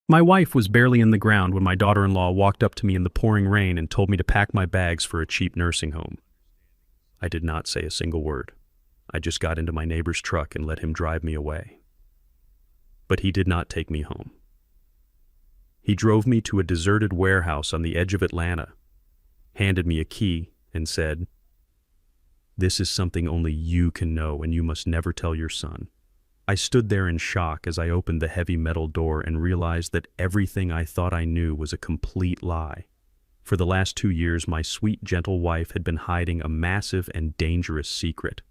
My wife was barely in the ground when my daughter-in-law walked up to me in the pouring rain and told me to pack my bags for a cheap nursing home. I did not say a single word. I just got into my neighbor's truck and let him drive me away. But he did not take me home. He drove me to a deserted warehouse on the edge of Atlanta, handed me a key, and said, "This is something only you can know, and you must never tell your son." I stood there in shock as I opened the heavy metal door and realized that everything I thought I knew was a complete lie. For the last 2 years, my sweet, gentle wife had been hiding a massive and dangerous secret.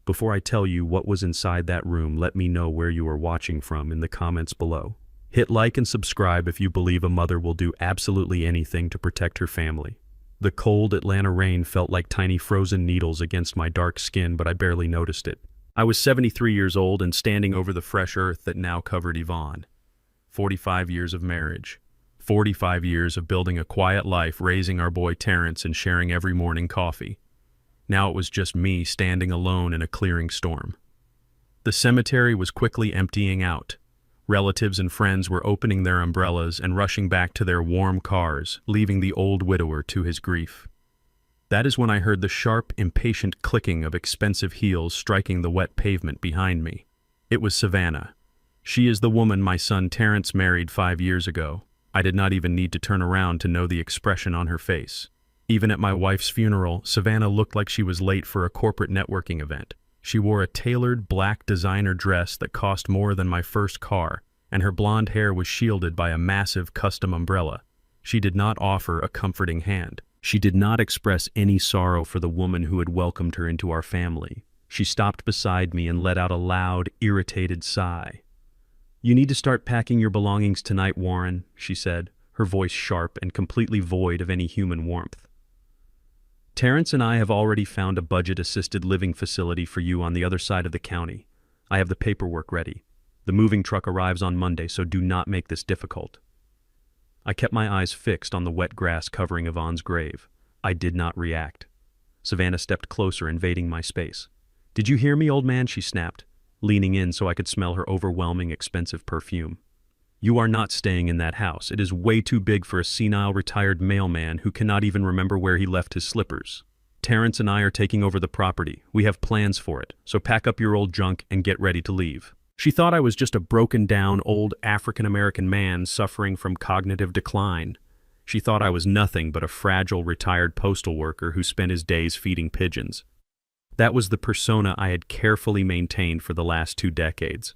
Before I tell you what was inside that room, let me know where you are watching from in the comments below. Hit like and subscribe if you believe a mother will do absolutely anything to protect her family. The cold Atlanta rain felt like tiny frozen needles against my dark skin, but I barely noticed it. I was 73 years old and standing over the fresh earth that now covered Yvonne. 45 years of marriage. 45 years of building a quiet life, raising our boy Terrence and sharing every morning coffee. Now it was just me standing alone in a clearing storm. The cemetery was quickly emptying out. Relatives and friends were opening their umbrellas and rushing back to their warm cars, leaving the old widower to his grief. That is when I heard the sharp, impatient clicking of expensive heels striking the wet pavement behind me. It was Savannah. She is the woman my son Terrence married 5 years ago. I did not even need to turn around to know the expression on her face. Even at my wife's funeral, Savannah looked like she was late for a corporate networking event. She wore a tailored black designer dress that cost more than my first car, and her blonde hair was shielded by a massive custom umbrella. She did not offer a comforting hand. She did not express any sorrow for the woman who had welcomed her into our family. She stopped beside me and let out a loud, irritated sigh. "You need to start packing your belongings tonight, Warren," she said, her voice sharp and completely void of any human warmth. "Terrence and I have already found a budget-assisted living facility for you on the other side of the county. I have the paperwork ready. The moving truck arrives on Monday, so do not make this difficult." I kept my eyes fixed on the wet grass covering Yvonne's grave. I did not react. Savannah stepped closer, invading my space. "Did you hear me, old man?" she snapped, leaning in so I could smell her overwhelming, expensive perfume. "You are not staying in that house. It is way too big for a senile retired mailman who cannot even remember where he left his slippers. Terrence and I are taking over the property. We have plans for it, so pack up your old junk and get ready to leave." She thought I was just a broken-down old African-American man suffering from cognitive decline. She thought I was nothing but a fragile retired postal worker who spent his days feeding pigeons. That was the persona I had carefully maintained for the last 2 decades.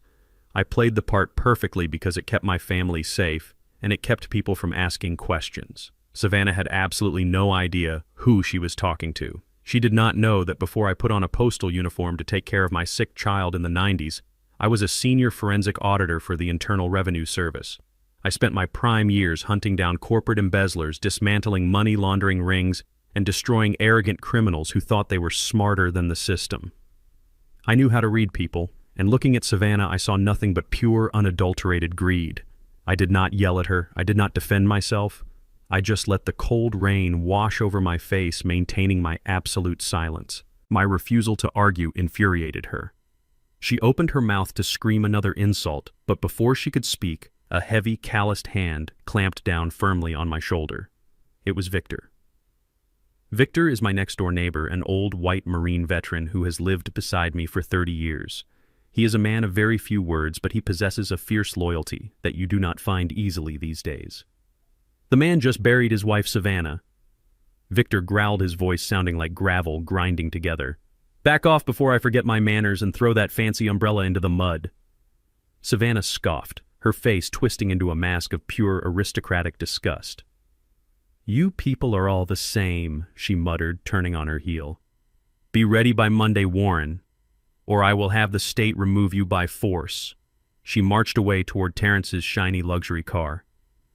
I played the part perfectly because it kept my family safe, and it kept people from asking questions. Savannah had absolutely no idea who she was talking to. She did not know that before I put on a postal uniform to take care of my sick child in the 90s, I was a senior forensic auditor for the Internal Revenue Service. I spent my prime years hunting down corporate embezzlers, dismantling money laundering rings, and destroying arrogant criminals who thought they were smarter than the system. I knew how to read people, and looking at Savannah, I saw nothing but pure, unadulterated greed. I did not yell at her. I did not defend myself. I just let the cold rain wash over my face, maintaining my absolute silence. My refusal to argue infuriated her. She opened her mouth to scream another insult, but before she could speak, a heavy, calloused hand clamped down firmly on my shoulder. It was Victor. Victor is my next-door neighbor, an old white Marine veteran who has lived beside me for 30 years. He is a man of very few words, but he possesses a fierce loyalty that you do not find easily these days. The man just buried his wife, Savannah. Victor growled, his voice sounding like gravel grinding together. "Back off before I forget my manners and throw that fancy umbrella into the mud." Savannah scoffed, her face twisting into a mask of pure aristocratic disgust. "You people are all the same," she muttered, turning on her heel. "Be ready by Monday, Warren, or I will have the state remove you by force." She marched away toward Terrence's shiny luxury car.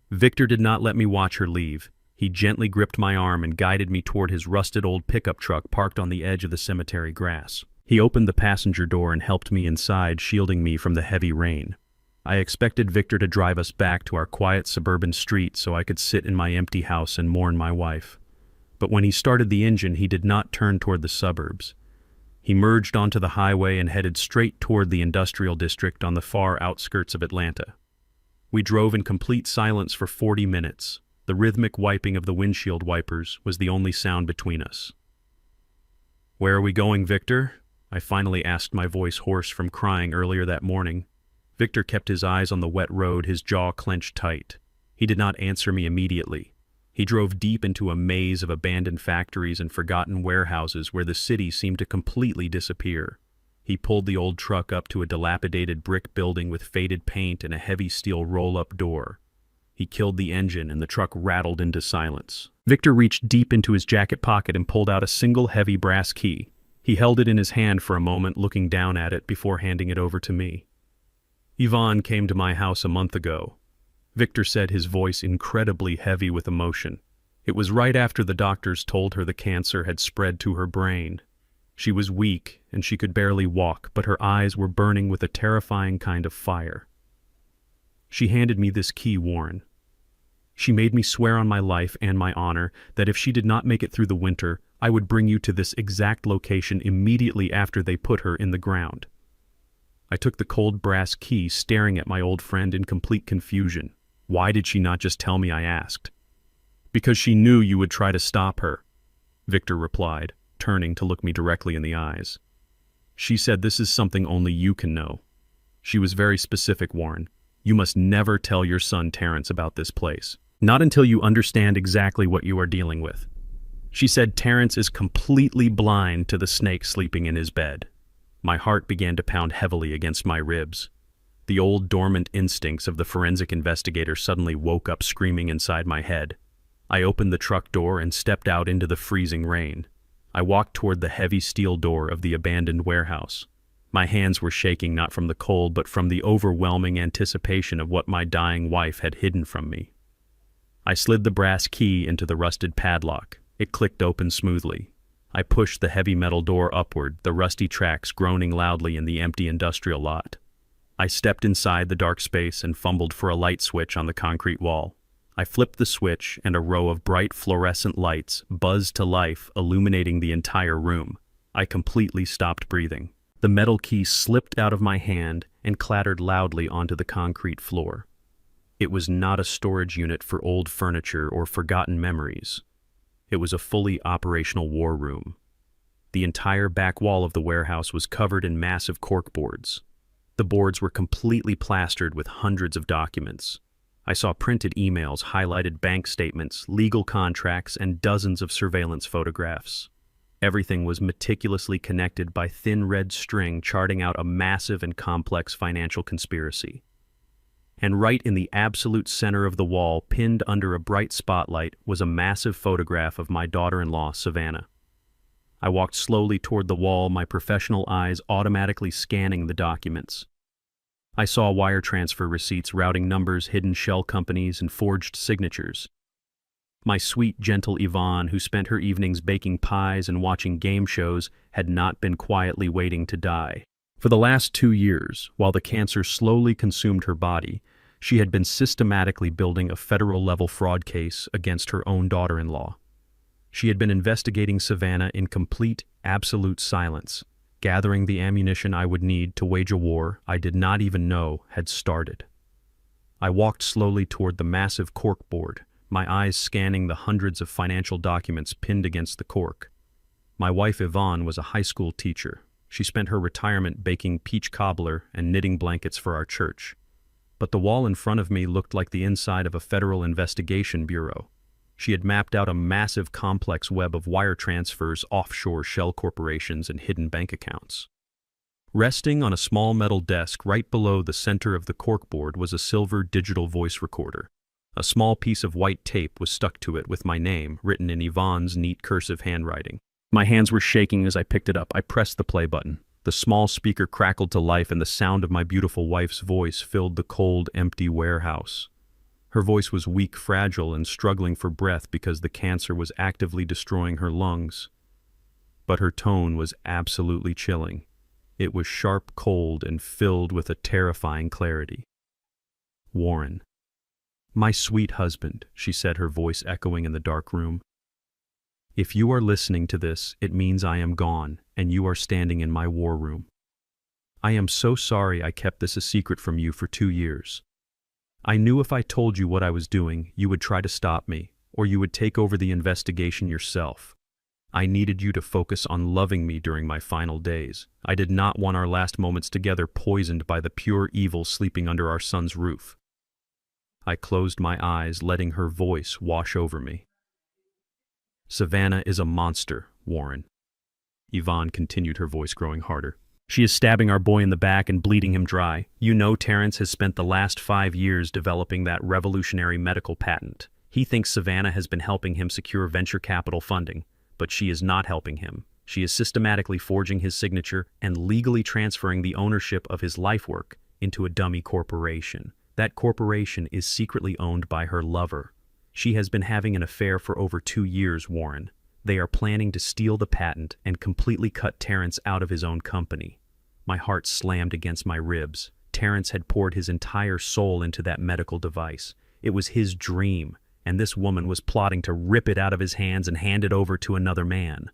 Victor did not let me watch her leave. He gently gripped my arm and guided me toward his rusted old pickup truck parked on the edge of the cemetery grass. He opened the passenger door and helped me inside, shielding me from the heavy rain. I expected Victor to drive us back to our quiet suburban street so I could sit in my empty house and mourn my wife. But when he started the engine, he did not turn toward the suburbs. He merged onto the highway and headed straight toward the industrial district on the far outskirts of Atlanta. We drove in complete silence for 40 minutes. The rhythmic wiping of the windshield wipers was the only sound between us. "Where are we going, Victor?" I finally asked, my voice hoarse from crying earlier that morning. Victor kept his eyes on the wet road, his jaw clenched tight. He did not answer me immediately. He drove deep into a maze of abandoned factories and forgotten warehouses where the city seemed to completely disappear. He pulled the old truck up to a dilapidated brick building with faded paint and a heavy steel roll-up door. He killed the engine and the truck rattled into silence. Victor reached deep into his jacket pocket and pulled out a single heavy brass key. He held it in his hand for a moment, looking down at it before handing it over to me. "Yvonne came to my house a month ago," Victor said, his voice incredibly heavy with emotion. "It was right after the doctors told her the cancer had spread to her brain. She was weak and she could barely walk, but her eyes were burning with a terrifying kind of fire. She handed me this key, Warren. She made me swear on my life and my honor that if she did not make it through the winter, I would bring you to this exact location immediately after they put her in the ground." I took the cold brass key, staring at my old friend in complete confusion. "Why did she not just tell me?" I asked. "Because she knew you would try to stop her," Victor replied, turning to look me directly in the eyes. "She said this is something only you can know. She was very specific, Warren. You must never tell your son Terrence about this place. Not until you understand exactly what you are dealing with. She said Terrence is completely blind to the snake sleeping in his bed." My heart began to pound heavily against my ribs. The old dormant instincts of the forensic investigator suddenly woke up screaming inside my head. I opened the truck door and stepped out into the freezing rain. I walked toward the heavy steel door of the abandoned warehouse. My hands were shaking not from the cold but from the overwhelming anticipation of what my dying wife had hidden from me. I slid the brass key into the rusted padlock. It clicked open smoothly. I pushed the heavy metal door upward, the rusty tracks groaning loudly in the empty industrial lot. I stepped inside the dark space and fumbled for a light switch on the concrete wall. I flipped the switch and a row of bright fluorescent lights buzzed to life, illuminating the entire room. I completely stopped breathing. The metal key slipped out of my hand and clattered loudly onto the concrete floor. It was not a storage unit for old furniture or forgotten memories. It was a fully operational war room. The entire back wall of the warehouse was covered in massive corkboards. The boards were completely plastered with hundreds of documents. I saw printed emails, highlighted bank statements, legal contracts, and dozens of surveillance photographs. Everything was meticulously connected by thin red string charting out a massive and complex financial conspiracy. And right in the absolute center of the wall, pinned under a bright spotlight, was a massive photograph of my daughter-in-law, Savannah. I walked slowly toward the wall, my professional eyes automatically scanning the documents. I saw wire transfer receipts, routing numbers, hidden shell companies, and forged signatures. My sweet, gentle Yvonne, who spent her evenings baking pies and watching game shows, had not been quietly waiting to die. For the last 2 years, while the cancer slowly consumed her body, she had been systematically building a federal-level fraud case against her own daughter-in-law. She had been investigating Savannah in complete, absolute silence, gathering the ammunition I would need to wage a war I did not even know had started. I walked slowly toward the massive corkboard, my eyes scanning the hundreds of financial documents pinned against the cork. My wife Yvonne was a high school teacher. She spent her retirement baking peach cobbler and knitting blankets for our church. But the wall in front of me looked like the inside of a federal investigation bureau. She had mapped out a massive complex web of wire transfers, offshore shell corporations, and hidden bank accounts. Resting on a small metal desk right below the center of the corkboard was a silver digital voice recorder. A small piece of white tape was stuck to it with my name, written in Yvonne's neat cursive handwriting. My hands were shaking as I picked it up. I pressed the play button. The small speaker crackled to life, and the sound of my beautiful wife's voice filled the cold, empty warehouse. Her voice was weak, fragile, and struggling for breath because the cancer was actively destroying her lungs. But her tone was absolutely chilling. It was sharp, cold, and filled with a terrifying clarity. "Warren. My sweet husband," she said, her voice echoing in the dark room. "If you are listening to this, it means I am gone, and you are standing in my war room. I am so sorry I kept this a secret from you for 2 years. I knew if I told you what I was doing, you would try to stop me, or you would take over the investigation yourself. I needed you to focus on loving me during my final days. I did not want our last moments together poisoned by the pure evil sleeping under our son's roof. I closed my eyes, letting her voice wash over me. Savannah is a monster, Warren. Yvonne continued, her voice growing harder. She is stabbing our boy in the back and bleeding him dry. You know Terrence has spent the last 5 years developing that revolutionary medical patent. He thinks Savannah has been helping him secure venture capital funding, but she is not helping him. She is systematically forging his signature and legally transferring the ownership of his life work into a dummy corporation. That corporation is secretly owned by her lover. She has been having an affair for over 2 years, Warren. They are planning to steal the patent and completely cut Terrence out of his own company. My heart slammed against my ribs. Terrence had poured his entire soul into that medical device. It was his dream, and this woman was plotting to rip it out of his hands and hand it over to another man.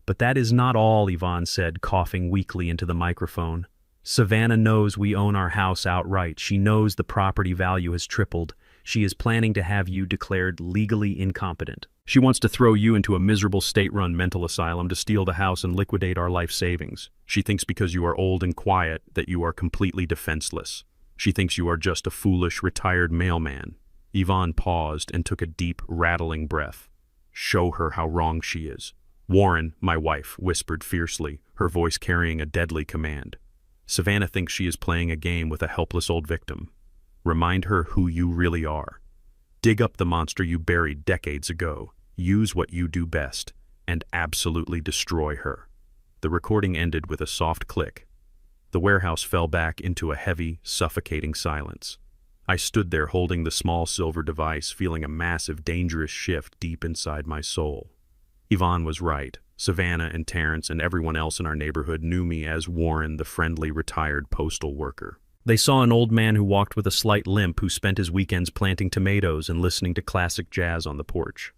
But that is not all, Yvonne said, coughing weakly into the microphone. Savannah knows we own our house outright. She knows the property value has tripled. She is planning to have you declared legally incompetent. She wants to throw you into a miserable state-run mental asylum to steal the house and liquidate our life savings. She thinks because you are old and quiet that you are completely defenseless. She thinks you are just a foolish, retired mailman. Yvonne paused and took a deep, rattling breath. Show her how wrong she is. Warren, my wife, whispered fiercely, her voice carrying a deadly command. Savannah thinks she is playing a game with a helpless old victim. Remind her who you really are. Dig up the monster you buried decades ago. Use what you do best, and absolutely destroy her. The recording ended with a soft click. The warehouse fell back into a heavy, suffocating silence. I stood there holding the small silver device, feeling a massive, dangerous shift deep inside my soul. Yvonne was right. Savannah and Terrence and everyone else in our neighborhood knew me as Warren, the friendly, retired postal worker. They saw an old man who walked with a slight limp who spent his weekends planting tomatoes and listening to classic jazz on the porch.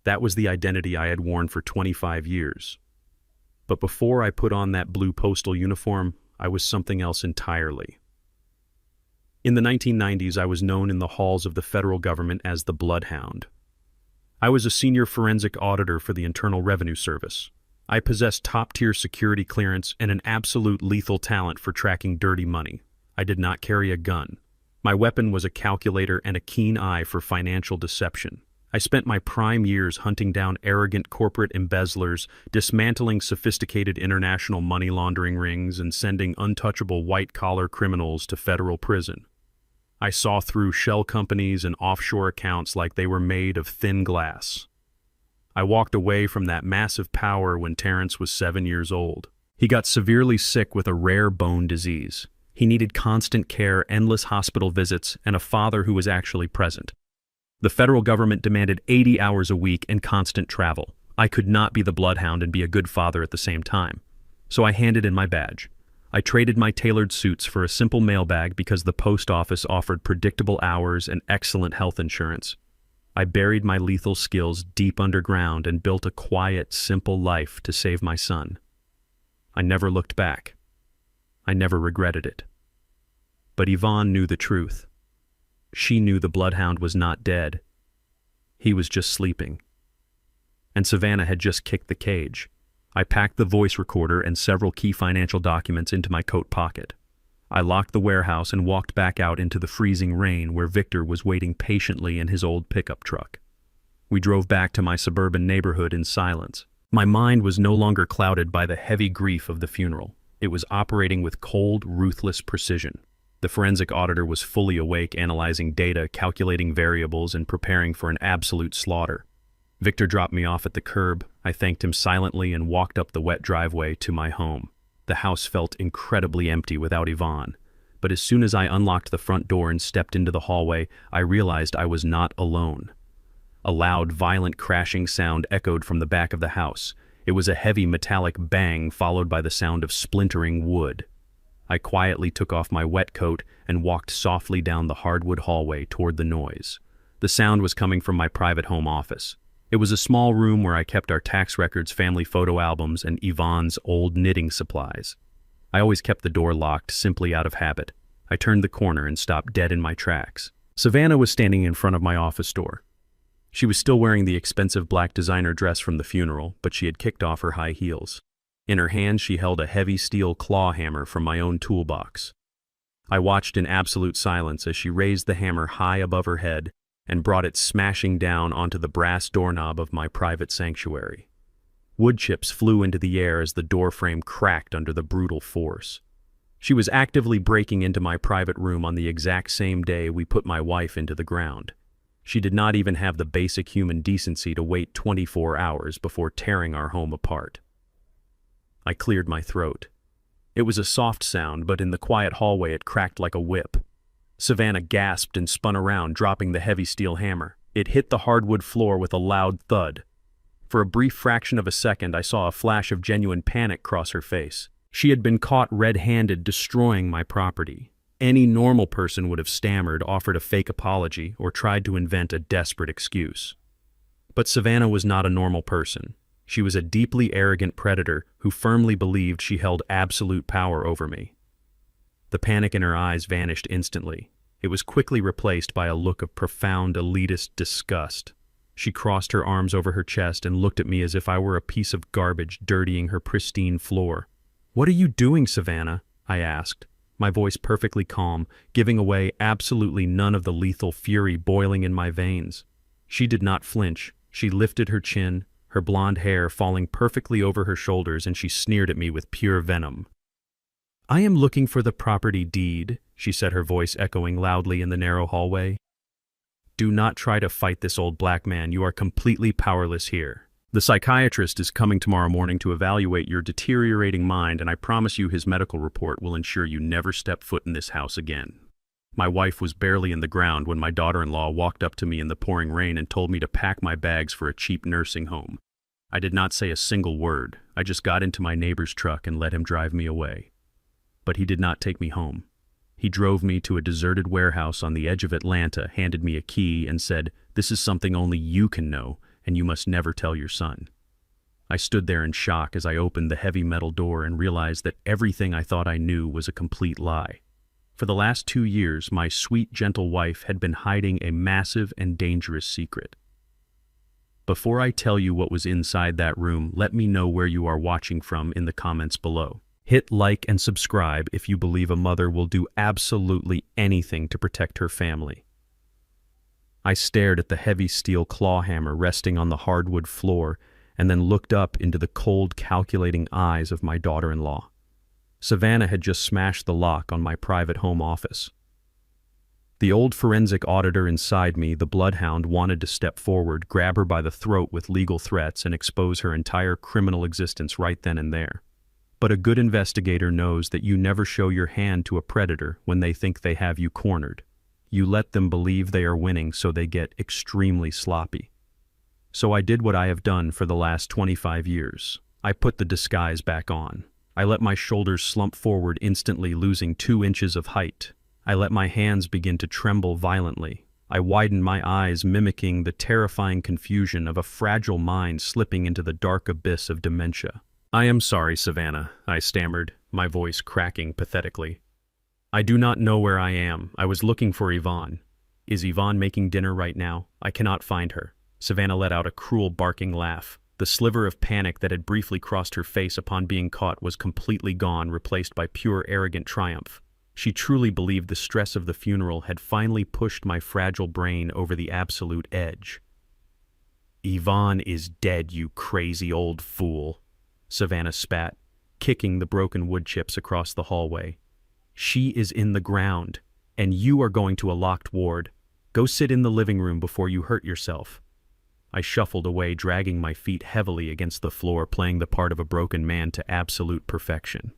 That was the identity I had worn for 25 years. But before I put on that blue postal uniform, I was something else entirely. In the 1990s, I was known in the halls of the federal government as the Bloodhound. I was a senior forensic auditor for the Internal Revenue Service. I possessed top-tier security clearance and an absolute lethal talent for tracking dirty money. I did not carry a gun. My weapon was a calculator and a keen eye for financial deception. I spent my prime years hunting down arrogant corporate embezzlers, dismantling sophisticated international money laundering rings, and sending untouchable white-collar criminals to federal prison. I saw through shell companies and offshore accounts like they were made of thin glass. I walked away from that massive power when Terrence was 7 years old. He got severely sick with a rare bone disease. He needed constant care, endless hospital visits, and a father who was actually present. The federal government demanded 80 hours a week and constant travel. I could not be the bloodhound and be a good father at the same time. So I handed in my badge. I traded my tailored suits for a simple mailbag because the post office offered predictable hours and excellent health insurance. I buried my lethal skills deep underground and built a quiet, simple life to save my son. I never looked back. I never regretted it. But Yvonne knew the truth. She knew the bloodhound was not dead. He was just sleeping. And Savannah had just kicked the cage. I packed the voice recorder and several key financial documents into my coat pocket. I locked the warehouse and walked back out into the freezing rain where Victor was waiting patiently in his old pickup truck. We drove back to my suburban neighborhood in silence. My mind was no longer clouded by the heavy grief of the funeral. It was operating with cold, ruthless precision. The forensic auditor was fully awake, analyzing data, calculating variables, and preparing for an absolute slaughter. Victor dropped me off at the curb. I thanked him silently and walked up the wet driveway to my home. The house felt incredibly empty without Yvonne. But as soon as I unlocked the front door and stepped into the hallway, I realized I was not alone. A loud, violent crashing sound echoed from the back of the house. It was a heavy metallic bang followed by the sound of splintering wood. I quietly took off my wet coat and walked softly down the hardwood hallway toward the noise. The sound was coming from my private home office. It was a small room where I kept our tax records, family photo albums, and Yvonne's old knitting supplies. I always kept the door locked, simply out of habit. I turned the corner and stopped dead in my tracks. Savannah was standing in front of my office door. She was still wearing the expensive black designer dress from the funeral, but she had kicked off her high heels. In her hand, she held a heavy steel claw hammer from my own toolbox. I watched in absolute silence as she raised the hammer high above her head and brought it smashing down onto the brass doorknob of my private sanctuary. Wood chips flew into the air as the doorframe cracked under the brutal force. She was actively breaking into my private room on the exact same day we put my wife into the ground. She did not even have the basic human decency to wait 24 hours before tearing our home apart. I cleared my throat. It was a soft sound, but in the quiet hallway it cracked like a whip. Savannah gasped and spun around, dropping the heavy steel hammer. It hit the hardwood floor with a loud thud. For a brief fraction of a second, I saw a flash of genuine panic cross her face. She had been caught red-handed destroying my property. Any normal person would have stammered, offered a fake apology, or tried to invent a desperate excuse. But Savannah was not a normal person. She was a deeply arrogant predator who firmly believed she held absolute power over me. The panic in her eyes vanished instantly. It was quickly replaced by a look of profound elitist disgust. She crossed her arms over her chest and looked at me as if I were a piece of garbage dirtying her pristine floor. "What are you doing, Savannah?" I asked, my voice perfectly calm, giving away absolutely none of the lethal fury boiling in my veins. She did not flinch. She lifted her chin, her blonde hair falling perfectly over her shoulders, and she sneered at me with pure venom. "I am looking for the property deed," she said, her voice echoing loudly in the narrow hallway. "Do not try to fight this old black man. You are completely powerless here. The psychiatrist is coming tomorrow morning to evaluate your deteriorating mind, and I promise you his medical report will ensure you never step foot in this house again." My wife was barely in the ground when my daughter-in-law walked up to me in the pouring rain and told me to pack my bags for a cheap nursing home. I did not say a single word. I just got into my neighbor's truck and let him drive me away. But he did not take me home. He drove me to a deserted warehouse on the edge of Atlanta, handed me a key, and said, "This is something only you can know, and you must never tell your son." I stood there in shock as I opened the heavy metal door and realized that everything I thought I knew was a complete lie. For the last 2 years, my sweet, gentle wife had been hiding a massive and dangerous secret. Before I tell you what was inside that room, let me know where you are watching from in the comments below. Hit like and subscribe if you believe a mother will do absolutely anything to protect her family. I stared at the heavy steel claw hammer resting on the hardwood floor and then looked up into the cold, calculating eyes of my daughter-in-law. Savannah had just smashed the lock on my private home office. The old forensic auditor inside me, the bloodhound, wanted to step forward, grab her by the throat with legal threats, and expose her entire criminal existence right then and there. But a good investigator knows that you never show your hand to a predator when they think they have you cornered. You let them believe they are winning, so they get extremely sloppy. So I did what I have done for the last 25 years. I put the disguise back on. I let my shoulders slump forward, instantly losing 2 inches of height. I let my hands begin to tremble violently. I widened my eyes, mimicking the terrifying confusion of a fragile mind slipping into the dark abyss of dementia. "I am sorry, Savannah," I stammered, my voice cracking pathetically. "I do not know where I am. I was looking for Yvonne. Is Yvonne making dinner right now? I cannot find her." Savannah let out a cruel barking laugh. The sliver of panic that had briefly crossed her face upon being caught was completely gone, replaced by pure arrogant triumph. She truly believed the stress of the funeral had finally pushed my fragile brain over the absolute edge. "Yvonne is dead, you crazy old fool," Savannah spat, kicking the broken wood chips across the hallway. "She is in the ground, and you are going to a locked ward. Go sit in the living room before you hurt yourself." I shuffled away, dragging my feet heavily against the floor, playing the part of a broken man to absolute perfection.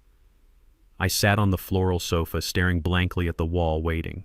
I sat on the floral sofa, staring blankly at the wall, waiting.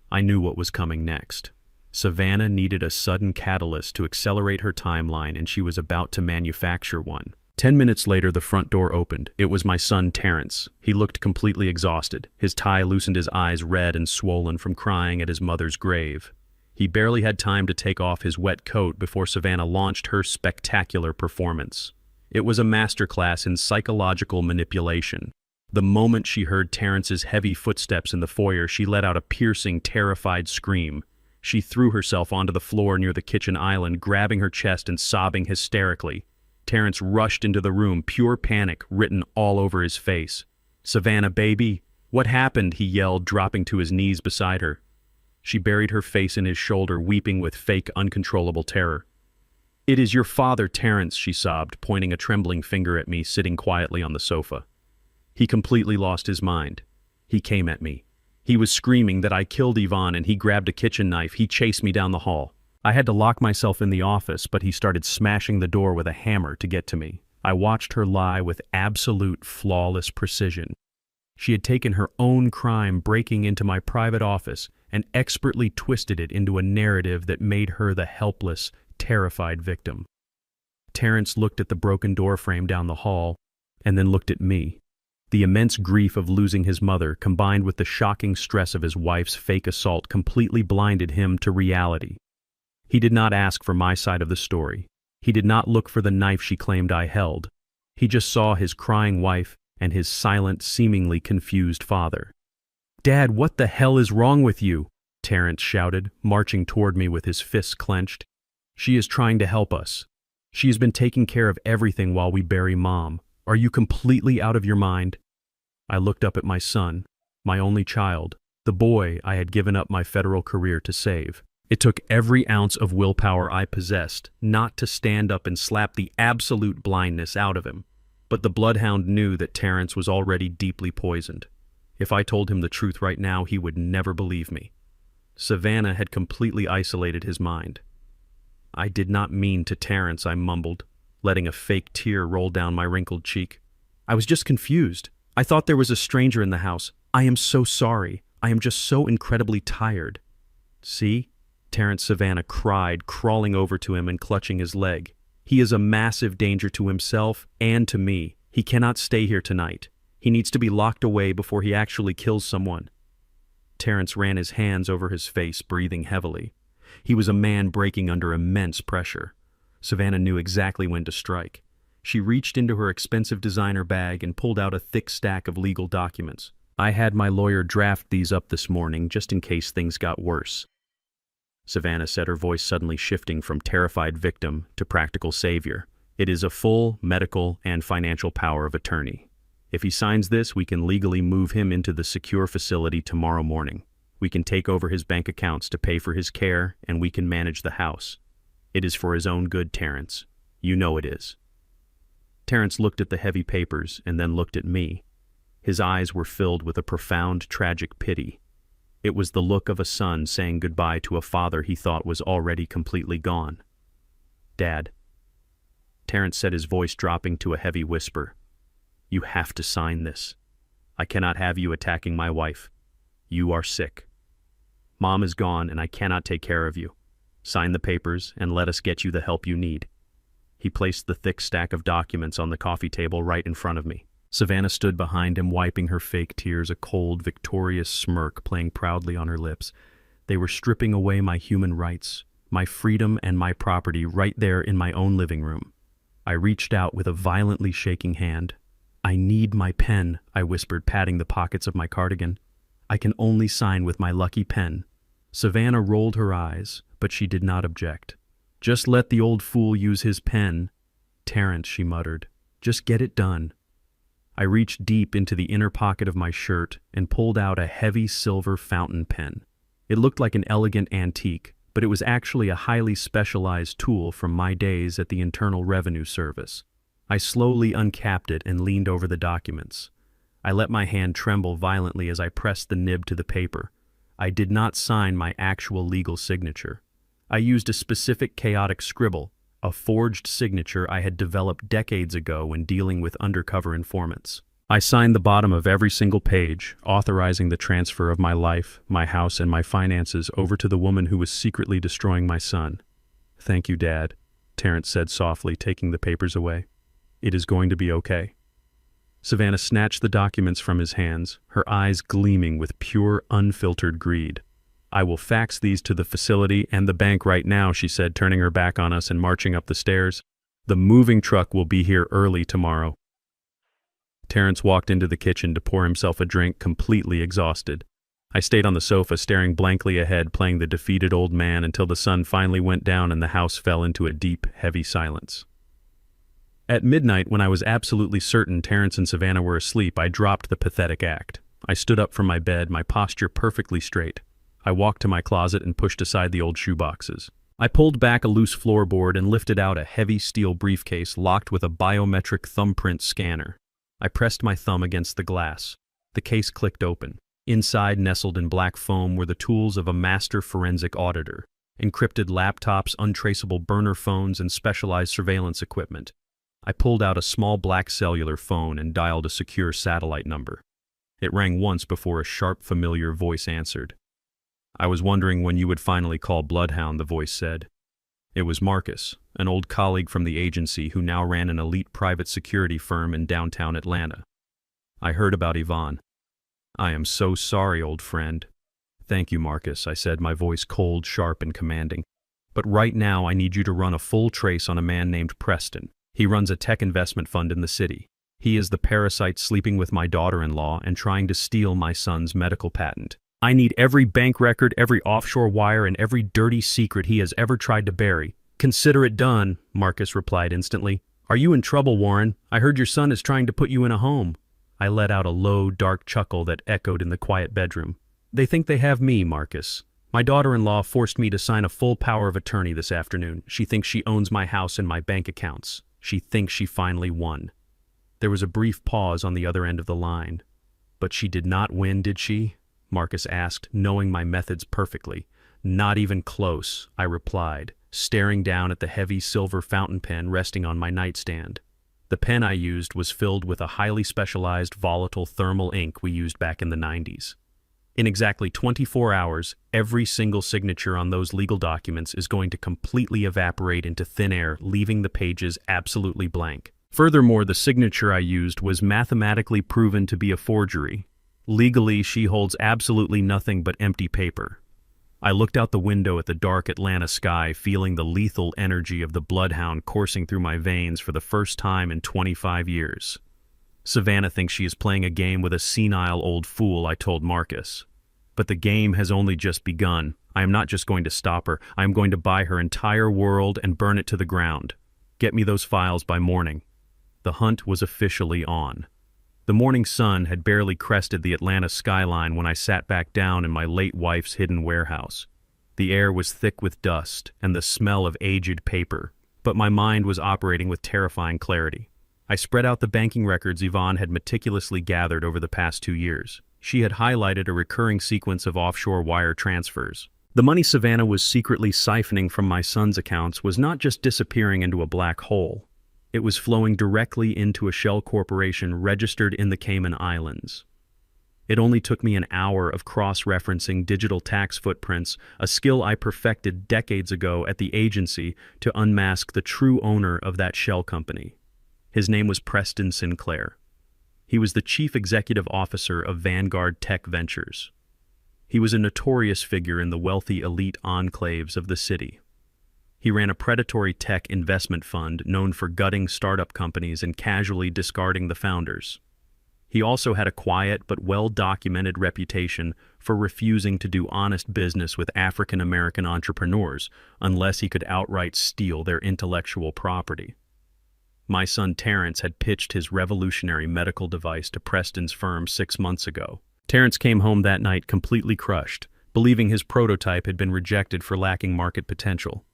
I knew what was coming next. Savannah needed a sudden catalyst to accelerate her timeline, and she was about to manufacture one. 10 minutes later, the front door opened. It was my son, Terrence. He looked completely exhausted. His tie loosened, his eyes red and swollen from crying at his mother's grave. He barely had time to take off his wet coat before Savannah launched her spectacular performance. It was a masterclass in psychological manipulation. The moment she heard Terrence's heavy footsteps in the foyer, she let out a piercing, terrified scream. She threw herself onto the floor near the kitchen island, grabbing her chest and sobbing hysterically. Terrence rushed into the room, pure panic written all over his face. "Savannah, baby, what happened?" he yelled, dropping to his knees beside her. She buried her face in his shoulder, weeping with fake, uncontrollable terror. "It is your father, Terrence," she sobbed, pointing a trembling finger at me, sitting quietly on the sofa. "He completely lost his mind. He came at me. He was screaming that I killed Yvonne, and he grabbed a kitchen knife. He chased me down the hall. I had to lock myself in the office, but he started smashing the door with a hammer to get to me." I watched her lie with absolute, flawless precision. She had taken her own crime, breaking into my private office, and expertly twisted it into a narrative that made her the helpless, terrified victim. Terrence looked at the broken doorframe down the hall, and then looked at me. The immense grief of losing his mother, combined with the shocking stress of his wife's fake assault, completely blinded him to reality. He did not ask for my side of the story. He did not look for the knife she claimed I held. He just saw his crying wife and his silent, seemingly confused father. "Dad, what the hell is wrong with you?" Terrence shouted, marching toward me with his fists clenched. "She is trying to help us. She has been taking care of everything while we bury Mom. Are you completely out of your mind?" I looked up at my son, my only child, the boy I had given up my federal career to save. It took every ounce of willpower I possessed not to stand up and slap the absolute blindness out of him. But the bloodhound knew that Terrence was already deeply poisoned. If I told him the truth right now, he would never believe me. Savannah had completely isolated his mind. "I did not mean to, Terrence," I mumbled, letting a fake tear roll down my wrinkled cheek. "I was just confused. I thought there was a stranger in the house. I am so sorry. I am just so incredibly tired." "See?" Terrence Savannah cried, crawling over to him and clutching his leg. "He is a massive danger to himself and to me. He cannot stay here tonight. He needs to be locked away before he actually kills someone." Terrence ran his hands over his face, breathing heavily. He was a man breaking under immense pressure. Savannah knew exactly when to strike. She reached into her expensive designer bag and pulled out a thick stack of legal documents. "I had my lawyer draft these up this morning just in case things got worse," Savannah said, her voice suddenly shifting from terrified victim to practical savior. "It is a full medical and financial power of attorney. If he signs this, we can legally move him into the secure facility tomorrow morning. We can take over his bank accounts to pay for his care, and we can manage the house. It is for his own good, Terrence. You know it is." Terrence looked at the heavy papers and then looked at me. His eyes were filled with a profound, tragic pity. It was the look of a son saying goodbye to a father he thought was already completely gone. "Dad," Terrence said, his voice dropping to a heavy whisper, "you have to sign this. I cannot have you attacking my wife. You are sick. Mom is gone and I cannot take care of you. Sign the papers and let us get you the help you need." He placed the thick stack of documents on the coffee table right in front of me. Savannah stood behind him, wiping her fake tears, a cold, victorious smirk playing proudly on her lips. They were stripping away my human rights, my freedom and my property right there in my own living room. I reached out with a violently shaking hand. "I need my pen," I whispered, patting the pockets of my cardigan. "I can only sign with my lucky pen." Savannah rolled her eyes, but she did not object. "Just let the old fool use his pen." "Terrence," she muttered, "just get it done." I reached deep into the inner pocket of my shirt and pulled out a heavy silver fountain pen. It looked like an elegant antique, but it was actually a highly specialized tool from my days at the Internal Revenue Service. I slowly uncapped it and leaned over the documents. I let my hand tremble violently as I pressed the nib to the paper. I did not sign my actual legal signature. I used a specific chaotic scribble, a forged signature I had developed decades ago when dealing with undercover informants. I signed the bottom of every single page, authorizing the transfer of my life, my house, and my finances over to the woman who was secretly destroying my son. "Thank you, Dad," Terrence said softly, taking the papers away. "It is going to be okay." Savannah snatched the documents from his hands, her eyes gleaming with pure, unfiltered greed. "I will fax these to the facility and the bank right now," she said, turning her back on us and marching up the stairs. "The moving truck will be here early tomorrow." Terrence walked into the kitchen to pour himself a drink, completely exhausted. I stayed on the sofa staring blankly ahead, playing the defeated old man until the sun finally went down and the house fell into a deep, heavy silence. At midnight, when I was absolutely certain Terrence and Savannah were asleep, I dropped the pathetic act. I stood up from my bed, my posture perfectly straight. I walked to my closet and pushed aside the old shoeboxes. I pulled back a loose floorboard and lifted out a heavy steel briefcase locked with a biometric thumbprint scanner. I pressed my thumb against the glass. The case clicked open. Inside, nestled in black foam, were the tools of a master forensic auditor: encrypted laptops, untraceable burner phones, and specialized surveillance equipment. I pulled out a small black cellular phone and dialed a secure satellite number. It rang once before a sharp, familiar voice answered. "I was wondering when you would finally call Bloodhound," the voice said. It was Marcus, an old colleague from the agency who now ran an elite private security firm in downtown Atlanta. "I heard about Yvonne." "I am so sorry, old friend." "Thank you, Marcus," I said, my voice cold, sharp, and commanding. "But right now I need you to run a full trace on a man named Preston. He runs a tech investment fund in the city. He is the parasite sleeping with my daughter-in-law and trying to steal my son's medical patent. I need every bank record, every offshore wire, and every dirty secret he has ever tried to bury." "Consider it done," Marcus replied instantly. "Are you in trouble, Warren? I heard your son is trying to put you in a home." I let out a low, dark chuckle that echoed in the quiet bedroom. "They think they have me, Marcus. My daughter-in-law forced me to sign a full power of attorney this afternoon. She thinks she owns my house and my bank accounts. She thinks she finally won." There was a brief pause on the other end of the line. "But she did not win, did she?" Marcus asked, knowing my methods perfectly. "Not even close," I replied, staring down at the heavy silver fountain pen resting on my nightstand. The pen I used was filled with a highly specialized volatile thermal ink we used back in the 90s. In exactly 24 hours, every single signature on those legal documents is going to completely evaporate into thin air, leaving the pages absolutely blank. Furthermore, the signature I used was mathematically proven to be a forgery. Legally, she holds absolutely nothing but empty paper. I looked out the window at the dark Atlanta sky, feeling the lethal energy of the bloodhound coursing through my veins for the first time in 25 years. "Savannah thinks she is playing a game with a senile old fool," I told Marcus. "But the game has only just begun. I am not just going to stop her. I am going to buy her entire world and burn it to the ground. Get me those files by morning." The hunt was officially on. The morning sun had barely crested the Atlanta skyline when I sat back down in my late wife's hidden warehouse. The air was thick with dust and the smell of aged paper, but my mind was operating with terrifying clarity. I spread out the banking records Yvonne had meticulously gathered over the past 2 years. She had highlighted a recurring sequence of offshore wire transfers. The money Savannah was secretly siphoning from my son's accounts was not just disappearing into a black hole. It was flowing directly into a shell corporation registered in the Cayman Islands. It only took me an hour of cross-referencing digital tax footprints, a skill I perfected decades ago at the agency, to unmask the true owner of that shell company. His name was Preston Sinclair. He was the chief executive officer of Vanguard Tech Ventures. He was a notorious figure in the wealthy elite enclaves of the city. He ran a predatory tech investment fund known for gutting startup companies and casually discarding the founders. He also had a quiet but well-documented reputation for refusing to do honest business with African-American entrepreneurs unless he could outright steal their intellectual property. My son Terrence had pitched his revolutionary medical device to Preston's firm 6 months ago. Terrence came home that night completely crushed, believing his prototype had been rejected for lacking market potential.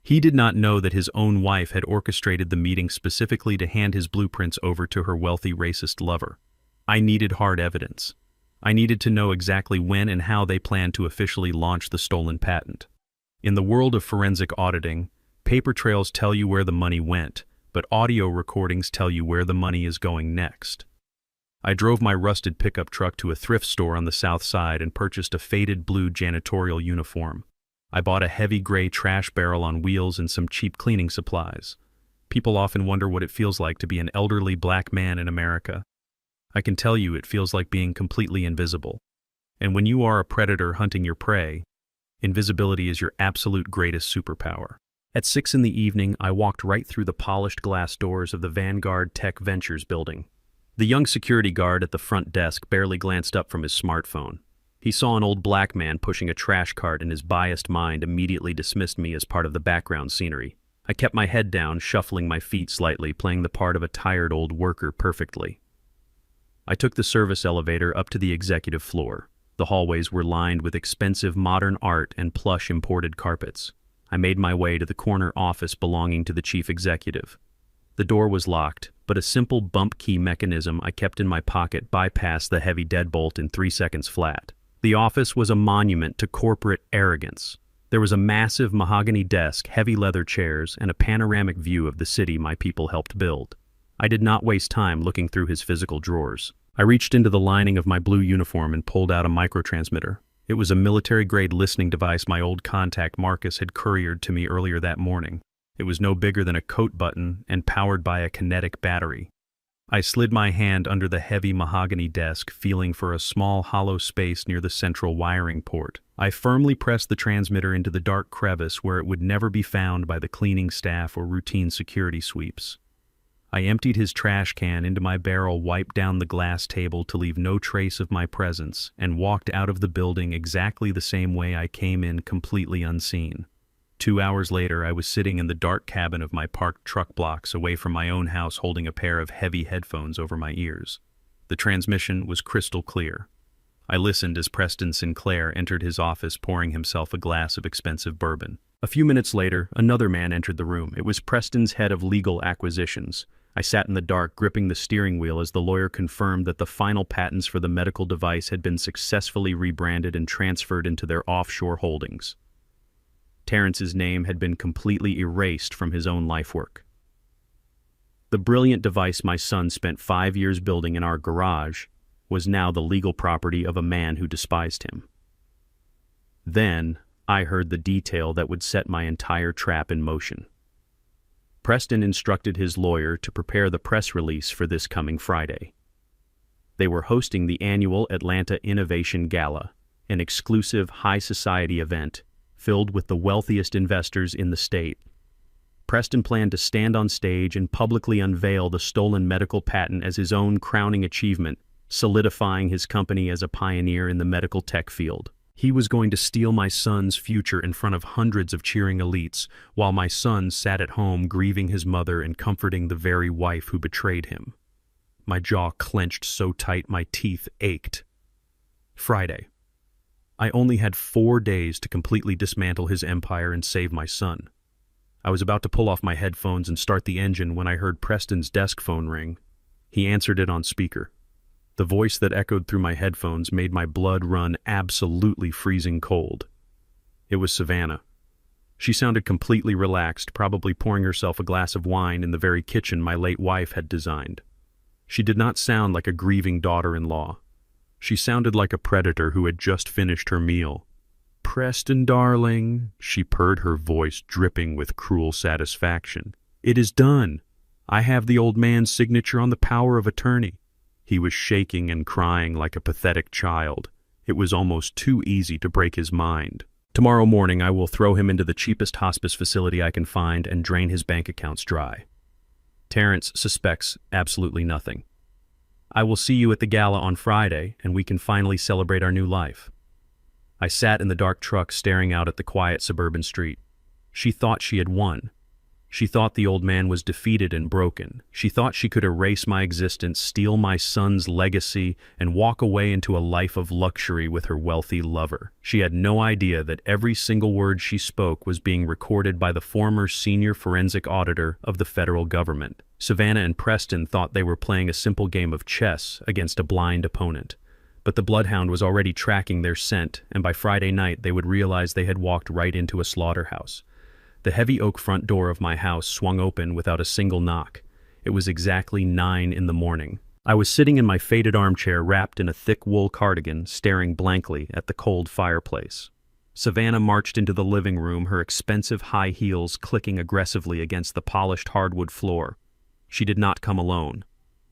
He did not know that his own wife had orchestrated the meeting specifically to hand his blueprints over to her wealthy racist lover. I needed hard evidence. I needed to know exactly when and how they planned to officially launch the stolen patent. In the world of forensic auditing, paper trails tell you where the money went, but audio recordings tell you where the money is going next. I drove my rusted pickup truck to a thrift store on the south side and purchased a faded blue janitorial uniform. I bought a heavy gray trash barrel on wheels and some cheap cleaning supplies. People often wonder what it feels like to be an elderly black man in America. I can tell you it feels like being completely invisible. And when you are a predator hunting your prey, invisibility is your absolute greatest superpower. At 6 in the evening, I walked right through the polished glass doors of the Vanguard Tech Ventures building. The young security guard at the front desk barely glanced up from his smartphone. He saw an old black man pushing a trash cart, and his biased mind immediately dismissed me as part of the background scenery. I kept my head down, shuffling my feet slightly, playing the part of a tired old worker perfectly. I took the service elevator up to the executive floor. The hallways were lined with expensive modern art and plush imported carpets. I made my way to the corner office belonging to the chief executive. The door was locked, but a simple bump key mechanism I kept in my pocket bypassed the heavy deadbolt in 3 seconds flat. The office was a monument to corporate arrogance. There was a massive mahogany desk, heavy leather chairs, and a panoramic view of the city my people helped build. I did not waste time looking through his physical drawers. I reached into the lining of my blue uniform and pulled out a microtransmitter. It was a military-grade listening device my old contact Marcus had couriered to me earlier that morning. It was no bigger than a coat button and powered by a kinetic battery. I slid my hand under the heavy mahogany desk, feeling for a small hollow space near the central wiring port. I firmly pressed the transmitter into the dark crevice where it would never be found by the cleaning staff or routine security sweeps. I emptied his trash can into my barrel, wiped down the glass table to leave no trace of my presence, and walked out of the building exactly the same way I came in, completely unseen. 2 hours later, I was sitting in the dark cabin of my parked truck blocks away from my own house, holding a pair of heavy headphones over my ears. The transmission was crystal clear. I listened as Preston Sinclair entered his office, pouring himself a glass of expensive bourbon. A few minutes later, another man entered the room. It was Preston's head of legal acquisitions. I sat in the dark, gripping the steering wheel as the lawyer confirmed that the final patents for the medical device had been successfully rebranded and transferred into their offshore holdings. Terrence's name had been completely erased from his own lifework. The brilliant device my son spent 5 years building in our garage was now the legal property of a man who despised him. Then I heard the detail that would set my entire trap in motion. Preston instructed his lawyer to prepare the press release for this coming Friday. They were hosting the annual Atlanta Innovation Gala, an exclusive high society event filled with the wealthiest investors in the state. Preston planned to stand on stage and publicly unveil the stolen medical patent as his own crowning achievement, solidifying his company as a pioneer in the medical tech field. He was going to steal my son's future in front of hundreds of cheering elites, while my son sat at home grieving his mother and comforting the very wife who betrayed him. My jaw clenched so tight my teeth ached. Friday. I only had 4 days to completely dismantle his empire and save my son. I was about to pull off my headphones and start the engine when I heard Preston's desk phone ring. He answered it on speaker. The voice that echoed through my headphones made my blood run absolutely freezing cold. It was Savannah. She sounded completely relaxed, probably pouring herself a glass of wine in the very kitchen my late wife had designed. She did not sound like a grieving daughter-in-law. She sounded like a predator who had just finished her meal. "Preston, darling," she purred, her voice dripping with cruel satisfaction. "It is done. I have the old man's signature on the power of attorney." He was shaking and crying like a pathetic child. It was almost too easy to break his mind. "Tomorrow morning I will throw him into the cheapest hospice facility I can find and drain his bank accounts dry. Terrence suspects absolutely nothing. I will see you at the gala on Friday, and we can finally celebrate our new life." I sat in the dark truck staring out at the quiet suburban street. She thought she had won. She thought the old man was defeated and broken. She thought she could erase my existence, steal my son's legacy, and walk away into a life of luxury with her wealthy lover. She had no idea that every single word she spoke was being recorded by the former senior forensic auditor of the federal government. Savannah and Preston thought they were playing a simple game of chess against a blind opponent. But the bloodhound was already tracking their scent, and by Friday night they would realize they had walked right into a slaughterhouse. The heavy oak front door of my house swung open without a single knock. It was exactly 9 in the morning. I was sitting in my faded armchair wrapped in a thick wool cardigan, staring blankly at the cold fireplace. Savannah marched into the living room, her expensive high heels clicking aggressively against the polished hardwood floor. She did not come alone.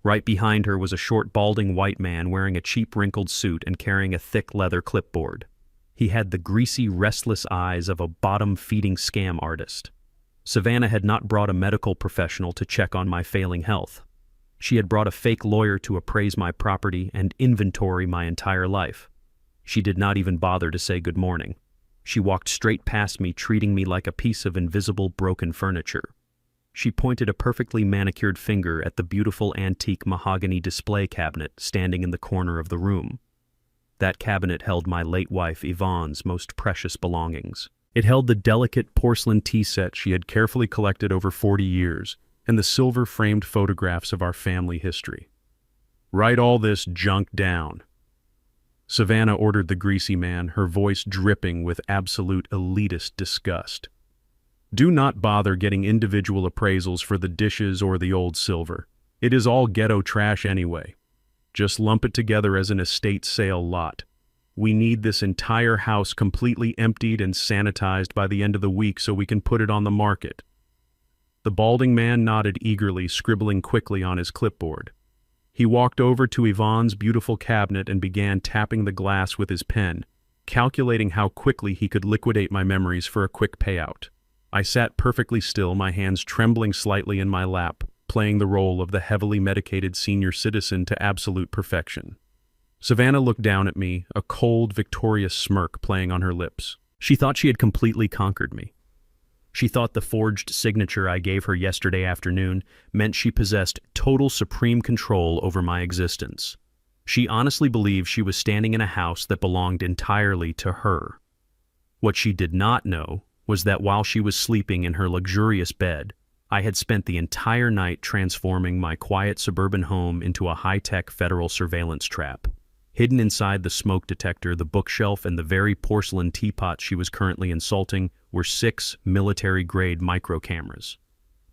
Right behind her was a short, balding white man wearing a cheap, wrinkled suit and carrying a thick leather clipboard. He had the greasy, restless eyes of a bottom-feeding scam artist. Savannah had not brought a medical professional to check on my failing health. She had brought a fake lawyer to appraise my property and inventory my entire life. She did not even bother to say good morning. She walked straight past me, treating me like a piece of invisible broken furniture. She pointed a perfectly manicured finger at the beautiful antique mahogany display cabinet standing in the corner of the room. That cabinet held my late wife Yvonne's most precious belongings. It held the delicate porcelain tea set she had carefully collected over 40 years, and the silver-framed photographs of our family history. "Write all this junk down." Savannah ordered the greasy man, her voice dripping with absolute elitist disgust. "Do not bother getting individual appraisals for the dishes or the old silver. It is all ghetto trash anyway. Just lump it together as an estate sale lot. We need this entire house completely emptied and sanitized by the end of the week so we can put it on the market." The balding man nodded eagerly, scribbling quickly on his clipboard. He walked over to Yvonne's beautiful cabinet and began tapping the glass with his pen, calculating how quickly he could liquidate my memories for a quick payout. I sat perfectly still, my hands trembling slightly in my lap, playing the role of the heavily medicated senior citizen to absolute perfection. Savannah looked down at me, a cold, victorious smirk playing on her lips. She thought she had completely conquered me. She thought the forged signature I gave her yesterday afternoon meant she possessed total supreme control over my existence. She honestly believed she was standing in a house that belonged entirely to her. What she did not know was that while she was sleeping in her luxurious bed, I had spent the entire night transforming my quiet suburban home into a high-tech federal surveillance trap. Hidden inside the smoke detector, the bookshelf, and the very porcelain teapot she was currently insulting were 6 military-grade micro-cameras.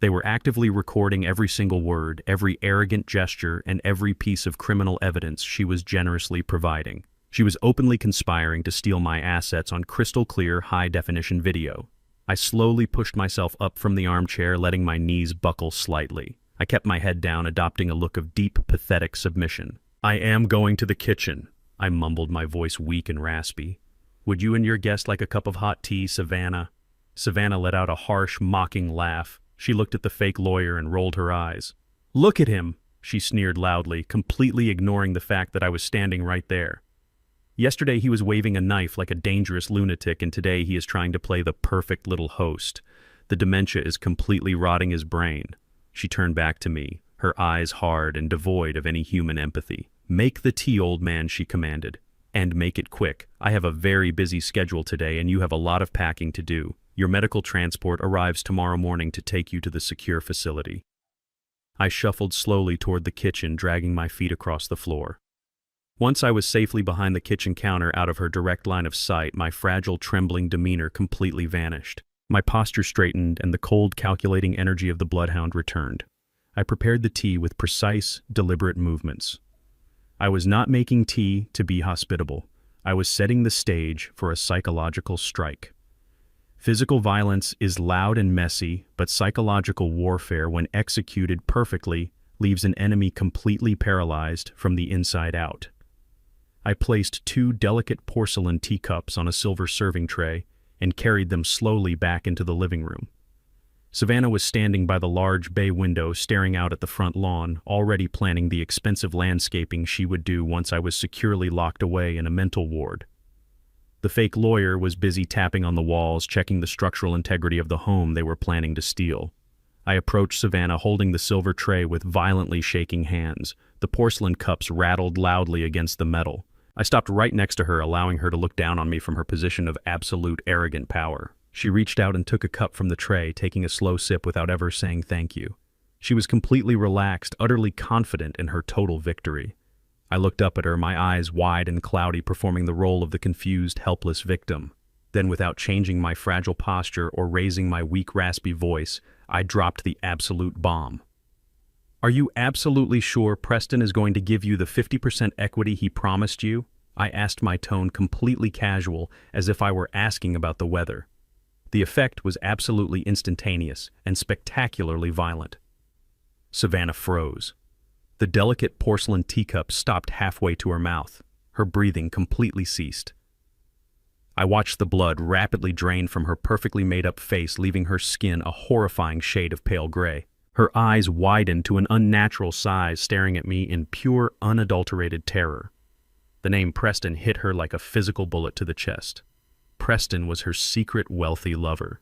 They were actively recording every single word, every arrogant gesture, and every piece of criminal evidence she was generously providing. She was openly conspiring to steal my assets on crystal-clear, high-definition video. I slowly pushed myself up from the armchair, letting my knees buckle slightly. I kept my head down, adopting a look of deep, pathetic submission. "I am going to the kitchen," I mumbled, my voice weak and raspy. "Would you and your guest like a cup of hot tea, Savannah?" Savannah let out a harsh, mocking laugh. She looked at the fake lawyer and rolled her eyes. "Look at him," she sneered loudly, completely ignoring the fact that I was standing right there. Yesterday he was waving a knife like a dangerous lunatic, and today he is trying to play the perfect little host. The dementia is completely rotting his brain. She turned back to me, her eyes hard and devoid of any human empathy. "Make the tea, old man," she commanded. "And make it quick. I have a very busy schedule today and you have a lot of packing to do. Your medical transport arrives tomorrow morning to take you to the secure facility." I shuffled slowly toward the kitchen, dragging my feet across the floor. Once I was safely behind the kitchen counter, out of her direct line of sight, my fragile, trembling demeanor completely vanished. My posture straightened and the cold, calculating energy of the bloodhound returned. I prepared the tea with precise, deliberate movements. I was not making tea to be hospitable. I was setting the stage for a psychological strike. Physical violence is loud and messy, but psychological warfare, when executed perfectly, leaves an enemy completely paralyzed from the inside out. I placed 2 delicate porcelain teacups on a silver serving tray and carried them slowly back into the living room. Savannah was standing by the large bay window, staring out at the front lawn, already planning the expensive landscaping she would do once I was securely locked away in a mental ward. The fake lawyer was busy tapping on the walls, checking the structural integrity of the home they were planning to steal. I approached Savannah, holding the silver tray with violently shaking hands. The porcelain cups rattled loudly against the metal. I stopped right next to her, allowing her to look down on me from her position of absolute arrogant power. She reached out and took a cup from the tray, taking a slow sip without ever saying thank you. She was completely relaxed, utterly confident in her total victory. I looked up at her, my eyes wide and cloudy, performing the role of the confused, helpless victim. Then, without changing my fragile posture or raising my weak, raspy voice, I dropped the absolute bomb. "Are you absolutely sure Preston is going to give you the 50% equity he promised you?" I asked, my tone completely casual, as if I were asking about the weather. The effect was absolutely instantaneous and spectacularly violent. Savannah froze. The delicate porcelain teacup stopped halfway to her mouth. Her breathing completely ceased. I watched the blood rapidly drain from her perfectly made-up face, leaving her skin a horrifying shade of pale gray. Her eyes widened to an unnatural size, staring at me in pure, unadulterated terror. The name Preston hit her like a physical bullet to the chest. Preston was her secret wealthy lover.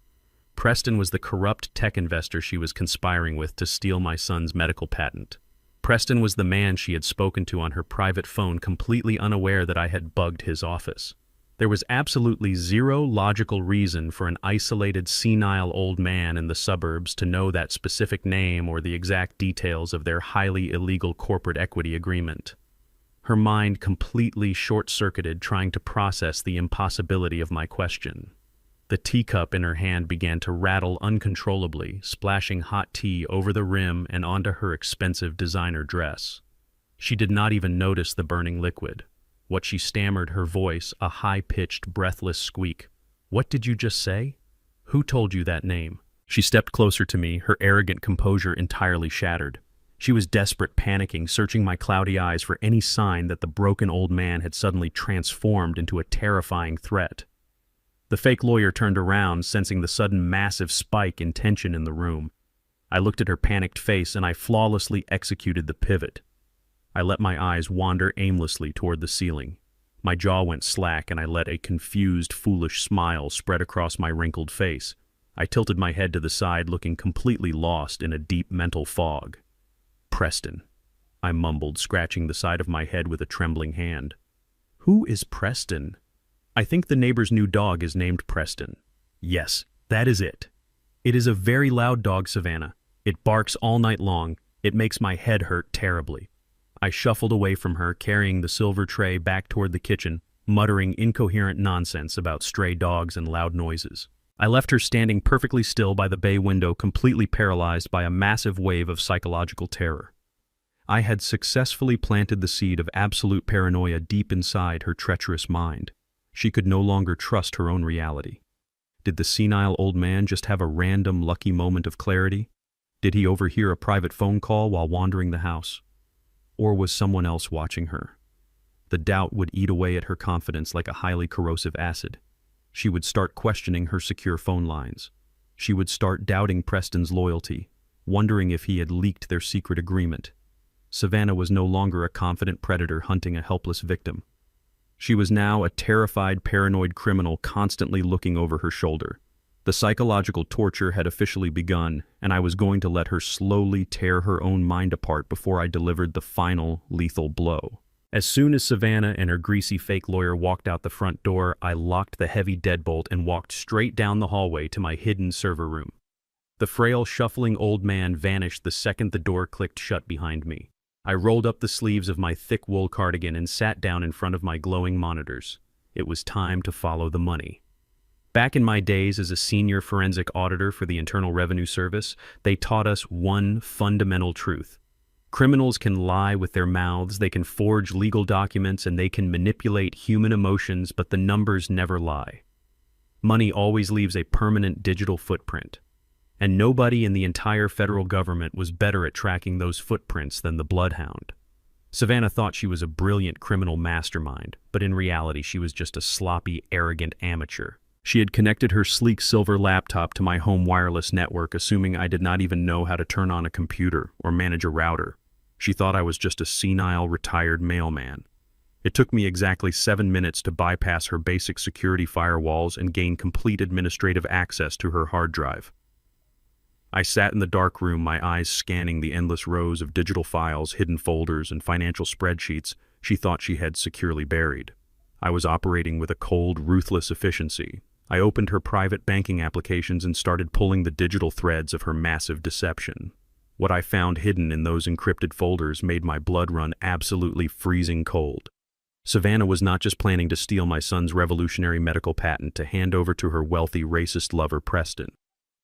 Preston was the corrupt tech investor she was conspiring with to steal my son's medical patent. Preston was the man she had spoken to on her private phone, completely unaware that I had bugged his office. There was absolutely zero logical reason for an isolated, senile old man in the suburbs to know that specific name or the exact details of their highly illegal corporate equity agreement. Her mind completely short-circuited, trying to process the impossibility of my question. The teacup in her hand began to rattle uncontrollably, splashing hot tea over the rim and onto her expensive designer dress. She did not even notice the burning liquid. What she stammered, her voice, a high-pitched, breathless squeak. "What did you just say? Who told you that name?" She stepped closer to me, her arrogant composure entirely shattered. She was desperate, panicking, searching my cloudy eyes for any sign that the broken old man had suddenly transformed into a terrifying threat. The fake lawyer turned around, sensing the sudden massive spike in tension in the room. I looked at her panicked face and I flawlessly executed the pivot. I let my eyes wander aimlessly toward the ceiling. My jaw went slack and I let a confused, foolish smile spread across my wrinkled face. I tilted my head to the side, looking completely lost in a deep mental fog. "Preston," I mumbled, scratching the side of my head with a trembling hand. "Who is Preston?" "I think the neighbor's new dog is named Preston." "Yes, that is it. It is a very loud dog, Savannah. It barks all night long. It makes my head hurt terribly." I shuffled away from her, carrying the silver tray back toward the kitchen, muttering incoherent nonsense about stray dogs and loud noises. I left her standing perfectly still by the bay window, completely paralyzed by a massive wave of psychological terror. I had successfully planted the seed of absolute paranoia deep inside her treacherous mind. She could no longer trust her own reality. Did the senile old man just have a random, lucky moment of clarity? Did he overhear a private phone call while wandering the house? Or was someone else watching her? The doubt would eat away at her confidence like a highly corrosive acid. She would start questioning her secure phone lines. She would start doubting Preston's loyalty, wondering if he had leaked their secret agreement. Savannah was no longer a confident predator hunting a helpless victim. She was now a terrified, paranoid criminal constantly looking over her shoulder. The psychological torture had officially begun, and I was going to let her slowly tear her own mind apart before I delivered the final, lethal blow. As soon as Savannah and her greasy fake lawyer walked out the front door, I locked the heavy deadbolt and walked straight down the hallway to my hidden server room. The frail, shuffling old man vanished the second the door clicked shut behind me. I rolled up the sleeves of my thick wool cardigan and sat down in front of my glowing monitors. It was time to follow the money. Back in my days as a senior forensic auditor for the Internal Revenue Service, they taught us one fundamental truth. Criminals can lie with their mouths, they can forge legal documents, and they can manipulate human emotions, but the numbers never lie. Money always leaves a permanent digital footprint. And nobody in the entire federal government was better at tracking those footprints than the Bloodhound. Savannah thought she was a brilliant criminal mastermind, but in reality she was just a sloppy, arrogant amateur. She had connected her sleek silver laptop to my home wireless network, assuming I did not even know how to turn on a computer or manage a router. She thought I was just a senile, retired mailman. It took me exactly 7 minutes to bypass her basic security firewalls and gain complete administrative access to her hard drive. I sat in the dark room, my eyes scanning the endless rows of digital files, hidden folders, and financial spreadsheets she thought she had securely buried. I was operating with a cold, ruthless efficiency. I opened her private banking applications and started pulling the digital threads of her massive deception. What I found hidden in those encrypted folders made my blood run absolutely freezing cold. Savannah was not just planning to steal my son's revolutionary medical patent to hand over to her wealthy, racist lover, Preston.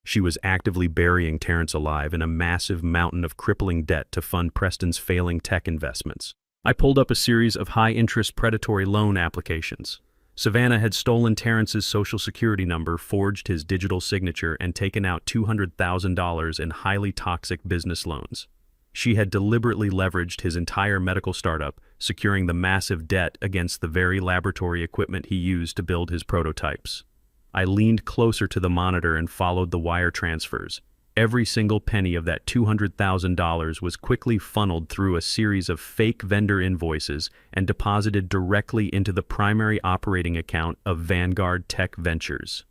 She was actively burying Terrence alive in a massive mountain of crippling debt to fund Preston's failing tech investments. I pulled up a series of high-interest predatory loan applications. Savannah had stolen Terrence's social security number, forged his digital signature, and taken out $200,000 in highly toxic business loans. She had deliberately leveraged his entire medical startup, securing the massive debt against the very laboratory equipment he used to build his prototypes. I leaned closer to the monitor and followed the wire transfers. Every single penny of that $200,000 was quickly funneled through a series of fake vendor invoices and deposited directly into the primary operating account of Vanguard Tech Ventures,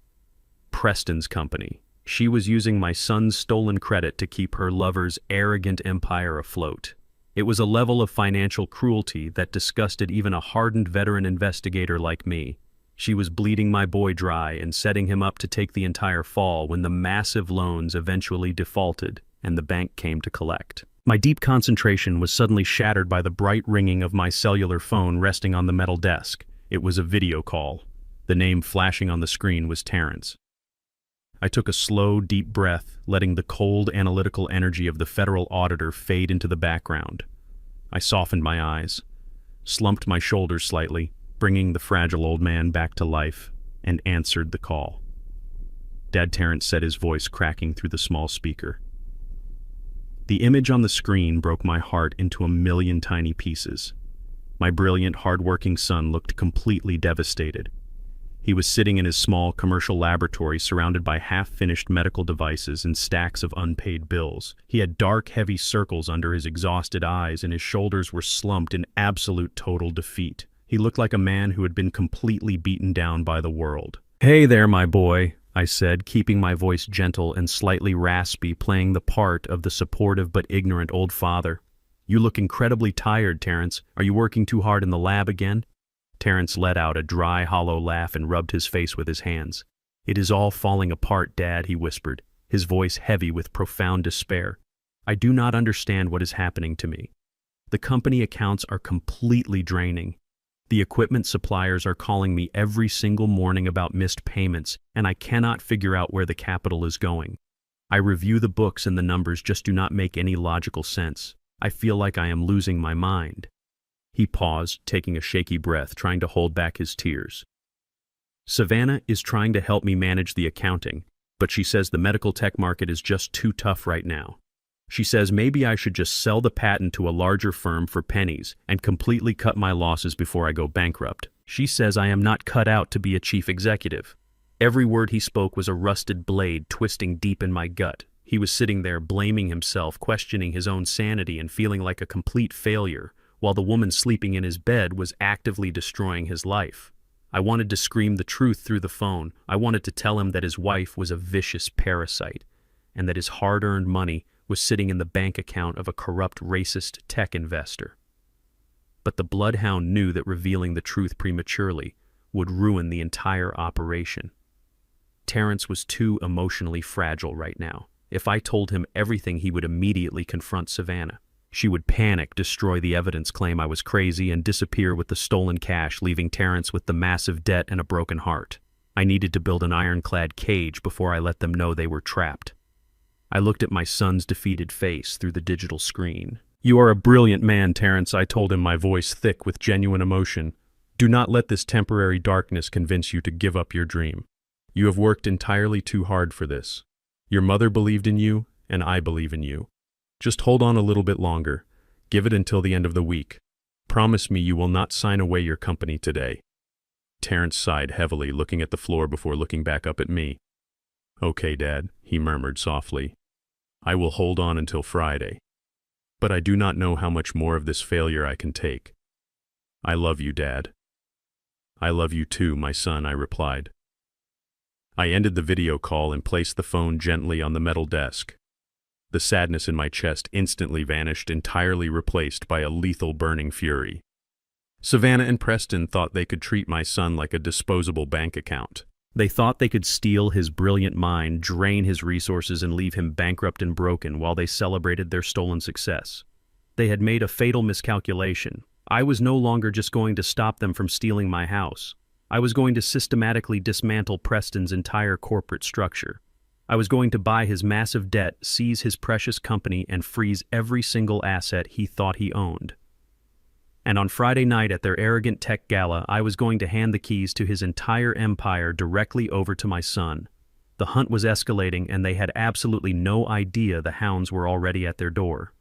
Preston's company. She was using my son's stolen credit to keep her lover's arrogant empire afloat. It was a level of financial cruelty that disgusted even a hardened veteran investigator like me. She was bleeding my boy dry and setting him up to take the entire fall when the massive loans eventually defaulted and the bank came to collect. My deep concentration was suddenly shattered by the bright ringing of my cellular phone resting on the metal desk. It was a video call. The name flashing on the screen was Terrence. I took a slow, deep breath, letting the cold, analytical energy of the federal auditor fade into the background. I softened my eyes, slumped my shoulders slightly, bringing the fragile old man back to life, and answered the call. Dad, Terrence said, his voice cracking through the small speaker. The image on the screen broke my heart into a million tiny pieces. My brilliant, hard-working son looked completely devastated. He was sitting in his small commercial laboratory surrounded by half-finished medical devices and stacks of unpaid bills. He had dark, heavy circles under his exhausted eyes, and his shoulders were slumped in absolute total defeat. He looked like a man who had been completely beaten down by the world. "Hey there, my boy," I said, keeping my voice gentle and slightly raspy, playing the part of the supportive but ignorant old father. "You look incredibly tired, Terrence. Are you working too hard in the lab again?" Terrence let out a dry, hollow laugh and rubbed his face with his hands. "It is all falling apart, Dad," he whispered, his voice heavy with profound despair. "I do not understand what is happening to me. The company accounts are completely draining. The equipment suppliers are calling me every single morning about missed payments, and I cannot figure out where the capital is going. I review the books and the numbers just do not make any logical sense. I feel like I am losing my mind." He paused, taking a shaky breath, trying to hold back his tears. "Savannah is trying to help me manage the accounting, but she says the medical tech market is just too tough right now. She says maybe I should just sell the patent to a larger firm for pennies and completely cut my losses before I go bankrupt. She says I am not cut out to be a chief executive." Every word he spoke was a rusted blade twisting deep in my gut. He was sitting there blaming himself, questioning his own sanity and feeling like a complete failure, while the woman sleeping in his bed was actively destroying his life. I wanted to scream the truth through the phone. I wanted to tell him that his wife was a vicious parasite, and that his hard-earned money was sitting in the bank account of a corrupt, racist tech investor. But the bloodhound knew that revealing the truth prematurely would ruin the entire operation. Terrence was too emotionally fragile right now. If I told him everything, he would immediately confront Savannah. She would panic, destroy the evidence, claim I was crazy, and disappear with the stolen cash, leaving Terrence with the massive debt and a broken heart. I needed to build an ironclad cage before I let them know they were trapped. I looked at my son's defeated face through the digital screen. "You are a brilliant man, Terrence," I told him, my voice thick with genuine emotion. "Do not let this temporary darkness convince you to give up your dream. You have worked entirely too hard for this. Your mother believed in you, and I believe in you. Just hold on a little bit longer. Give it until the end of the week. Promise me you will not sign away your company today." Terrence sighed heavily, looking at the floor before looking back up at me. "Okay, Dad," he murmured softly. "I will hold on until Friday. But I do not know how much more of this failure I can take. I love you, Dad." "I love you too, my son," I replied. I ended the video call and placed the phone gently on the metal desk. The sadness in my chest instantly vanished, entirely replaced by a lethal burning fury. Savannah and Preston thought they could treat my son like a disposable bank account. They thought they could steal his brilliant mind, drain his resources, and leave him bankrupt and broken while they celebrated their stolen success. They had made a fatal miscalculation. I was no longer just going to stop them from stealing my house. I was going to systematically dismantle Preston's entire corporate structure. I was going to buy his massive debt, seize his precious company, and freeze every single asset he thought he owned. And on Friday night at their arrogant tech gala, I was going to hand the keys to his entire empire directly over to my son. The hunt was escalating, and they had absolutely no idea the hounds were already at their door.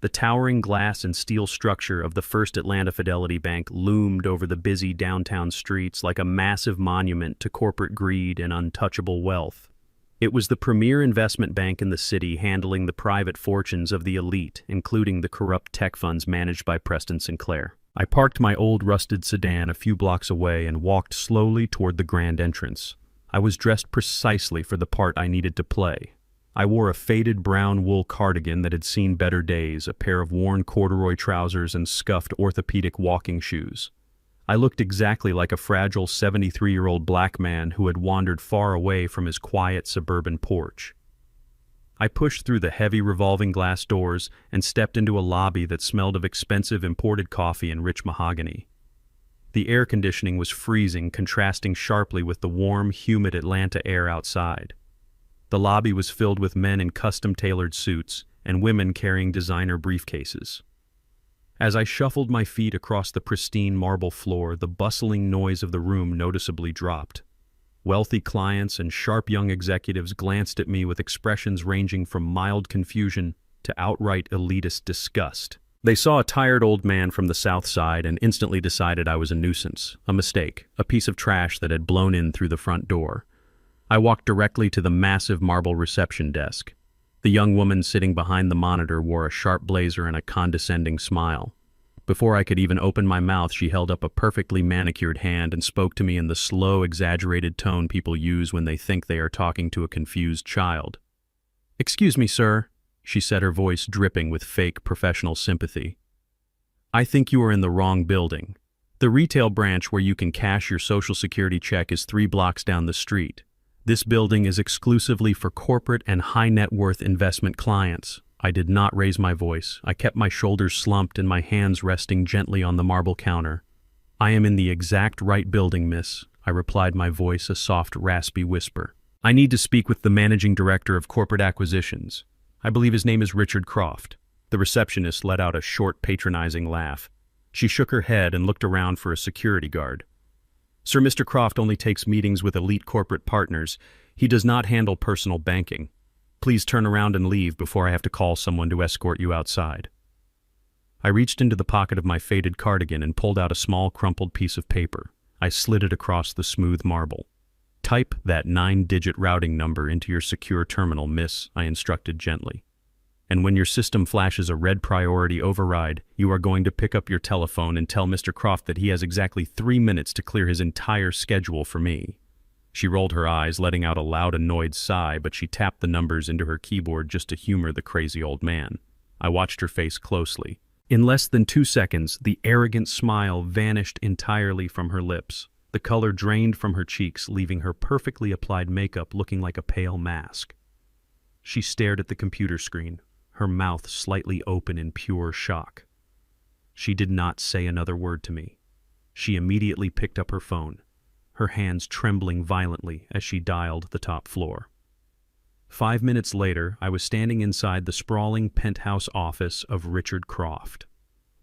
The towering glass and steel structure of the First Atlanta Fidelity Bank loomed over the busy downtown streets like a massive monument to corporate greed and untouchable wealth. It was the premier investment bank in the city handling the private fortunes of the elite, including the corrupt tech funds managed by Preston Sinclair. I parked my old rusted sedan a few blocks away and walked slowly toward the grand entrance. I was dressed precisely for the part I needed to play. I wore a faded brown wool cardigan that had seen better days, a pair of worn corduroy trousers, and scuffed orthopedic walking shoes. I looked exactly like a fragile 73-year-old black man who had wandered far away from his quiet suburban porch. I pushed through the heavy revolving glass doors and stepped into a lobby that smelled of expensive imported coffee and rich mahogany. The air conditioning was freezing, contrasting sharply with the warm, humid Atlanta air outside. The lobby was filled with men in custom-tailored suits and women carrying designer briefcases. As I shuffled my feet across the pristine marble floor, the bustling noise of the room noticeably dropped. Wealthy clients and sharp young executives glanced at me with expressions ranging from mild confusion to outright elitist disgust. They saw a tired old man from the South Side and instantly decided I was a nuisance, a mistake, a piece of trash that had blown in through the front door. I walked directly to the massive marble reception desk. The young woman sitting behind the monitor wore a sharp blazer and a condescending smile. Before I could even open my mouth, she held up a perfectly manicured hand and spoke to me in the slow, exaggerated tone people use when they think they are talking to a confused child. "Excuse me, sir," she said, her voice dripping with fake professional sympathy. "I think you are in the wrong building. The retail branch where you can cash your Social Security check is 3 blocks down the street. This building is exclusively for corporate and high-net-worth investment clients." I did not raise my voice. I kept my shoulders slumped and my hands resting gently on the marble counter. "I am in the exact right building, miss," I replied, my voice a soft, raspy whisper. "I need to speak with the managing director of corporate acquisitions. I believe his name is Richard Croft." The receptionist let out a short, patronizing laugh. She shook her head and looked around for a security guard. "Sir, Mr. Croft only takes meetings with elite corporate partners. He does not handle personal banking. Please turn around and leave before I have to call someone to escort you outside." I reached into the pocket of my faded cardigan and pulled out a small crumpled piece of paper. I slid it across the smooth marble. "Type that 9-digit routing number into your secure terminal, miss," I instructed gently. "And when your system flashes a red priority override, you are going to pick up your telephone and tell Mr. Croft that he has exactly 3 minutes to clear his entire schedule for me." She rolled her eyes, letting out a loud, annoyed sigh, but she tapped the numbers into her keyboard just to humor the crazy old man. I watched her face closely. In less than 2 seconds, the arrogant smile vanished entirely from her lips. The color drained from her cheeks, leaving her perfectly applied makeup looking like a pale mask. She stared at the computer screen, her mouth slightly open in pure shock. She did not say another word to me. She immediately picked up her phone, her hands trembling violently as she dialed the top floor. 5 minutes later, I was standing inside the sprawling penthouse office of Richard Croft.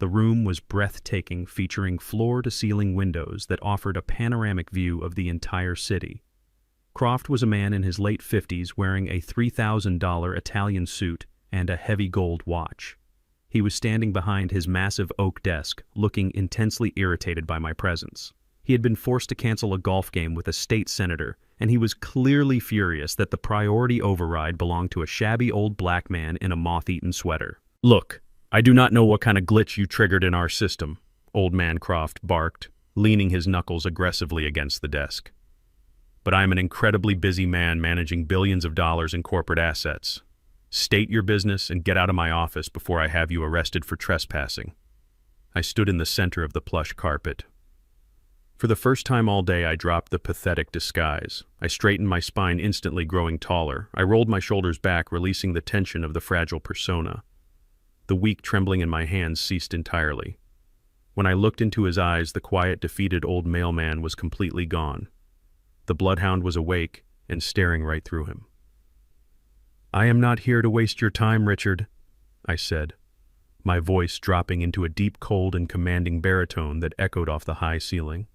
The room was breathtaking, featuring floor-to-ceiling windows that offered a panoramic view of the entire city. Croft was a man in his late 50s wearing a $3,000 Italian suit and a heavy gold watch. He was standing behind his massive oak desk, looking intensely irritated by my presence. He had been forced to cancel a golf game with a state senator, and he was clearly furious that the priority override belonged to a shabby old black man in a moth-eaten sweater. "Look, I do not know what kind of glitch you triggered in our system," Old Man Croft barked, leaning his knuckles aggressively against the desk. "But I am an incredibly busy man managing billions of dollars in corporate assets. State your business and get out of my office before I have you arrested for trespassing." I stood in the center of the plush carpet. For the first time all day, I dropped the pathetic disguise. I straightened my spine, instantly growing taller. I rolled my shoulders back, releasing the tension of the fragile persona. The weak trembling in my hands ceased entirely. When I looked into his eyes, the quiet, defeated old mailman was completely gone. The bloodhound was awake and staring right through him. "I am not here to waste your time, Richard," I said, my voice dropping into a deep, cold, and commanding baritone that echoed off the high ceiling.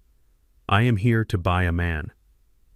"I am here to buy a man,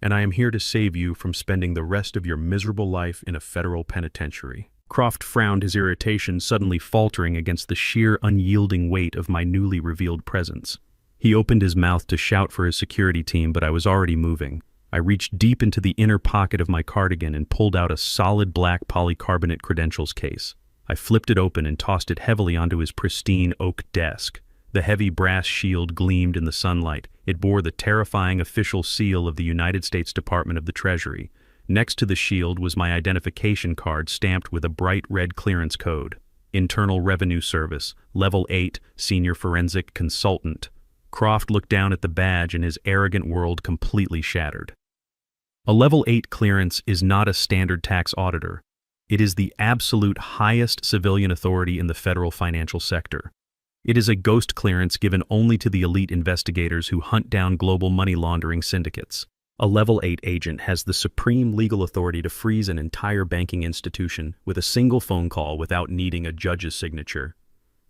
and I am here to save you from spending the rest of your miserable life in a federal penitentiary." Croft frowned, his irritation suddenly faltering against the sheer, unyielding weight of my newly revealed presence. He opened his mouth to shout for his security team, but I was already moving. I reached deep into the inner pocket of my cardigan and pulled out a solid black polycarbonate credentials case. I flipped it open and tossed it heavily onto his pristine oak desk. The heavy brass shield gleamed in the sunlight. It bore the terrifying official seal of the United States Department of the Treasury. Next to the shield was my identification card stamped with a bright red clearance code. Internal Revenue Service, Level 8, Senior Forensic Consultant. Croft looked down at the badge and his arrogant world completely shattered. A Level 8 clearance is not a standard tax auditor. It is the absolute highest civilian authority in the federal financial sector. It is a ghost clearance given only to the elite investigators who hunt down global money laundering syndicates. A Level 8 agent has the supreme legal authority to freeze an entire banking institution with a single phone call without needing a judge's signature.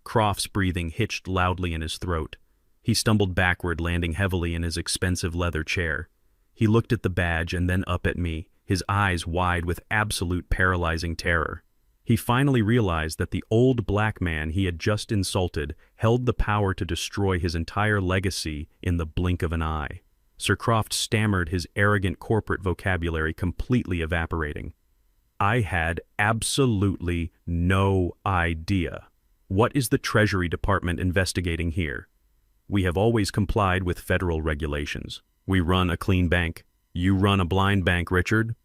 Croft's breathing hitched loudly in his throat. He stumbled backward, landing heavily in his expensive leather chair. He looked at the badge and then up at me, his eyes wide with absolute paralyzing terror. He finally realized that the old black man he had just insulted held the power to destroy his entire legacy in the blink of an eye. Sir Croft stammered, his arrogant corporate vocabulary completely evaporating. I had absolutely no idea. What is the Treasury Department investigating here? We have always complied with federal regulations. We run a clean bank. You run a blind bank, Richard.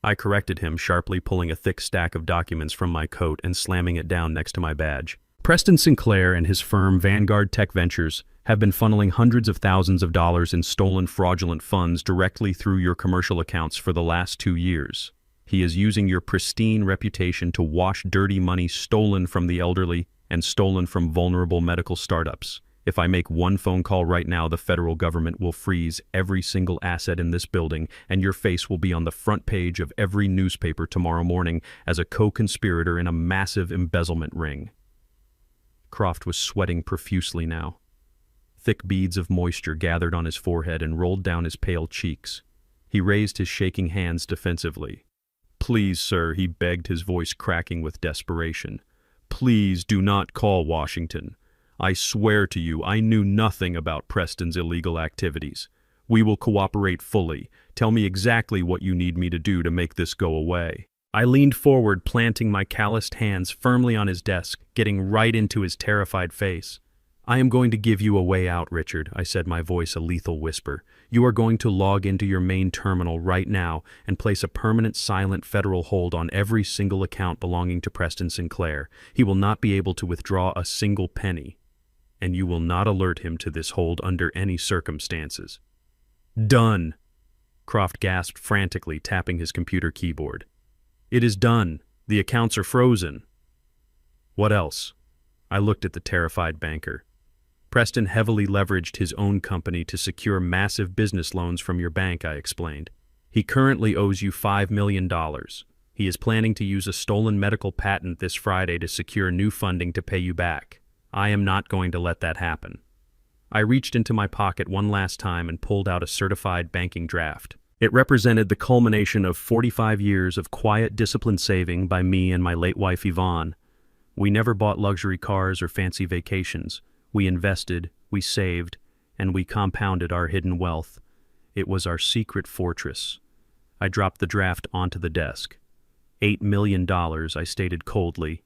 I corrected him, sharply pulling a thick stack of documents from my coat and slamming it down next to my badge. Preston Sinclair and his firm Vanguard Tech Ventures have been funneling hundreds of thousands of dollars in stolen fraudulent funds directly through your commercial accounts for the last 2 years. He is using your pristine reputation to wash dirty money stolen from the elderly and stolen from vulnerable medical startups. If I make one phone call right now, the federal government will freeze every single asset in this building, and your face will be on the front page of every newspaper tomorrow morning as a co-conspirator in a massive embezzlement ring. Croft was sweating profusely now. Thick beads of moisture gathered on his forehead and rolled down his pale cheeks. He raised his shaking hands defensively. "Please, sir," he begged, his voice cracking with desperation. "Please do not call Washington. I swear to you, I knew nothing about Preston's illegal activities. We will cooperate fully. Tell me exactly what you need me to do to make this go away." I leaned forward, planting my calloused hands firmly on his desk, getting right into his terrified face. "I am going to give you a way out, Richard," I said, my voice a lethal whisper. "You are going to log into your main terminal right now and place a permanent silent federal hold on every single account belonging to Preston Sinclair. He will not be able to withdraw a single penny. And you will not alert him to this hold under any circumstances." "Done!" Croft gasped frantically, tapping his computer keyboard. "It is done. The accounts are frozen." "What else?" I looked at the terrified banker. "Preston heavily leveraged his own company to secure massive business loans from your bank," I explained. "He currently owes you $5 million. He is planning to use a stolen medical patent this Friday to secure new funding to pay you back. I am not going to let that happen." I reached into my pocket one last time and pulled out a certified banking draft. It represented the culmination of 45 years of quiet, disciplined saving by me and my late wife Yvonne. We never bought luxury cars or fancy vacations. We invested, we saved, and we compounded our hidden wealth. It was our secret fortress. I dropped the draft onto the desk. $8 million, I stated coldly.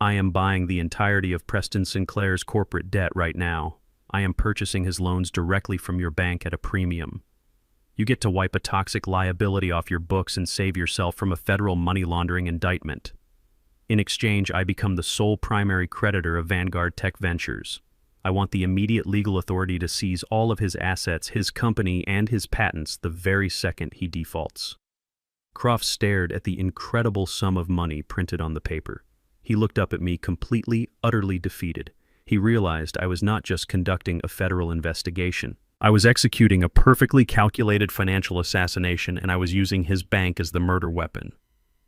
I am buying the entirety of Preston Sinclair's corporate debt right now. I am purchasing his loans directly from your bank at a premium. You get to wipe a toxic liability off your books and save yourself from a federal money laundering indictment. In exchange, I become the sole primary creditor of Vanguard Tech Ventures. I want the immediate legal authority to seize all of his assets, his company, and his patents the very second he defaults." Croft stared at the incredible sum of money printed on the paper. He looked up at me completely, utterly defeated. He realized I was not just conducting a federal investigation. I was executing a perfectly calculated financial assassination, and I was using his bank as the murder weapon.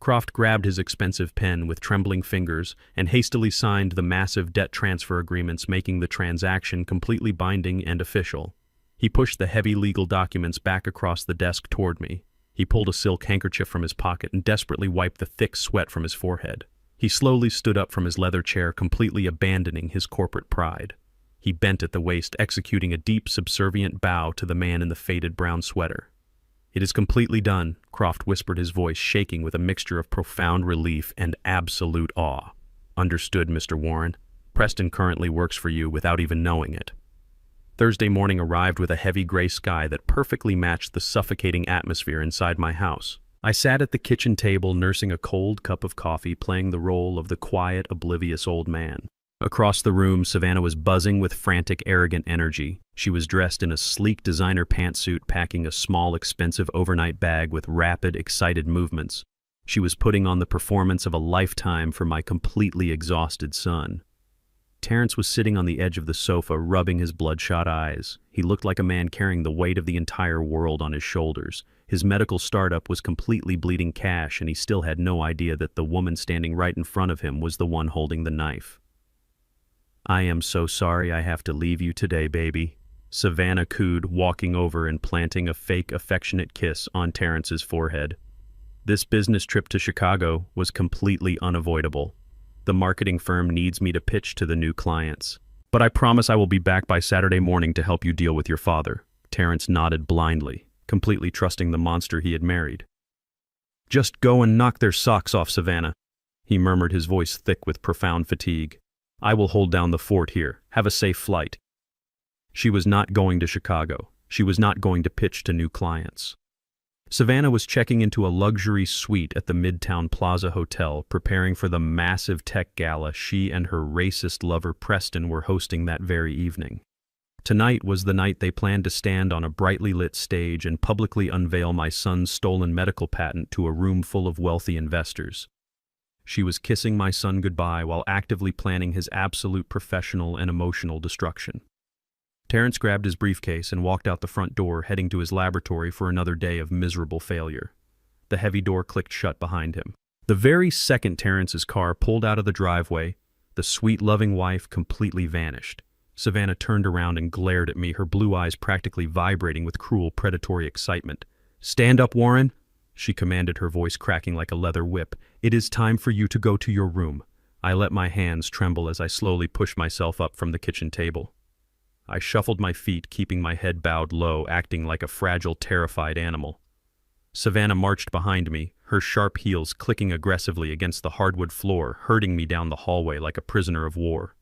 Croft grabbed his expensive pen with trembling fingers and hastily signed the massive debt transfer agreements, making the transaction completely binding and official. He pushed the heavy legal documents back across the desk toward me. He pulled a silk handkerchief from his pocket and desperately wiped the thick sweat from his forehead. He slowly stood up from his leather chair, completely abandoning his corporate pride. He bent at the waist, executing a deep, subservient bow to the man in the faded brown sweater. "It is completely done," Croft whispered, his voice shaking with a mixture of profound relief and absolute awe. "Understood, Mr. Warren. Preston currently works for you without even knowing it." Thursday morning arrived with a heavy gray sky that perfectly matched the suffocating atmosphere inside my house. I sat at the kitchen table nursing a cold cup of coffee, playing the role of the quiet, oblivious old man. Across the room, Savannah was buzzing with frantic, arrogant energy. She was dressed in a sleek designer pantsuit, packing a small, expensive overnight bag with rapid, excited movements. She was putting on the performance of a lifetime for my completely exhausted son. Terrence was sitting on the edge of the sofa, rubbing his bloodshot eyes. He looked like a man carrying the weight of the entire world on his shoulders. His medical startup was completely bleeding cash, and he still had no idea that the woman standing right in front of him was the one holding the knife. "I am so sorry I have to leave you today, baby," Savannah cooed, walking over and planting a fake affectionate kiss on Terrence's forehead. "This business trip to Chicago was completely unavoidable. The marketing firm needs me to pitch to the new clients. But I promise I will be back by Saturday morning to help you deal with your father." Terrence nodded blindly, completely trusting the monster he had married. "Just go and knock their socks off, Savannah," he murmured, his voice thick with profound fatigue. "I will hold down the fort here. Have a safe flight." She was not going to Chicago. She was not going to pitch to new clients. Savannah was checking into a luxury suite at the Midtown Plaza Hotel, preparing for the massive tech gala she and her racist lover Preston were hosting that very evening. Tonight was the night they planned to stand on a brightly lit stage and publicly unveil my son's stolen medical patent to a room full of wealthy investors. She was kissing my son goodbye while actively planning his absolute professional and emotional destruction. Terrence grabbed his briefcase and walked out the front door, heading to his laboratory for another day of miserable failure. The heavy door clicked shut behind him. The very second Terrence's car pulled out of the driveway, the sweet, loving wife completely vanished. Savannah turned around and glared at me, her blue eyes practically vibrating with cruel, predatory excitement. "Stand up, Warren," she commanded, her voice cracking like a leather whip. "It is time for you to go to your room." I let my hands tremble as I slowly pushed myself up from the kitchen table. I shuffled my feet, keeping my head bowed low, acting like a fragile, terrified animal. Savannah marched behind me, her sharp heels clicking aggressively against the hardwood floor, herding me down the hallway like a prisoner of war.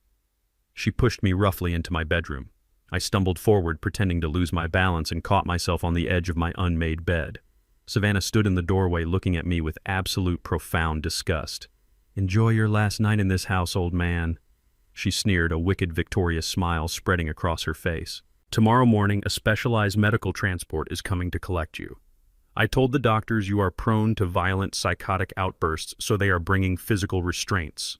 She pushed me roughly into my bedroom. I stumbled forward, pretending to lose my balance, and caught myself on the edge of my unmade bed. Savannah stood in the doorway, looking at me with absolute profound disgust. "Enjoy your last night in this house, old man," she sneered, a wicked, victorious smile spreading across her face. "Tomorrow morning, a specialized medical transport is coming to collect you. I told the doctors you are prone to violent psychotic outbursts, so they are bringing physical restraints.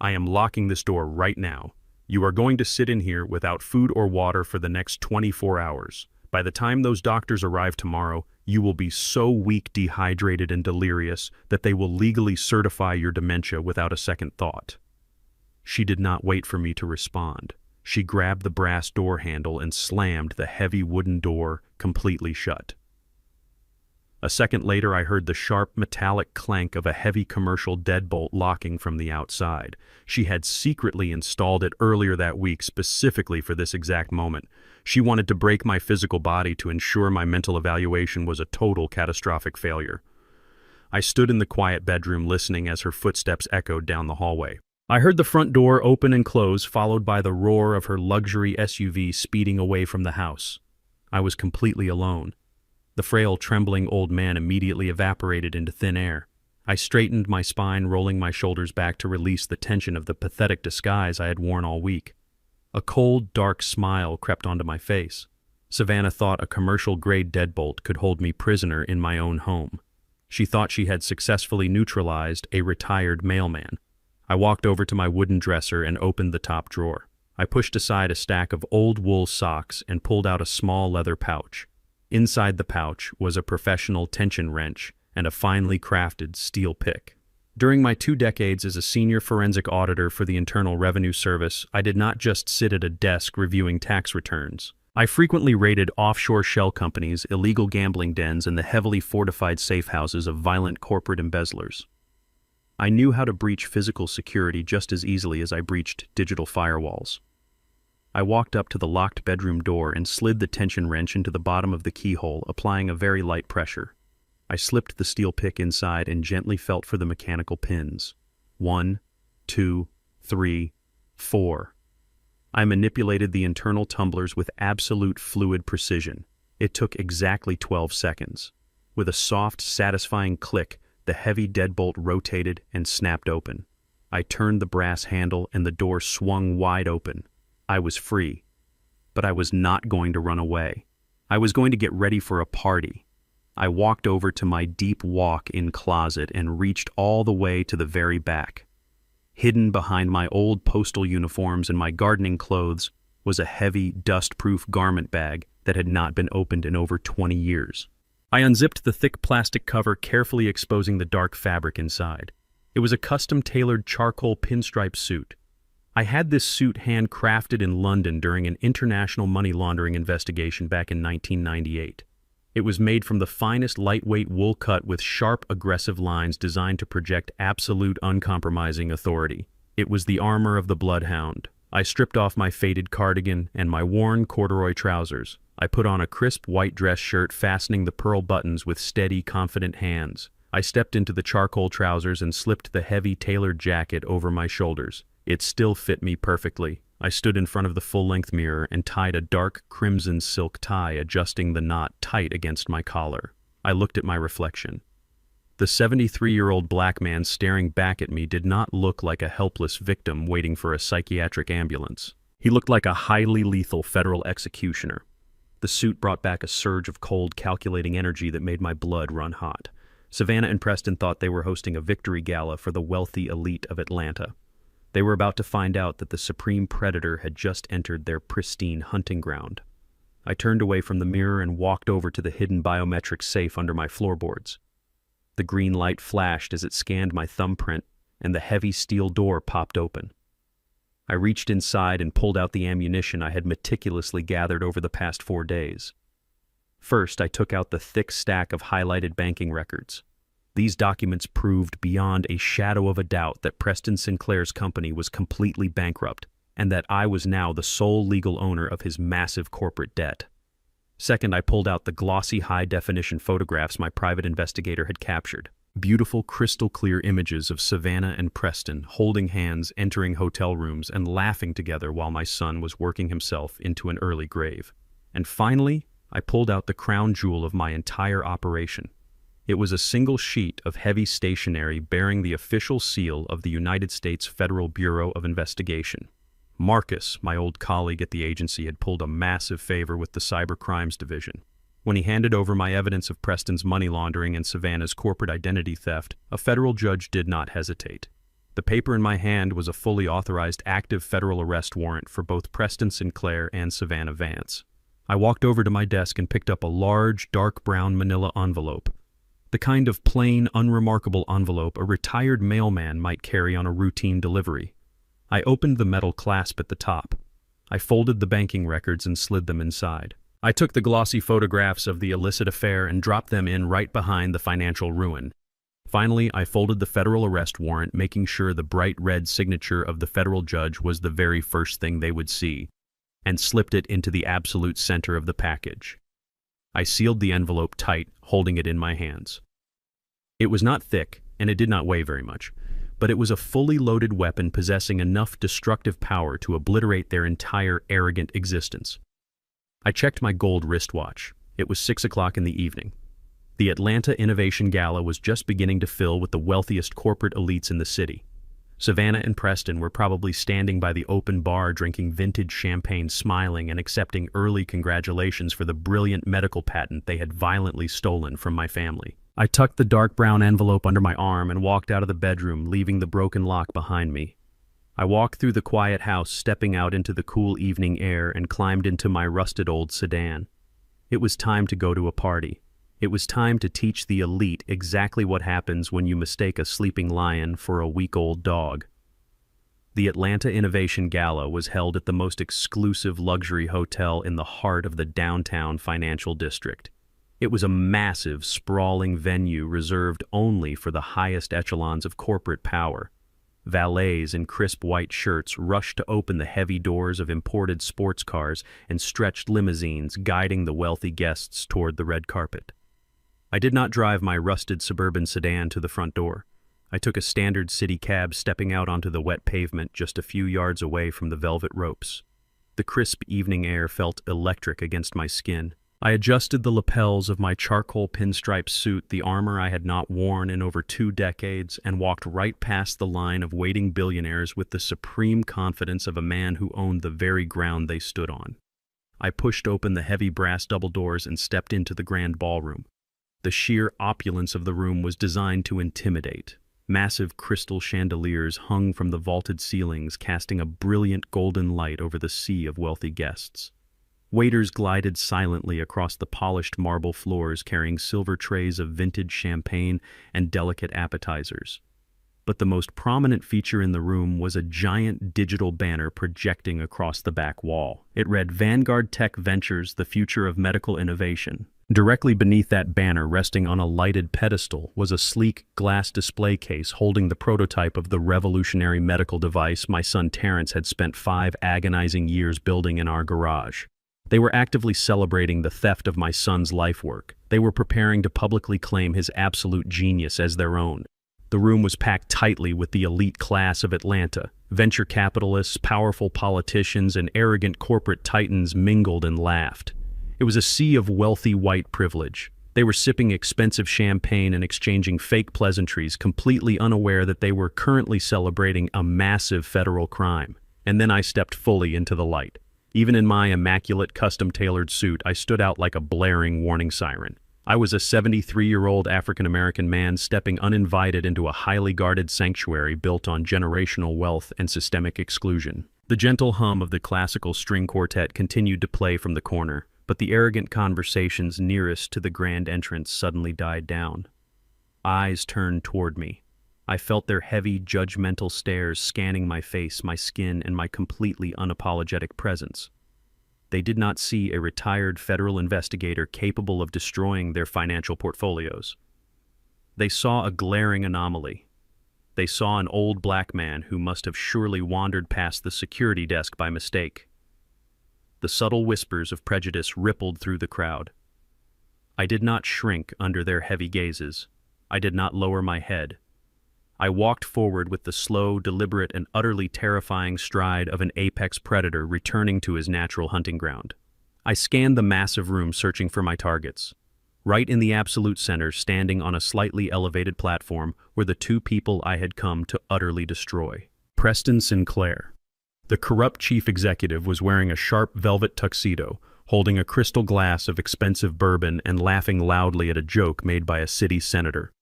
I am locking this door right now. You are going to sit in here without food or water for the next 24 hours. By the time those doctors arrive tomorrow, you will be so weak, dehydrated, and delirious that they will legally certify your dementia without a second thought." She did not wait for me to respond. She grabbed the brass door handle and slammed the heavy wooden door completely shut. A second later, I heard the sharp metallic clank of a heavy commercial deadbolt locking from the outside. She had secretly installed it earlier that week specifically for this exact moment. She wanted to break my physical body to ensure my mental evaluation was a total catastrophic failure. I stood in the quiet bedroom listening as her footsteps echoed down the hallway. I heard the front door open and close, followed by the roar of her luxury SUV speeding away from the house. I was completely alone. The frail, trembling old man immediately evaporated into thin air. I straightened my spine, rolling my shoulders back to release the tension of the pathetic disguise I had worn all week. A cold, dark smile crept onto my face. Savannah thought a commercial-grade deadbolt could hold me prisoner in my own home. She thought she had successfully neutralized a retired mailman. I walked over to my wooden dresser and opened the top drawer. I pushed aside a stack of old wool socks and pulled out a small leather pouch. Inside the pouch was a professional tension wrench and a finely crafted steel pick. During my 2 decades as a senior forensic auditor for the Internal Revenue Service, I did not just sit at a desk reviewing tax returns. I frequently raided offshore shell companies, illegal gambling dens, and the heavily fortified safe houses of violent corporate embezzlers. I knew how to breach physical security just as easily as I breached digital firewalls. I walked up to the locked bedroom door and slid the tension wrench into the bottom of the keyhole, applying a very light pressure. I slipped the steel pick inside and gently felt for the mechanical pins. 1, 2, 3, 4. I manipulated the internal tumblers with absolute fluid precision. It took exactly 12 seconds. With a soft, satisfying click, the heavy deadbolt rotated and snapped open. I turned the brass handle and the door swung wide open. I was free. But I was not going to run away. I was going to get ready for a party. I walked over to my deep walk-in closet and reached all the way to the very back. Hidden behind my old postal uniforms and my gardening clothes was a heavy, dust-proof garment bag that had not been opened in over 20 years. I unzipped the thick plastic cover, carefully exposing the dark fabric inside. It was a custom-tailored charcoal pinstripe suit. I had this suit handcrafted in London during an international money laundering investigation back in 1998. It was made from the finest lightweight wool cut with sharp, aggressive lines designed to project absolute, uncompromising authority. It was the armor of the bloodhound. I stripped off my faded cardigan and my worn corduroy trousers. I put on a crisp white dress shirt, fastening the pearl buttons with steady, confident hands. I stepped into the charcoal trousers and slipped the heavy tailored jacket over my shoulders. It still fit me perfectly. I stood in front of the full-length mirror and tied a dark crimson silk tie, adjusting the knot tight against my collar. I looked at my reflection. The 73-year-old black man staring back at me did not look like a helpless victim waiting for a psychiatric ambulance. He looked like a highly lethal federal executioner. The suit brought back a surge of cold, calculating energy that made my blood run hot. Savannah and Preston thought they were hosting a victory gala for the wealthy elite of Atlanta. They were about to find out that the supreme predator had just entered their pristine hunting ground. I turned away from the mirror and walked over to the hidden biometric safe under my floorboards. The green light flashed as it scanned my thumbprint, and the heavy steel door popped open. I reached inside and pulled out the ammunition I had meticulously gathered over the past 4 days. First, I took out the thick stack of highlighted banking records. These documents proved beyond a shadow of a doubt that Preston Sinclair's company was completely bankrupt, and that I was now the sole legal owner of his massive corporate debt. Second, I pulled out the glossy high-definition photographs my private investigator had captured. Beautiful, crystal-clear images of Savannah and Preston holding hands, entering hotel rooms, and laughing together while my son was working himself into an early grave. And finally, I pulled out the crown jewel of my entire operation. It was a single sheet of heavy stationery bearing the official seal of the United States Federal Bureau of Investigation. Marcus, my old colleague at the agency, had pulled a massive favor with the Cyber Crimes Division. When he handed over my evidence of Preston's money laundering and Savannah's corporate identity theft, a federal judge did not hesitate. The paper in my hand was a fully authorized active federal arrest warrant for both Preston Sinclair and Savannah Vance. I walked over to my desk and picked up a large, dark brown manila envelope. The kind of plain, unremarkable envelope a retired mailman might carry on a routine delivery. I opened the metal clasp at the top. I folded the banking records and slid them inside. I took the glossy photographs of the illicit affair and dropped them in right behind the financial ruin. Finally, I folded the federal arrest warrant, making sure the bright red signature of the federal judge was the very first thing they would see, and slipped it into the absolute center of the package. I sealed the envelope tight, holding it in my hands. It was not thick, and it did not weigh very much, but it was a fully loaded weapon possessing enough destructive power to obliterate their entire arrogant existence. I checked my gold wristwatch. It was 6 o'clock in the evening. The Atlanta Innovation Gala was just beginning to fill with the wealthiest corporate elites in the city. Savannah and Preston were probably standing by the open bar drinking vintage champagne, smiling and accepting early congratulations for the brilliant medical patent they had violently stolen from my family. I tucked the dark brown envelope under my arm and walked out of the bedroom, leaving the broken lock behind me. I walked through the quiet house, stepping out into the cool evening air, and climbed into my rusted old sedan. It was time to go to a party. It was time to teach the elite exactly what happens when you mistake a sleeping lion for a week-old dog. The Atlanta Innovation Gala was held at the most exclusive luxury hotel in the heart of the downtown financial district. It was a massive, sprawling venue reserved only for the highest echelons of corporate power. Valets in crisp white shirts rushed to open the heavy doors of imported sports cars and stretched limousines guiding the wealthy guests toward the red carpet. I did not drive my rusted suburban sedan to the front door. I took a standard city cab, stepping out onto the wet pavement just a few yards away from the velvet ropes. The crisp evening air felt electric against my skin. I adjusted the lapels of my charcoal pinstripe suit, the armor I had not worn in over 2 decades, and walked right past the line of waiting billionaires with the supreme confidence of a man who owned the very ground they stood on. I pushed open the heavy brass double doors and stepped into the grand ballroom. The sheer opulence of the room was designed to intimidate. Massive crystal chandeliers hung from the vaulted ceilings, casting a brilliant golden light over the sea of wealthy guests. Waiters glided silently across the polished marble floors, carrying silver trays of vintage champagne and delicate appetizers. But the most prominent feature in the room was a giant digital banner projecting across the back wall. It read, "Vanguard Tech Ventures, the future of medical innovation." Directly beneath that banner, resting on a lighted pedestal, was a sleek glass display case holding the prototype of the revolutionary medical device my son Terrence had spent 5 agonizing years building in our garage. They were actively celebrating the theft of my son's life work. They were preparing to publicly claim his absolute genius as their own. The room was packed tightly with the elite class of Atlanta. Venture capitalists, powerful politicians, and arrogant corporate titans mingled and laughed. It was a sea of wealthy white privilege. They were sipping expensive champagne and exchanging fake pleasantries, completely unaware that they were currently celebrating a massive federal crime. And then I stepped fully into the light. Even in my immaculate, custom-tailored suit, I stood out like a blaring warning siren. I was a 73-year-old African-American man stepping uninvited into a highly guarded sanctuary built on generational wealth and systemic exclusion. The gentle hum of the classical string quartet continued to play from the corner, but the arrogant conversations nearest to the grand entrance suddenly died down. Eyes turned toward me. I felt their heavy, judgmental stares scanning my face, my skin, and my completely unapologetic presence. They did not see a retired federal investigator capable of destroying their financial portfolios. They saw a glaring anomaly. They saw an old black man who must have surely wandered past the security desk by mistake. The subtle whispers of prejudice rippled through the crowd. I did not shrink under their heavy gazes. I did not lower my head. I walked forward with the slow, deliberate, and utterly terrifying stride of an apex predator returning to his natural hunting ground. I scanned the massive room, searching for my targets. Right in the absolute center, standing on a slightly elevated platform, were the 2 people I had come to utterly destroy. Preston Sinclair. The corrupt chief executive was wearing a sharp velvet tuxedo, holding a crystal glass of expensive bourbon and laughing loudly at a joke made by a city senator.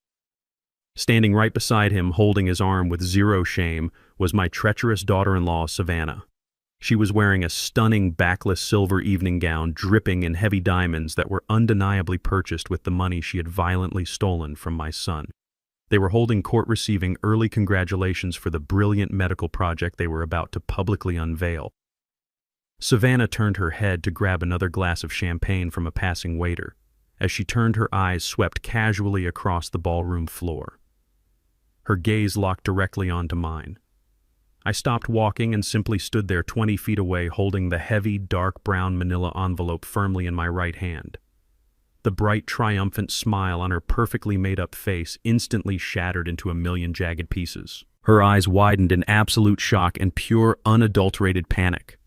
Standing right beside him, holding his arm with zero shame, was my treacherous daughter-in-law, Savannah. She was wearing a stunning backless silver evening gown dripping in heavy diamonds that were undeniably purchased with the money she had violently stolen from my son. They were holding court, receiving early congratulations for the brilliant medical project they were about to publicly unveil. Savannah turned her head to grab another glass of champagne from a passing waiter. As she turned, her eyes swept casually across the ballroom floor. Her gaze locked directly onto mine. I stopped walking and simply stood there 20 feet away, holding the heavy, dark brown manila envelope firmly in my right hand. The bright, triumphant smile on her perfectly made-up face instantly shattered into a million jagged pieces. Her eyes widened in absolute shock and pure, unadulterated panic.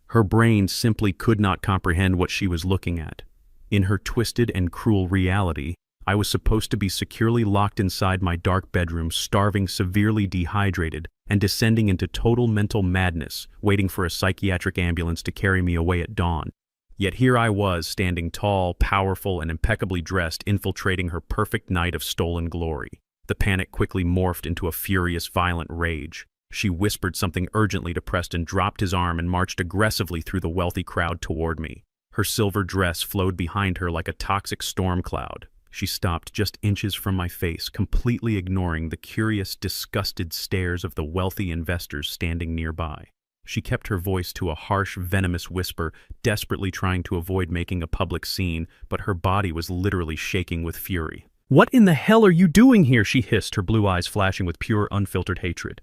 Her brain simply could not comprehend what she was looking at. In her twisted and cruel reality, I was supposed to be securely locked inside my dark bedroom, starving, severely dehydrated, and descending into total mental madness, waiting for a psychiatric ambulance to carry me away at dawn. Yet here I was, standing tall, powerful, and impeccably dressed, infiltrating her perfect night of stolen glory. The panic quickly morphed into a furious, violent rage. She whispered something urgently to Preston, dropped his arm, and marched aggressively through the wealthy crowd toward me. Her silver dress flowed behind her like a toxic storm cloud. She stopped just inches from my face, completely ignoring the curious, disgusted stares of the wealthy investors standing nearby. She kept her voice to a harsh, venomous whisper, desperately trying to avoid making a public scene, but her body was literally shaking with fury. "What in the hell are you doing here?" she hissed, her blue eyes flashing with pure, unfiltered hatred.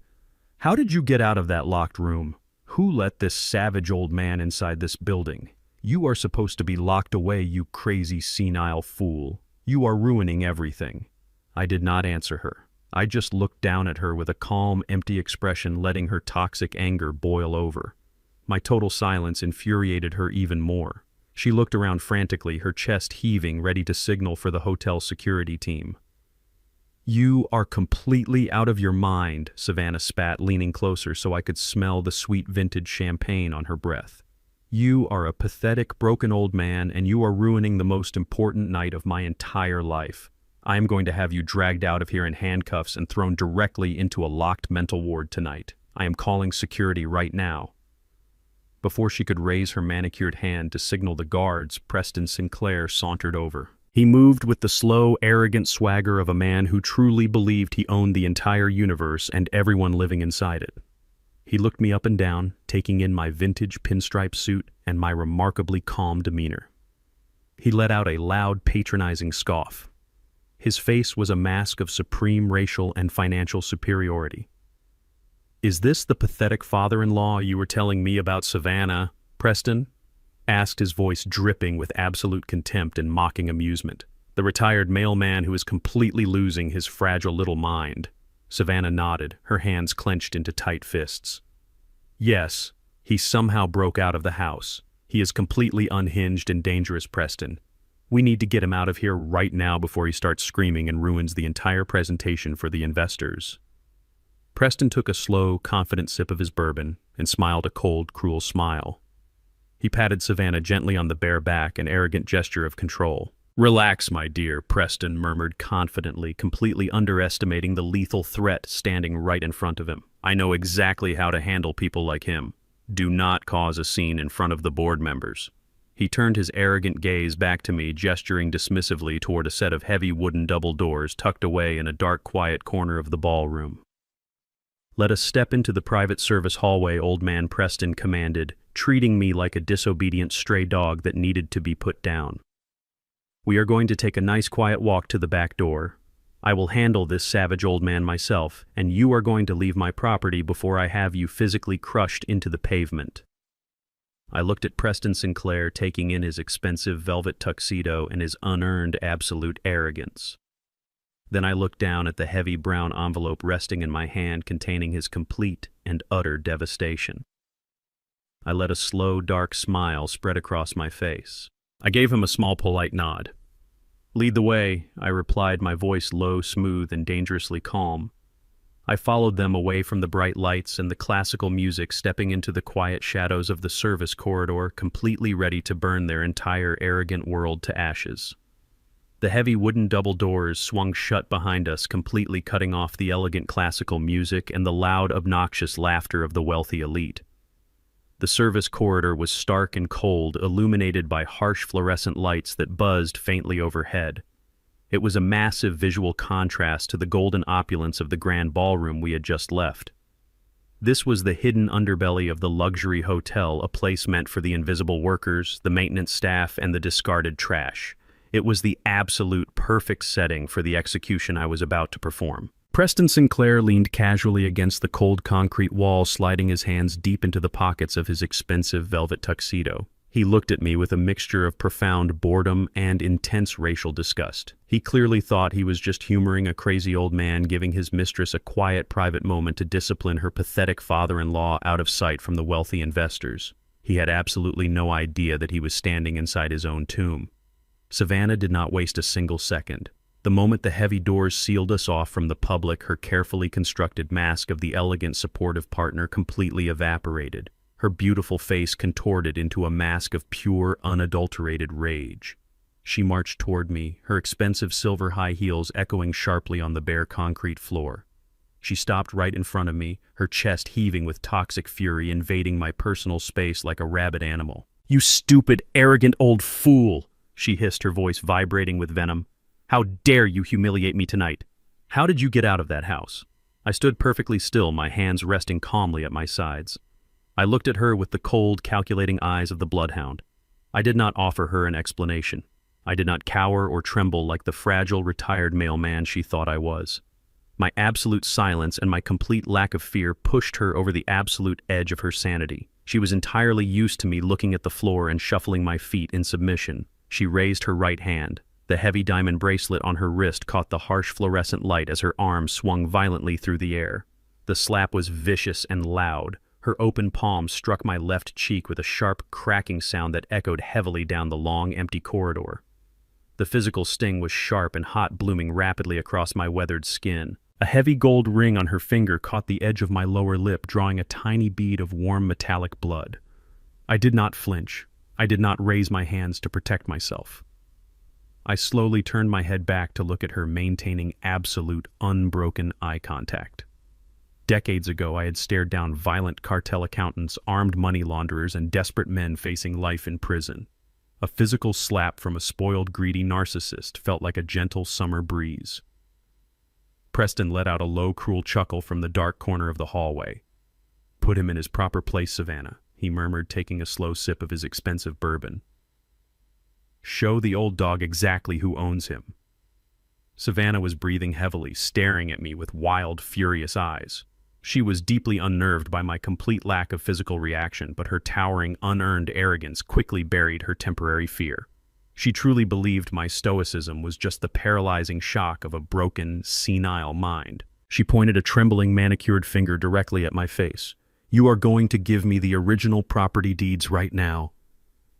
How did you get out of that locked room? Who let this savage old man inside this building? You are supposed to be locked away, you crazy senile fool. You are ruining everything." I did not answer her. I just looked down at her with a calm, empty expression, letting her toxic anger boil over. My total silence infuriated her even more. She looked around frantically, her chest heaving, ready to signal for the hotel security team. "You are completely out of your mind," Savannah spat, leaning closer so I could smell the sweet vintage champagne on her breath. "You are a pathetic, broken old man, and you are ruining the most important night of my entire life. I am going to have you dragged out of here in handcuffs and thrown directly into a locked mental ward tonight. I am calling security right now." Before she could raise her manicured hand to signal the guards, Preston Sinclair sauntered over. He moved with the slow, arrogant swagger of a man who truly believed he owned the entire universe and everyone living inside it. He looked me up and down, taking in my vintage pinstripe suit and my remarkably calm demeanor. He let out a loud, patronizing scoff. His face was a mask of supreme racial and financial superiority. "Is this the pathetic father-in-law you were telling me about, Savannah, Preston?" asked, his voice dripping with absolute contempt and mocking amusement. "The retired mailman who is completely losing his fragile little mind." Savannah nodded, her hands clenched into tight fists. "Yes, he somehow broke out of the house. He is completely unhinged and dangerous, Preston. We need to get him out of here right now before he starts screaming and ruins the entire presentation for the investors." Preston took a slow, confident sip of his bourbon and smiled a cold, cruel smile. He patted Savannah gently on the bare back, an arrogant gesture of control. "Relax, my dear," Preston murmured confidently, completely underestimating the lethal threat standing right in front of him. "I know exactly how to handle people like him. Do not cause a scene in front of the board members." He turned his arrogant gaze back to me, gesturing dismissively toward a set of heavy wooden double doors tucked away in a dark, quiet corner of the ballroom. "Let us step into the private service hallway," old man Preston commanded, treating me like a disobedient stray dog that needed to be put down. "We are going to take a nice quiet walk to the back door. I will handle this savage old man myself, and you are going to leave my property before I have you physically crushed into the pavement." I looked at Preston Sinclair, taking in his expensive velvet tuxedo and his unearned absolute arrogance. Then I looked down at the heavy brown envelope resting in my hand containing his complete and utter devastation. I let a slow, dark smile spread across my face. I gave him a small, polite nod. "Lead the way," I replied, my voice low, smooth, and dangerously calm. I followed them away from the bright lights and the classical music, stepping into the quiet shadows of the service corridor, completely ready to burn their entire arrogant world to ashes. The heavy wooden double doors swung shut behind us, completely cutting off the elegant classical music and the loud, obnoxious laughter of the wealthy elite. The service corridor was stark and cold, illuminated by harsh fluorescent lights that buzzed faintly overhead. It was a massive visual contrast to the golden opulence of the grand ballroom we had just left. This was the hidden underbelly of the luxury hotel, a place meant for the invisible workers, the maintenance staff, and the discarded trash. It was the absolute perfect setting for the execution I was about to perform. Preston Sinclair leaned casually against the cold concrete wall, sliding his hands deep into the pockets of his expensive velvet tuxedo. He looked at me with a mixture of profound boredom and intense racial disgust. He clearly thought he was just humoring a crazy old man, giving his mistress a quiet, private moment to discipline her pathetic father-in-law out of sight from the wealthy investors. He had absolutely no idea that he was standing inside his own tomb. Savannah did not waste a single second. The moment the heavy doors sealed us off from the public, her carefully constructed mask of the elegant, supportive partner completely evaporated. Her beautiful face contorted into a mask of pure, unadulterated rage. She marched toward me, her expensive silver high heels echoing sharply on the bare concrete floor. She stopped right in front of me, her chest heaving with toxic fury, invading my personal space like a rabid animal. "You stupid, arrogant old fool!" she hissed, her voice vibrating with venom. "How dare you humiliate me tonight? How did you get out of that house?" I stood perfectly still, my hands resting calmly at my sides. I looked at her with the cold, calculating eyes of the bloodhound. I did not offer her an explanation. I did not cower or tremble like the fragile, retired mailman she thought I was. My absolute silence and my complete lack of fear pushed her over the absolute edge of her sanity. She was entirely used to me looking at the floor and shuffling my feet in submission. She raised her right hand. The heavy diamond bracelet on her wrist caught the harsh fluorescent light as her arm swung violently through the air. The slap was vicious and loud. Her open palm struck my left cheek with a sharp cracking sound that echoed heavily down the long, empty corridor. The physical sting was sharp and hot, blooming rapidly across my weathered skin. A heavy gold ring on her finger caught the edge of my lower lip, drawing a tiny bead of warm metallic blood. I did not flinch. I did not raise my hands to protect myself. I slowly turned my head back to look at her, maintaining absolute, unbroken eye contact. Decades ago, I had stared down violent cartel accountants, armed money launderers, and desperate men facing life in prison. A physical slap from a spoiled, greedy narcissist felt like a gentle summer breeze. Preston let out a low, cruel chuckle from the dark corner of the hallway. "Put him in his proper place, Savannah," he murmured, taking a slow sip of his expensive bourbon. "Show the old dog exactly who owns him." Savannah was breathing heavily, staring at me with wild, furious eyes. She was deeply unnerved by my complete lack of physical reaction, but her towering, unearned arrogance quickly buried her temporary fear. She truly believed my stoicism was just the paralyzing shock of a broken, senile mind. She pointed a trembling, manicured finger directly at my face. "You are going to give me the original property deeds right now,"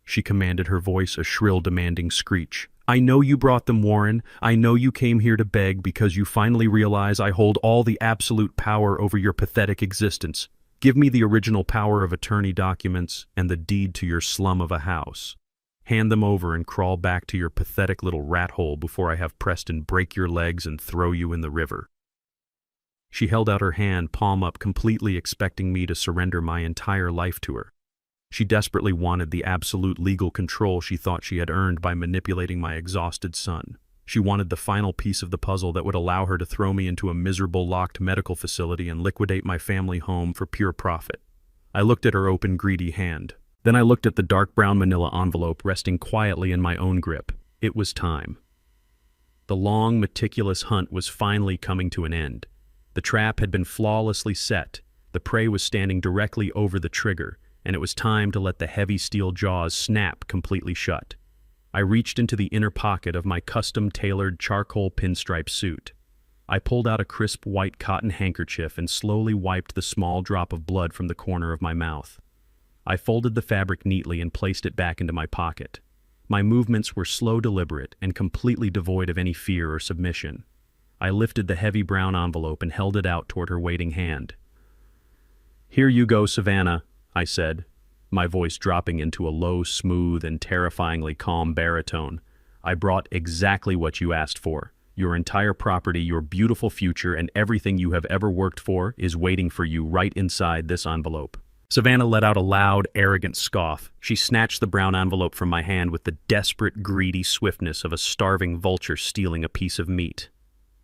she commanded, her voice a shrill, demanding screech. "I know you brought them, Warren. I know you came here to beg because you finally realize I hold all the absolute power over your pathetic existence. Give me the original power of attorney documents and the deed to your slum of a house. Hand them over and crawl back to your pathetic little rat hole before I have Preston break your legs and throw you in the river." She held out her hand, palm up, completely expecting me to surrender my entire life to her. She desperately wanted the absolute legal control she thought she had earned by manipulating my exhausted son. She wanted the final piece of the puzzle that would allow her to throw me into a miserable locked medical facility and liquidate my family home for pure profit. I looked at her open, greedy hand. Then I looked at the dark brown manila envelope resting quietly in my own grip. It was time. The long, meticulous hunt was finally coming to an end. The trap had been flawlessly set. The prey was standing directly over the trigger, and it was time to let the heavy steel jaws snap completely shut. I reached into the inner pocket of my custom-tailored charcoal pinstripe suit. I pulled out a crisp white cotton handkerchief and slowly wiped the small drop of blood from the corner of my mouth. I folded the fabric neatly and placed it back into my pocket. My movements were slow, deliberate, and completely devoid of any fear or submission. I lifted the heavy brown envelope and held it out toward her waiting hand. "Here you go, Savannah," I said, my voice dropping into a low, smooth, and terrifyingly calm baritone. "I brought exactly what you asked for. Your entire property, your beautiful future, and everything you have ever worked for is waiting for you right inside this envelope." Savannah let out a loud, arrogant scoff. She snatched the brown envelope from my hand with the desperate, greedy swiftness of a starving vulture stealing a piece of meat.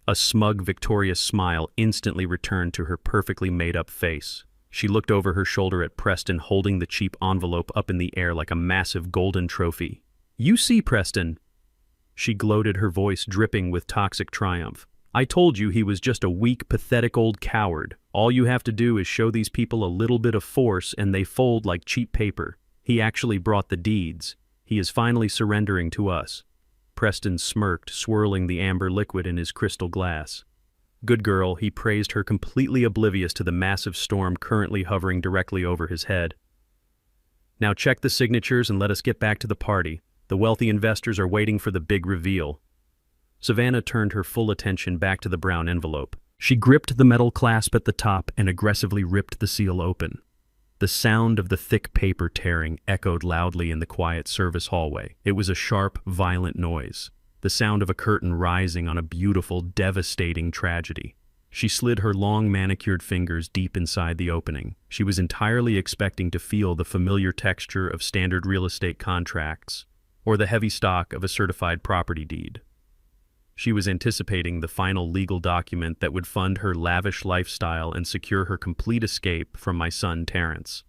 A smug, victorious smile instantly returned to her perfectly made-up face. She looked over her shoulder at Preston, holding the cheap envelope up in the air like a massive golden trophy. "You see, Preston," she gloated, her voice dripping with toxic triumph. "I told you he was just a weak, pathetic old coward. All you have to do is show these people a little bit of force and they fold like cheap paper. He actually brought the deeds. He is finally surrendering to us." Preston smirked, swirling the amber liquid in his crystal glass. "Good girl," he praised her, completely oblivious to the massive storm currently hovering directly over his head. "Now check the signatures and let us get back to the party. The wealthy investors are waiting for the big reveal." Savannah turned her full attention back to the brown envelope. She gripped the metal clasp at the top and aggressively ripped the seal open. The sound of the thick paper tearing echoed loudly in the quiet service hallway. It was a sharp, violent noise. The sound of a curtain rising on a beautiful, devastating tragedy. She slid her long, manicured fingers deep inside the opening. She was entirely expecting to feel the familiar texture of standard real estate contracts or the heavy stock of a certified property deed. She was anticipating the final legal document that would fund her lavish lifestyle and secure her complete escape from my son, Terrence.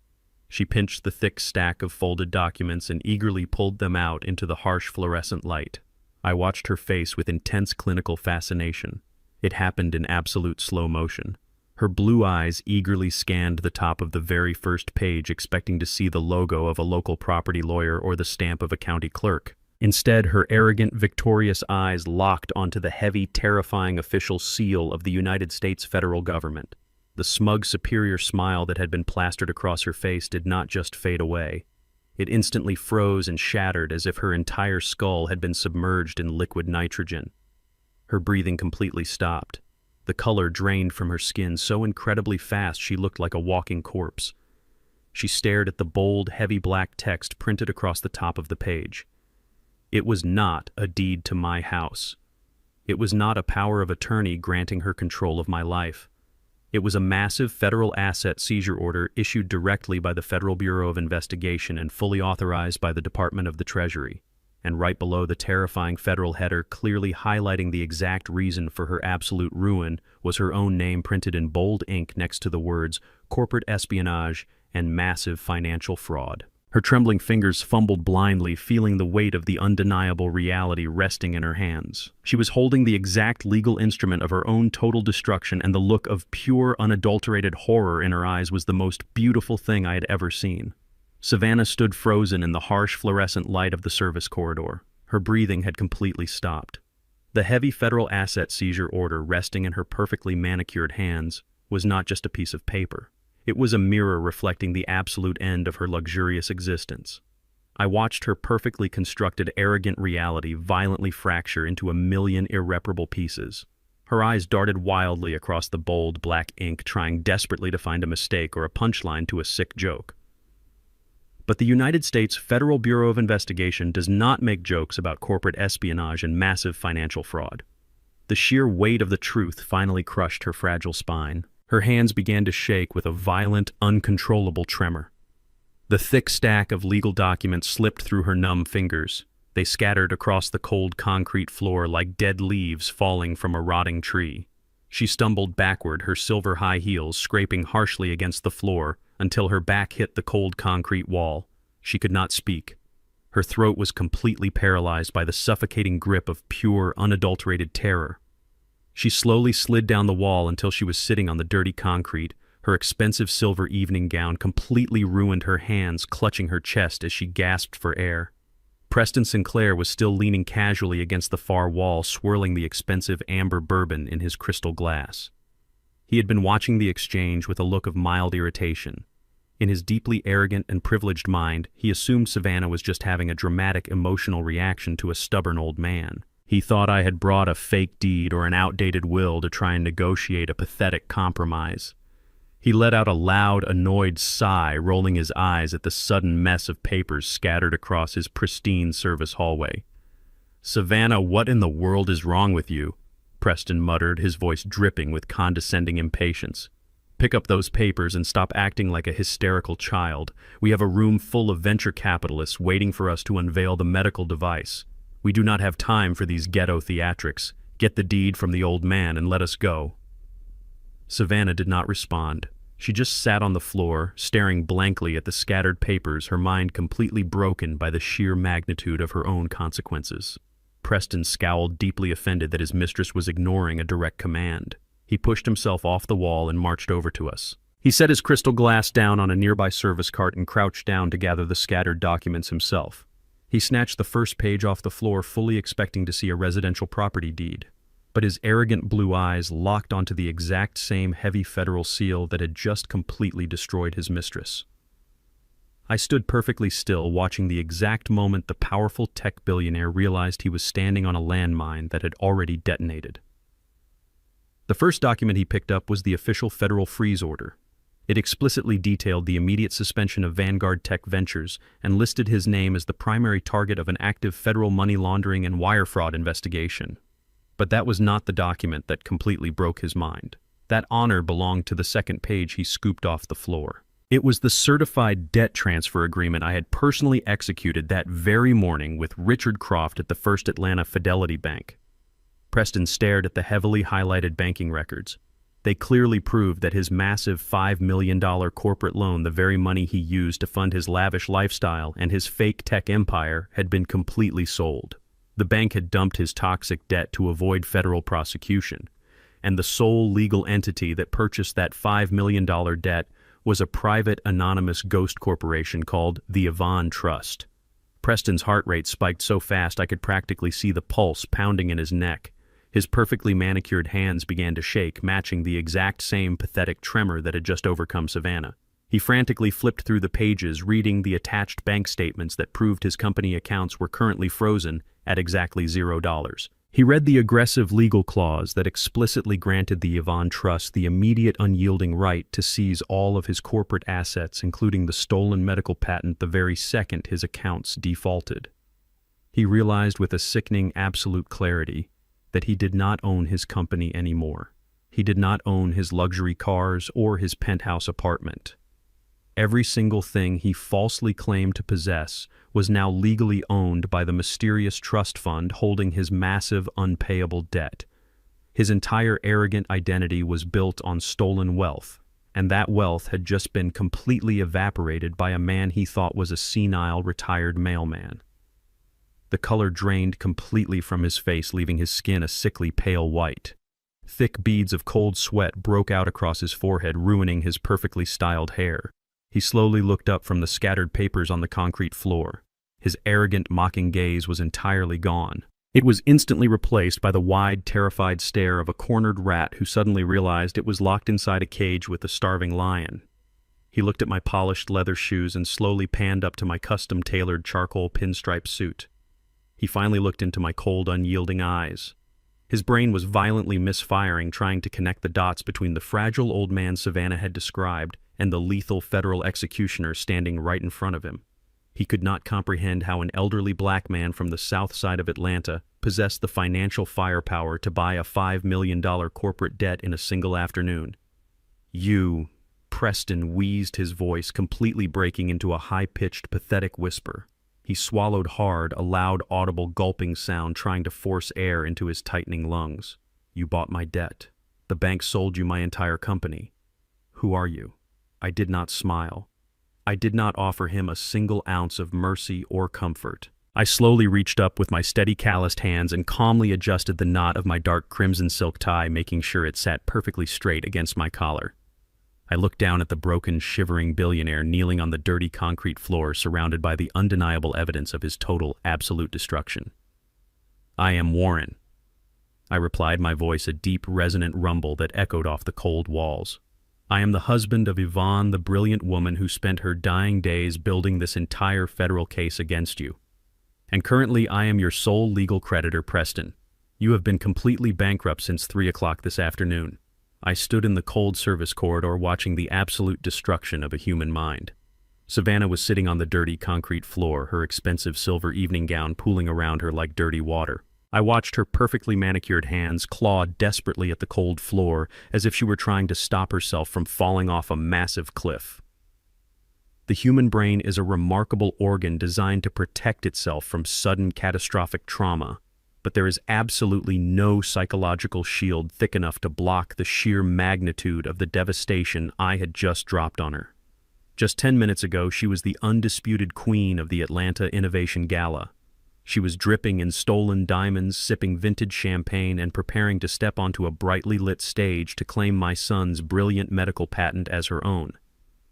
She pinched the thick stack of folded documents and eagerly pulled them out into the harsh fluorescent light. I watched her face with intense clinical fascination. It happened in absolute slow motion. Her blue eyes eagerly scanned the top of the very first page, expecting to see the logo of a local property lawyer or the stamp of a county clerk. Instead, her arrogant, victorious eyes locked onto the heavy, terrifying official seal of the United States federal government. The smug, superior smile that had been plastered across her face did not just fade away. It instantly froze and shattered as if her entire skull had been submerged in liquid nitrogen. Her breathing completely stopped. The color drained from her skin so incredibly fast she looked like a walking corpse. She stared at the bold, heavy black text printed across the top of the page. It was not a deed to my house. It was not a power of attorney granting her control of my life. It was a massive federal asset seizure order issued directly by the Federal Bureau of Investigation and fully authorized by the Department of the Treasury. And right below the terrifying federal header, clearly highlighting the exact reason for her absolute ruin, was her own name printed in bold ink next to the words corporate espionage and massive financial fraud. Her trembling fingers fumbled blindly, feeling the weight of the undeniable reality resting in her hands. She was holding the exact legal instrument of her own total destruction, and the look of pure, unadulterated horror in her eyes was the most beautiful thing I had ever seen. Savannah stood frozen in the harsh fluorescent light of the service corridor. Her breathing had completely stopped. The heavy federal asset seizure order resting in her perfectly manicured hands was not just a piece of paper. It was a mirror reflecting the absolute end of her luxurious existence. I watched her perfectly constructed, arrogant reality violently fracture into a million irreparable pieces. Her eyes darted wildly across the bold black ink, trying desperately to find a mistake or a punchline to a sick joke. But the United States Federal Bureau of Investigation does not make jokes about corporate espionage and massive financial fraud. The sheer weight of the truth finally crushed her fragile spine. Her hands began to shake with a violent, uncontrollable tremor. The thick stack of legal documents slipped through her numb fingers. They scattered across the cold concrete floor like dead leaves falling from a rotting tree. She stumbled backward, her silver high heels scraping harshly against the floor, until her back hit the cold concrete wall. She could not speak. Her throat was completely paralyzed by the suffocating grip of pure, unadulterated terror. She slowly slid down the wall until she was sitting on the dirty concrete. Her expensive silver evening gown completely ruined her hands, clutching her chest as she gasped for air. Preston Sinclair was still leaning casually against the far wall, swirling the expensive amber bourbon in his crystal glass. He had been watching the exchange with a look of mild irritation. In his deeply arrogant and privileged mind, he assumed Savannah was just having a dramatic emotional reaction to a stubborn old man. He thought I had brought a fake deed or an outdated will to try and negotiate a pathetic compromise. He let out a loud, annoyed sigh, rolling his eyes at the sudden mess of papers scattered across his pristine service hallway. "Savannah, what in the world is wrong with you?" Preston muttered, his voice dripping with condescending impatience. "Pick up those papers and stop acting like a hysterical child. We have a room full of venture capitalists waiting for us to unveil the medical device. We do not have time for these ghetto theatrics. Get the deed from the old man and let us go." Savannah did not respond. She just sat on the floor, staring blankly at the scattered papers, her mind completely broken by the sheer magnitude of her own consequences. Preston scowled, deeply offended that his mistress was ignoring a direct command. He pushed himself off the wall and marched over to us. He set his crystal glass down on a nearby service cart and crouched down to gather the scattered documents himself. He snatched the first page off the floor, fully expecting to see a residential property deed. But his arrogant blue eyes locked onto the exact same heavy federal seal that had just completely destroyed his mistress. I stood perfectly still, watching the exact moment the powerful tech billionaire realized he was standing on a landmine that had already detonated. The first document he picked up was the official federal freeze order. It explicitly detailed the immediate suspension of Vanguard Tech Ventures and listed his name as the primary target of an active federal money laundering and wire fraud investigation. But that was not the document that completely broke his mind. That honor belonged to the second page he scooped off the floor. It was the certified debt transfer agreement I had personally executed that very morning with Richard Croft at the First Atlanta Fidelity Bank. Preston stared at the heavily highlighted banking records. They clearly proved that his massive $5 million corporate loan, the very money he used to fund his lavish lifestyle and his fake tech empire, had been completely sold. The bank had dumped his toxic debt to avoid federal prosecution. and the sole legal entity that purchased that $5 million debt was a private, anonymous ghost corporation called the Yvonne Trust. Preston's heart rate spiked so fast I could practically see the pulse pounding in his neck. His perfectly manicured hands began to shake, matching the exact same pathetic tremor that had just overcome Savannah. He frantically flipped through the pages, reading the attached bank statements that proved his company accounts were currently frozen at exactly $0. He read the aggressive legal clause that explicitly granted the Yvonne Trust the immediate unyielding right to seize all of his corporate assets, including the stolen medical patent, the very second his accounts defaulted. He realized with a sickening absolute clarity that he did not own his company anymore. He did not own his luxury cars or his penthouse apartment. Every single thing he falsely claimed to possess was now legally owned by the mysterious trust fund holding his massive unpayable debt. His entire arrogant identity was built on stolen wealth, and that wealth had just been completely evaporated by a man he thought was a senile retired mailman. The color drained completely from his face, leaving his skin a sickly pale white. Thick beads of cold sweat broke out across his forehead, ruining his perfectly styled hair. He slowly looked up from the scattered papers on the concrete floor. His arrogant, mocking gaze was entirely gone. It was instantly replaced by the wide, terrified stare of a cornered rat who suddenly realized it was locked inside a cage with a starving lion. He looked at my polished leather shoes and slowly panned up to my custom-tailored charcoal pinstripe suit. He finally looked into my cold, unyielding eyes. His brain was violently misfiring, trying to connect the dots between the fragile old man Savannah had described and the lethal federal executioner standing right in front of him. He could not comprehend how an elderly black man from the south side of Atlanta possessed the financial firepower to buy a $5 million corporate debt in a single afternoon. "You," Preston wheezed, his voice completely breaking into a high-pitched, pathetic whisper. He swallowed hard, a loud, audible gulping sound, trying to force air into his tightening lungs. "You bought my debt. The bank sold you my entire company. Who are you?" I did not smile. I did not offer him a single ounce of mercy or comfort. I slowly reached up with my steady, calloused hands and calmly adjusted the knot of my dark crimson silk tie, making sure it sat perfectly straight against my collar. I looked down at the broken, shivering billionaire kneeling on the dirty concrete floor, surrounded by the undeniable evidence of his total, absolute destruction. "I am Warren," I replied, my voice a deep, resonant rumble that echoed off the cold walls. "I am the husband of Yvonne, the brilliant woman who spent her dying days building this entire federal case against you. And currently I am your sole legal creditor, Preston. You have been completely bankrupt since 3 o'clock this afternoon." I stood in the cold service corridor watching the absolute destruction of a human mind. Savannah was sitting on the dirty concrete floor, her expensive silver evening gown pooling around her like dirty water. I watched her perfectly manicured hands claw desperately at the cold floor as if she were trying to stop herself from falling off a massive cliff. The human brain is a remarkable organ designed to protect itself from sudden catastrophic trauma, but there is absolutely no psychological shield thick enough to block the sheer magnitude of the devastation I had just dropped on her. Just 10 minutes ago, she was the undisputed queen of the Atlanta Innovation Gala. She was dripping in stolen diamonds, sipping vintage champagne, and preparing to step onto a brightly lit stage to claim my son's brilliant medical patent as her own.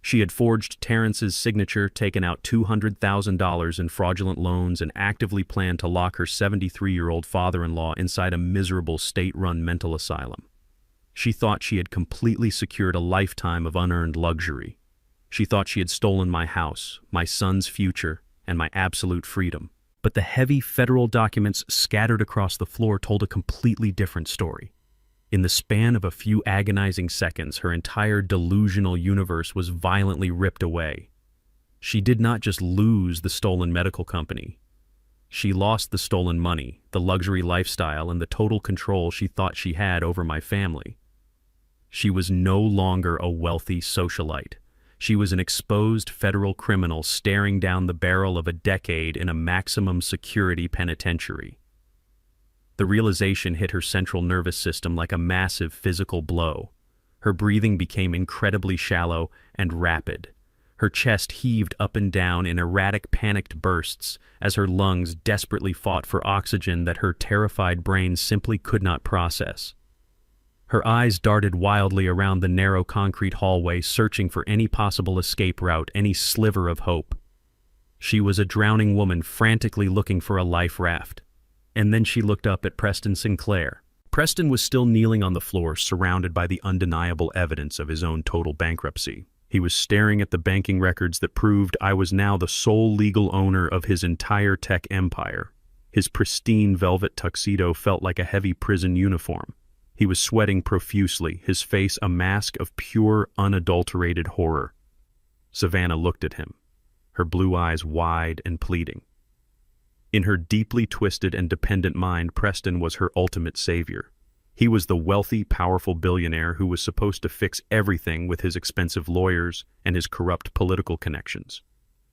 She had forged Terrence's signature, taken out $200,000 in fraudulent loans, and actively planned to lock her 73-year-old father-in-law inside a miserable state-run mental asylum. She thought she had completely secured a lifetime of unearned luxury. She thought she had stolen my house, my son's future, and my absolute freedom. But the heavy federal documents scattered across the floor told a completely different story. In the span of a few agonizing seconds, her entire delusional universe was violently ripped away. She did not just lose the stolen medical company. She lost the stolen money, the luxury lifestyle, and the total control she thought she had over my family. She was no longer a wealthy socialite. She was an exposed federal criminal staring down the barrel of a decade in a maximum security penitentiary. The realization hit her central nervous system like a massive physical blow. Her breathing became incredibly shallow and rapid. Her chest heaved up and down in erratic, panicked bursts as her lungs desperately fought for oxygen that her terrified brain simply could not process. Her eyes darted wildly around the narrow concrete hallway, searching for any possible escape route, any sliver of hope. She was a drowning woman frantically looking for a life raft. And then she looked up at Preston Sinclair. Preston was still kneeling on the floor, surrounded by the undeniable evidence of his own total bankruptcy. He was staring at the banking records that proved I was now the sole legal owner of his entire tech empire. His pristine velvet tuxedo felt like a heavy prison uniform. He was sweating profusely, his face a mask of pure, unadulterated horror. Savannah looked at him, her blue eyes wide and pleading. In her deeply twisted and dependent mind, Preston was her ultimate savior. He was the wealthy, powerful billionaire who was supposed to fix everything with his expensive lawyers and his corrupt political connections.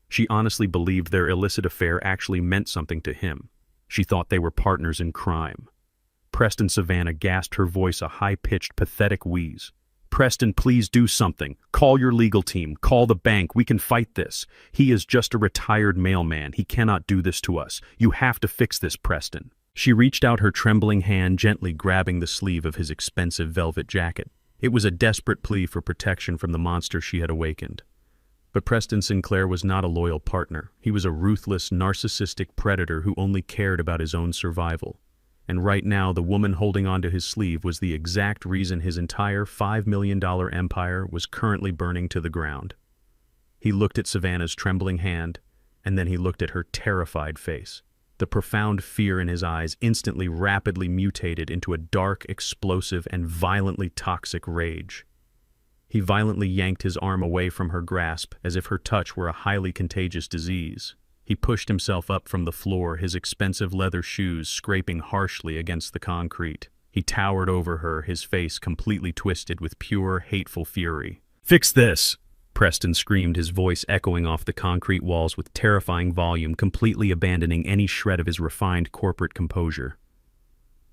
She honestly believed their illicit affair actually meant something to him. She thought they were partners in crime. Preston Savannah gasped, her voice a high-pitched, pathetic wheeze. "Preston, please do something. Call your legal team. Call the bank. We can fight this. He is just a retired mailman. He cannot do this to us. You have to fix this, Preston." She reached out her trembling hand, gently grabbing the sleeve of his expensive velvet jacket. It was a desperate plea for protection from the monster she had awakened. But Preston Sinclair was not a loyal partner. He was a ruthless, narcissistic predator who only cared about his own survival. And right now, the woman holding onto his sleeve was the exact reason his entire $5 million empire was currently burning to the ground. He looked at Savannah's trembling hand, and then he looked at her terrified face. The profound fear in his eyes instantly rapidly mutated into a dark, explosive, and violently toxic rage. He violently yanked his arm away from her grasp, as if her touch were a highly contagious disease. He pushed himself up from the floor, his expensive leather shoes scraping harshly against the concrete. He towered over her, his face completely twisted with pure, hateful fury. "Fix this!" Preston screamed, his voice echoing off the concrete walls with terrifying volume, completely abandoning any shred of his refined corporate composure.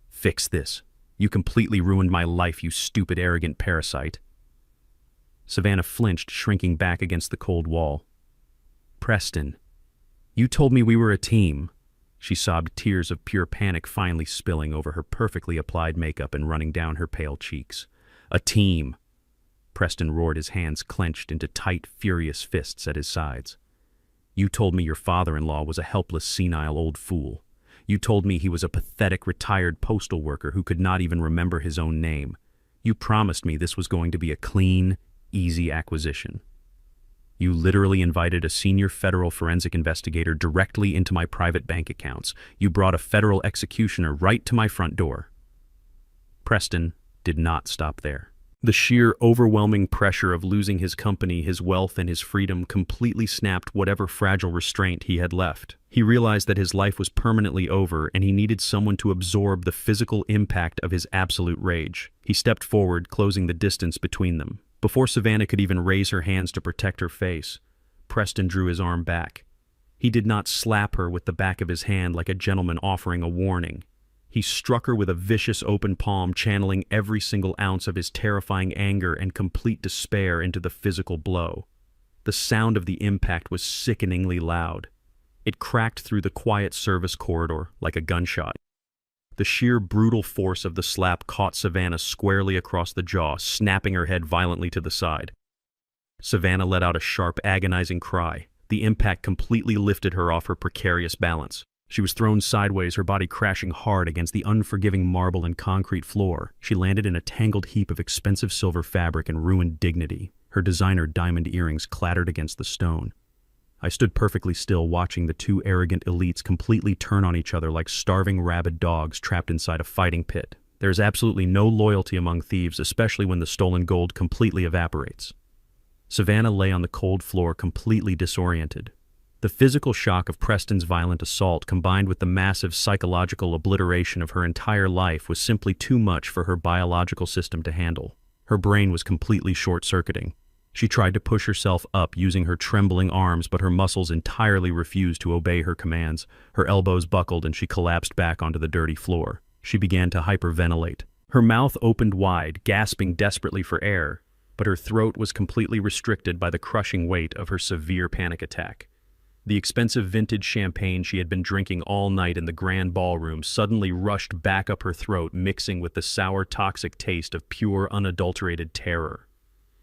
"Fix this. You completely ruined my life, you stupid, arrogant parasite." Savannah flinched, shrinking back against the cold wall. "Preston, you told me we were a team." She sobbed, tears of pure panic finally spilling over her perfectly applied makeup and running down her pale cheeks. "A team!" Preston roared, his hands clenched into tight, furious fists at his sides. "You told me your father-in-law was a helpless, senile old fool. You told me he was a pathetic, retired postal worker who could not even remember his own name. You promised me this was going to be a clean, easy acquisition. You literally invited a senior federal forensic investigator directly into my private bank accounts. You brought a federal executioner right to my front door." Preston did not stop there. The sheer, overwhelming pressure of losing his company, his wealth, and his freedom completely snapped whatever fragile restraint he had left. He realized that his life was permanently over, and he needed someone to absorb the physical impact of his absolute rage. He stepped forward, closing the distance between them. Before Savannah could even raise her hands to protect her face, Preston drew his arm back. He did not slap her with the back of his hand like a gentleman offering a warning. He struck her with a vicious open palm, channeling every single ounce of his terrifying anger and complete despair into the physical blow. The sound of the impact was sickeningly loud. It cracked through the quiet service corridor like a gunshot. The sheer brutal force of the slap caught Savannah squarely across the jaw, snapping her head violently to the side. Savannah let out a sharp, agonizing cry. The impact completely lifted her off her precarious balance. She was thrown sideways, her body crashing hard against the unforgiving marble and concrete floor. She landed in a tangled heap of expensive silver fabric and ruined dignity. Her designer diamond earrings clattered against the stone. I stood perfectly still, watching the two arrogant elites completely turn on each other like starving rabid dogs trapped inside a fighting pit. There is absolutely no loyalty among thieves, especially when the stolen gold completely evaporates. Savannah lay on the cold floor, completely disoriented. The physical shock of Preston's violent assault, combined with the massive psychological obliteration of her entire life, was simply too much for her biological system to handle. Her brain was completely short-circuiting. She tried to push herself up using her trembling arms, but her muscles entirely refused to obey her commands. Her elbows buckled and she collapsed back onto the dirty floor. She began to hyperventilate. Her mouth opened wide, gasping desperately for air, but her throat was completely restricted by the crushing weight of her severe panic attack. The expensive vintage champagne she had been drinking all night in the grand ballroom suddenly rushed back up her throat, mixing with the sour, toxic taste of pure, unadulterated terror.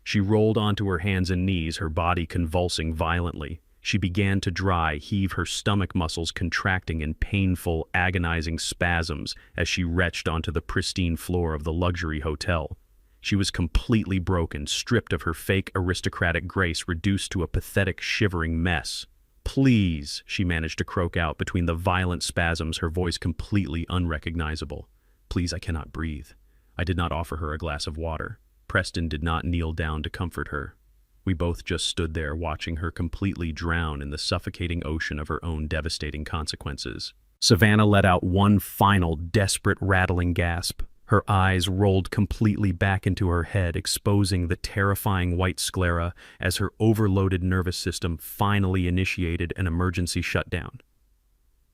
She rolled onto her hands and knees, her body convulsing violently. She began to heave, her stomach muscles contracting in painful, agonizing spasms as she retched onto the pristine floor of the luxury hotel. She was completely broken, stripped of her fake aristocratic grace, reduced to a pathetic, shivering mess. "Please," she managed to croak out between the violent spasms, her voice completely unrecognizable. "Please, I cannot breathe." I did not offer her a glass of water. Preston did not kneel down to comfort her. We both just stood there watching her completely drown in the suffocating ocean of her own devastating consequences. Savannah let out one final, desperate, rattling gasp. Her eyes rolled completely back into her head, exposing the terrifying white sclera as her overloaded nervous system finally initiated an emergency shutdown.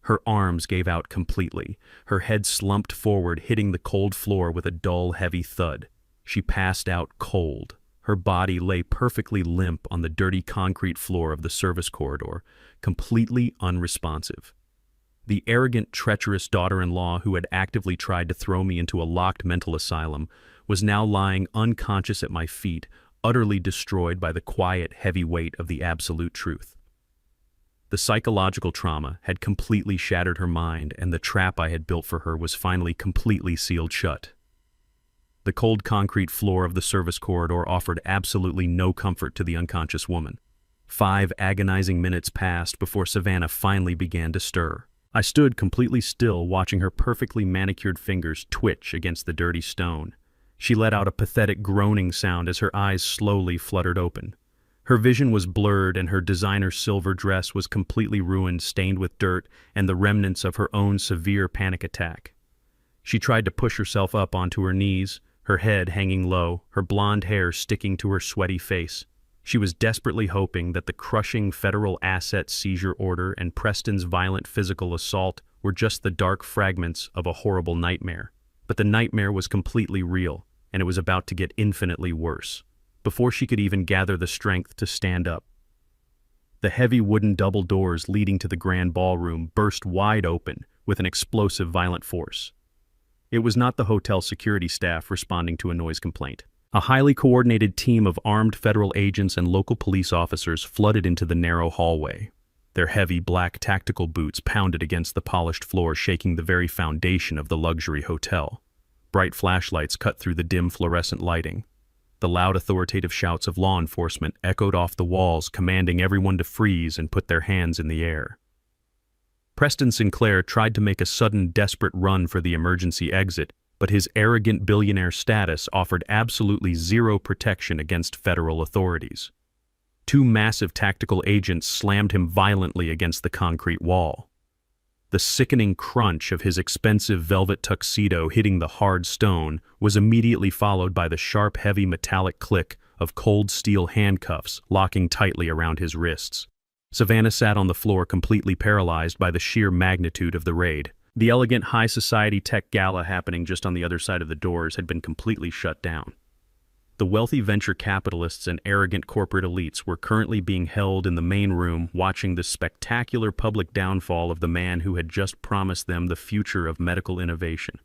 Her arms gave out completely. Her head slumped forward, hitting the cold floor with a dull, heavy thud. She passed out cold. Her body lay perfectly limp on the dirty concrete floor of the service corridor, completely unresponsive. The arrogant, treacherous daughter-in-law who had actively tried to throw me into a locked mental asylum was now lying unconscious at my feet, utterly destroyed by the quiet, heavy weight of the absolute truth. The psychological trauma had completely shattered her mind, and the trap I had built for her was finally completely sealed shut. The cold concrete floor of the service corridor offered absolutely no comfort to the unconscious woman. 5 agonizing minutes passed before Savannah finally began to stir. I stood completely still, watching her perfectly manicured fingers twitch against the dirty stone. She let out a pathetic groaning sound as her eyes slowly fluttered open. Her vision was blurred, and her designer silver dress was completely ruined, stained with dirt and the remnants of her own severe panic attack. She tried to push herself up onto her knees, her head hanging low, her blonde hair sticking to her sweaty face. She was desperately hoping that the crushing federal asset seizure order and Preston's violent physical assault were just the dark fragments of a horrible nightmare. But the nightmare was completely real, and it was about to get infinitely worse. Before she could even gather the strength to stand up, the heavy wooden double doors leading to the grand ballroom burst wide open with an explosive, violent force. It was not the hotel security staff responding to a noise complaint. A highly coordinated team of armed federal agents and local police officers flooded into the narrow hallway. Their heavy black tactical boots pounded against the polished floor, shaking the very foundation of the luxury hotel. Bright flashlights cut through the dim fluorescent lighting. The loud authoritative shouts of law enforcement echoed off the walls, commanding everyone to freeze and put their hands in the air. Preston Sinclair tried to make a sudden, desperate run for the emergency exit, but his arrogant billionaire status offered absolutely zero protection against federal authorities. 2 massive tactical agents slammed him violently against the concrete wall. The sickening crunch of his expensive velvet tuxedo hitting the hard stone was immediately followed by the sharp, heavy metallic click of cold steel handcuffs locking tightly around his wrists. Savannah sat on the floor, completely paralyzed by the sheer magnitude of the raid. The elegant high society tech gala happening just on the other side of the doors had been completely shut down. The wealthy venture capitalists and arrogant corporate elites were currently being held in the main room, watching the spectacular public downfall of the man who had just promised them the future of medical innovation.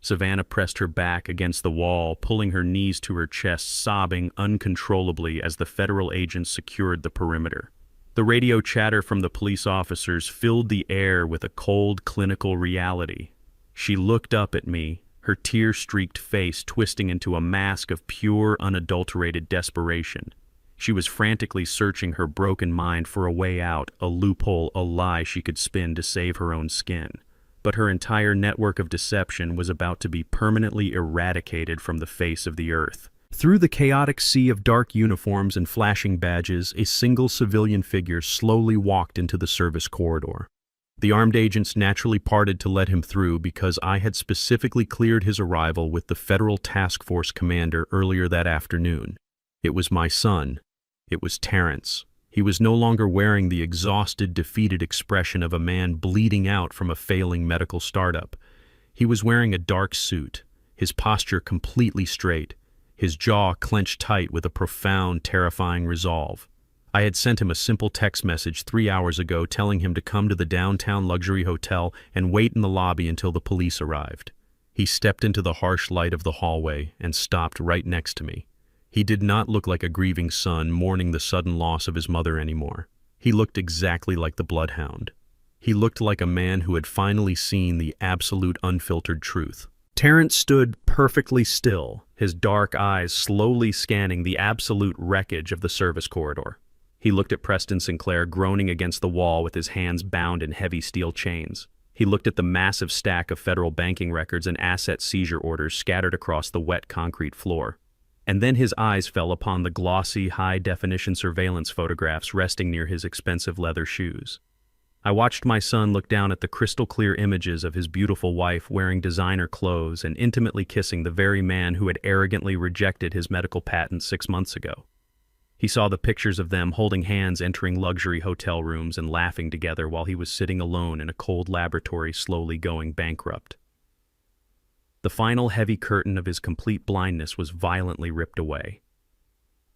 Savannah pressed her back against the wall, pulling her knees to her chest, sobbing uncontrollably as the federal agents secured the perimeter. The radio chatter from the police officers filled the air with a cold, clinical reality. She looked up at me, her tear-streaked face twisting into a mask of pure, unadulterated desperation. She was frantically searching her broken mind for a way out, a loophole, a lie she could spin to save her own skin. But her entire network of deception was about to be permanently eradicated from the face of the earth. Through the chaotic sea of dark uniforms and flashing badges, a single civilian figure slowly walked into the service corridor. The armed agents naturally parted to let him through because I had specifically cleared his arrival with the Federal Task Force commander earlier that afternoon. It was my son. It was Terrence. He was no longer wearing the exhausted, defeated expression of a man bleeding out from a failing medical startup. He was wearing a dark suit, his posture completely straight, his jaw clenched tight with a profound, terrifying resolve. I had sent him a simple text message 3 hours ago telling him to come to the downtown luxury hotel and wait in the lobby until the police arrived. He stepped into the harsh light of the hallway and stopped right next to me. He did not look like a grieving son mourning the sudden loss of his mother anymore. He looked exactly like the bloodhound. He looked like a man who had finally seen the absolute unfiltered truth. Terrence stood perfectly still, his dark eyes slowly scanning the absolute wreckage of the service corridor. He looked at Preston Sinclair groaning against the wall with his hands bound in heavy steel chains. He looked at the massive stack of federal banking records and asset seizure orders scattered across the wet concrete floor. And then his eyes fell upon the glossy, high-definition surveillance photographs resting near his expensive leather shoes. I watched my son look down at the crystal-clear images of his beautiful wife wearing designer clothes and intimately kissing the very man who had arrogantly rejected his medical patent 6 months ago. He saw the pictures of them holding hands entering luxury hotel rooms and laughing together while he was sitting alone in a cold laboratory slowly going bankrupt. The final heavy curtain of his complete blindness was violently ripped away.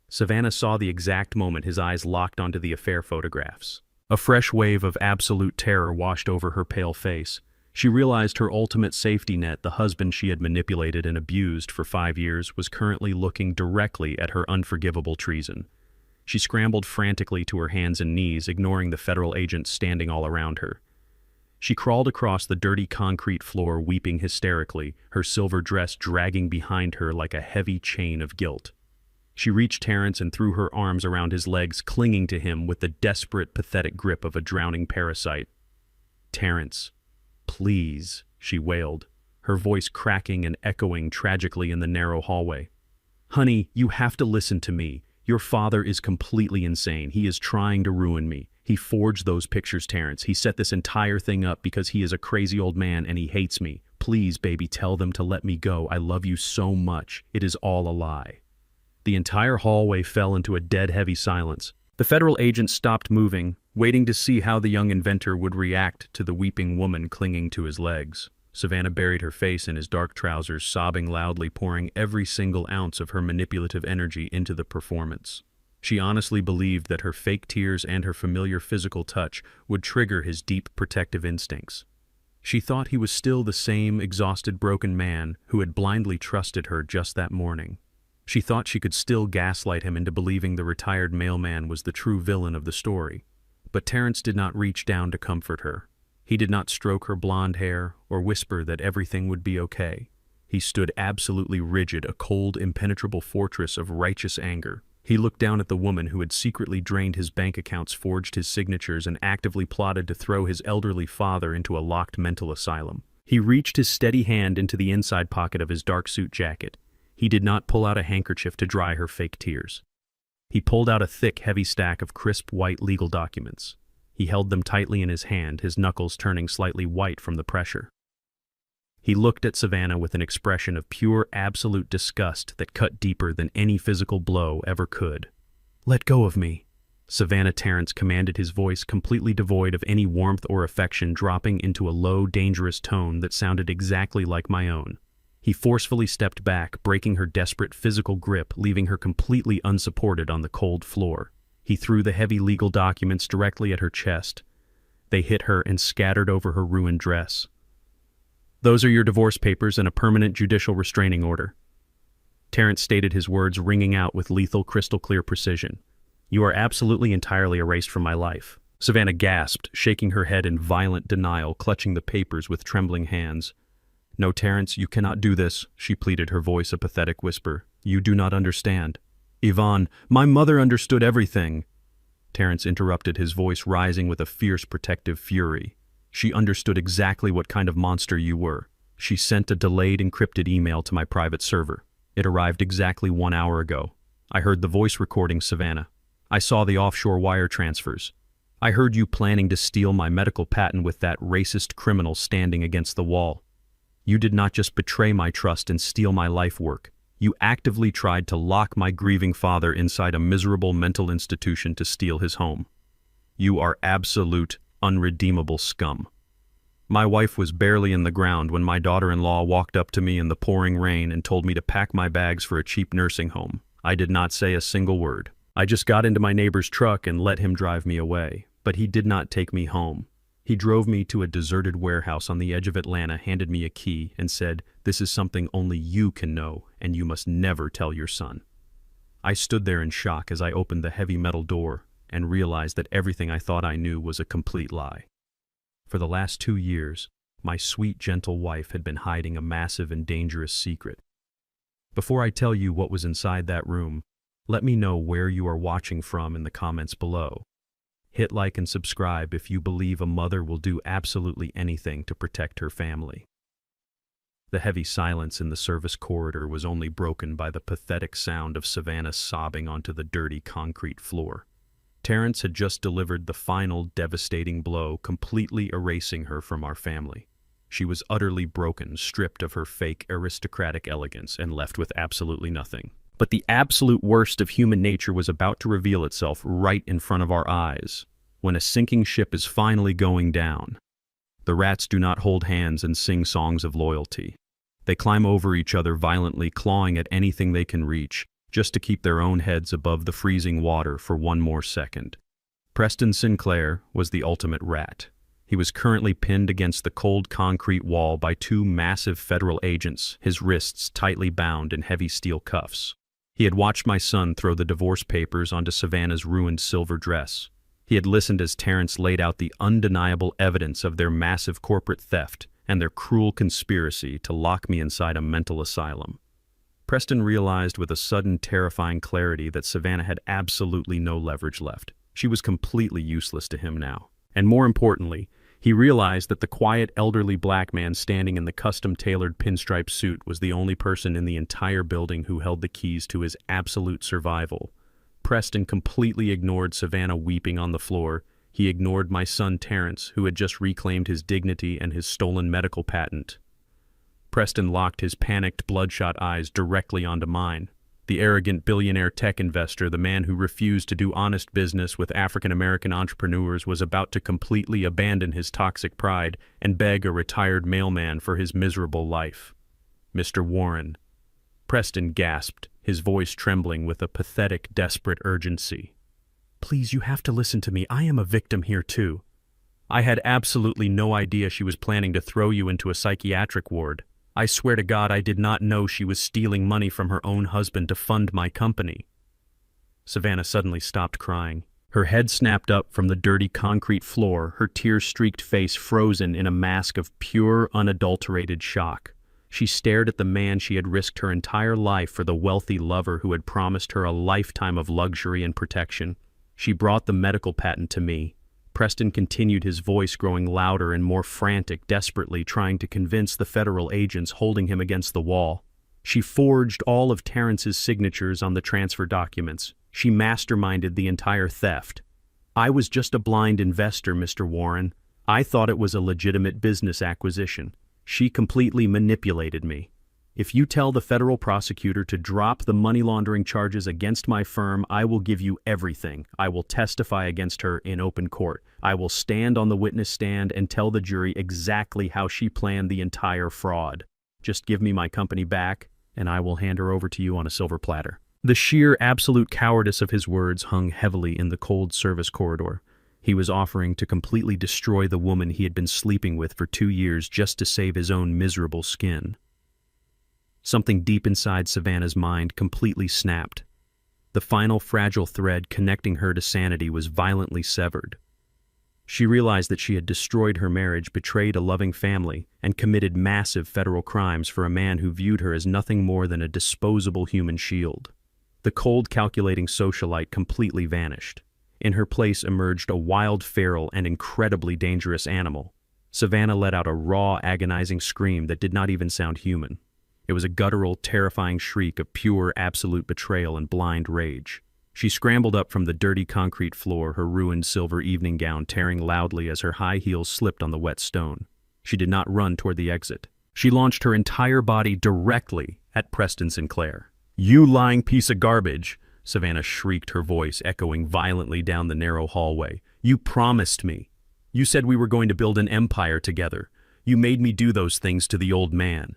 Savannah saw the exact moment his eyes locked onto the affair photographs. A fresh wave of absolute terror washed over her pale face. She realized her ultimate safety net, the husband she had manipulated and abused for 5 years, was currently looking directly at her unforgivable treason. She scrambled frantically to her hands and knees, ignoring the federal agents standing all around her. She crawled across the dirty concrete floor, weeping hysterically, her silver dress dragging behind her like a heavy chain of guilt. She reached Terrence and threw her arms around his legs, clinging to him with the desperate, pathetic grip of a drowning parasite. "Terrence, please," she wailed, her voice cracking and echoing tragically in the narrow hallway. "Honey, you have to listen to me. Your father is completely insane. He is trying to ruin me. He forged those pictures, Terrence. He set this entire thing up because he is a crazy old man and he hates me. Please, baby, tell them to let me go. I love you so much. It is all a lie." The entire hallway fell into a dead heavy silence. The federal agent stopped moving, waiting to see how the young inventor would react to the weeping woman clinging to his legs. Savannah buried her face in his dark trousers, sobbing loudly, pouring every single ounce of her manipulative energy into the performance. She honestly believed that her fake tears and her familiar physical touch would trigger his deep protective instincts. She thought he was still the same exhausted, broken man who had blindly trusted her just that morning. She thought she could still gaslight him into believing the retired mailman was the true villain of the story. But Terrence did not reach down to comfort her. He did not stroke her blonde hair or whisper that everything would be okay. He stood absolutely rigid, a cold, impenetrable fortress of righteous anger. He looked down at the woman who had secretly drained his bank accounts, forged his signatures, and actively plotted to throw his elderly father into a locked mental asylum. He reached his steady hand into the inside pocket of his dark suit jacket. He did not pull out a handkerchief to dry her fake tears. He pulled out a thick, heavy stack of crisp white legal documents. He held them tightly in his hand, his knuckles turning slightly white from the pressure. He looked at Savannah with an expression of pure, absolute disgust that cut deeper than any physical blow ever could. "Let go of me," Savannah Terrence commanded, his voice completely devoid of any warmth or affection, dropping into a low, dangerous tone that sounded exactly like my own. He forcefully stepped back, breaking her desperate physical grip, leaving her completely unsupported on the cold floor. He threw the heavy legal documents directly at her chest. They hit her and scattered over her ruined dress. "Those are your divorce papers and a permanent judicial restraining order." Terrence stated, his words ringing out with lethal, crystal-clear precision. "You are absolutely entirely erased from my life." Savannah gasped, shaking her head in violent denial, clutching the papers with trembling hands. "No, Terrence, you cannot do this," she pleaded, her voice a pathetic whisper. "You do not understand." "Yvonne, my mother understood everything." Terrence interrupted, his voice rising with a fierce, protective fury. "She understood exactly what kind of monster you were. She sent a delayed, encrypted email to my private server. It arrived exactly 1 hour ago. I heard the voice recording, Savannah. I saw the offshore wire transfers. I heard you planning to steal my medical patent with that racist criminal standing against the wall. You did not just betray my trust and steal my life work. You actively tried to lock my grieving father inside a miserable mental institution to steal his home. You are absolute, unredeemable scum. My wife was barely in the ground when my daughter-in-law walked up to me in the pouring rain and told me to pack my bags for a cheap nursing home. I did not say a single word. I just got into my neighbor's truck and let him drive me away, but he did not take me home. He drove me to a deserted warehouse on the edge of Atlanta, handed me a key, and said, "This is something only you can know, and you must never tell your son." I stood there in shock as I opened the heavy metal door and realized that everything I thought I knew was a complete lie. For the last 2 years, my sweet, gentle wife had been hiding a massive and dangerous secret. Before I tell you what was inside that room, let me know where you are watching from in the comments below. Hit like and subscribe if you believe a mother will do absolutely anything to protect her family. The heavy silence in the service corridor was only broken by the pathetic sound of Savannah sobbing onto the dirty concrete floor. Terrence had just delivered the final devastating blow, completely erasing her from our family. She was utterly broken, stripped of her fake aristocratic elegance, and left with absolutely nothing. But the absolute worst of human nature was about to reveal itself right in front of our eyes. When a sinking ship is finally going down, the rats do not hold hands and sing songs of loyalty. They climb over each other violently, clawing at anything they can reach, just to keep their own heads above the freezing water for one more second. Preston Sinclair was the ultimate rat. He was currently pinned against the cold concrete wall by 2 massive federal agents, his wrists tightly bound in heavy steel cuffs. He had watched my son throw the divorce papers onto Savannah's ruined silver dress. He had listened as Terrence laid out the undeniable evidence of their massive corporate theft and their cruel conspiracy to lock me inside a mental asylum. Preston realized with a sudden terrifying clarity that Savannah had absolutely no leverage left. She was completely useless to him now. And more importantly, he realized that the quiet elderly black man standing in the custom-tailored pinstripe suit was the only person in the entire building who held the keys to his absolute survival. Preston completely ignored Savannah weeping on the floor. He ignored my son Terrence, who had just reclaimed his dignity and his stolen medical patent. Preston locked his panicked, bloodshot eyes directly onto mine. The arrogant billionaire tech investor, the man who refused to do honest business with African-American entrepreneurs, was about to completely abandon his toxic pride and beg a retired mailman for his miserable life. "Mr. Warren." Preston gasped, his voice trembling with a pathetic, desperate urgency. "Please, you have to listen to me. I am a victim here too. I had absolutely no idea she was planning to throw you into a psychiatric ward. I swear to God I did not know she was stealing money from her own husband to fund my company." Savannah suddenly stopped crying. Her head snapped up from the dirty concrete floor, her tear-streaked face frozen in a mask of pure, unadulterated shock. She stared at the man she had risked her entire life for, the wealthy lover who had promised her a lifetime of luxury and protection. She brought the medical patent to me. Preston continued, his voice growing louder and more frantic, desperately trying to convince the federal agents holding him against the wall. She forged all of Terrence's signatures on the transfer documents. She masterminded the entire theft. I was just a blind investor, Mr. Warren. I thought it was a legitimate business acquisition. She completely manipulated me. If you tell the federal prosecutor to drop the money laundering charges against my firm, I will give you everything. I will testify against her in open court. I will stand on the witness stand and tell the jury exactly how she planned the entire fraud. Just give me my company back, and I will hand her over to you on a silver platter." The sheer absolute cowardice of his words hung heavily in the cold service corridor. He was offering to completely destroy the woman he had been sleeping with for 2 years just to save his own miserable skin. Something deep inside Savannah's mind completely snapped. The final fragile thread connecting her to sanity was violently severed. She realized that she had destroyed her marriage, betrayed a loving family, and committed massive federal crimes for a man who viewed her as nothing more than a disposable human shield. The cold, calculating socialite completely vanished. In her place emerged a wild, feral, and incredibly dangerous animal. Savannah let out a raw, agonizing scream that did not even sound human. It was a guttural, terrifying shriek of pure, absolute betrayal and blind rage. She scrambled up from the dirty concrete floor, her ruined silver evening gown tearing loudly as her high heels slipped on the wet stone. She did not run toward the exit. She launched her entire body directly at Preston Sinclair. "You lying piece of garbage!" Savannah shrieked, her voice echoing violently down the narrow hallway. "You promised me. You said we were going to build an empire together. You made me do those things to the old man."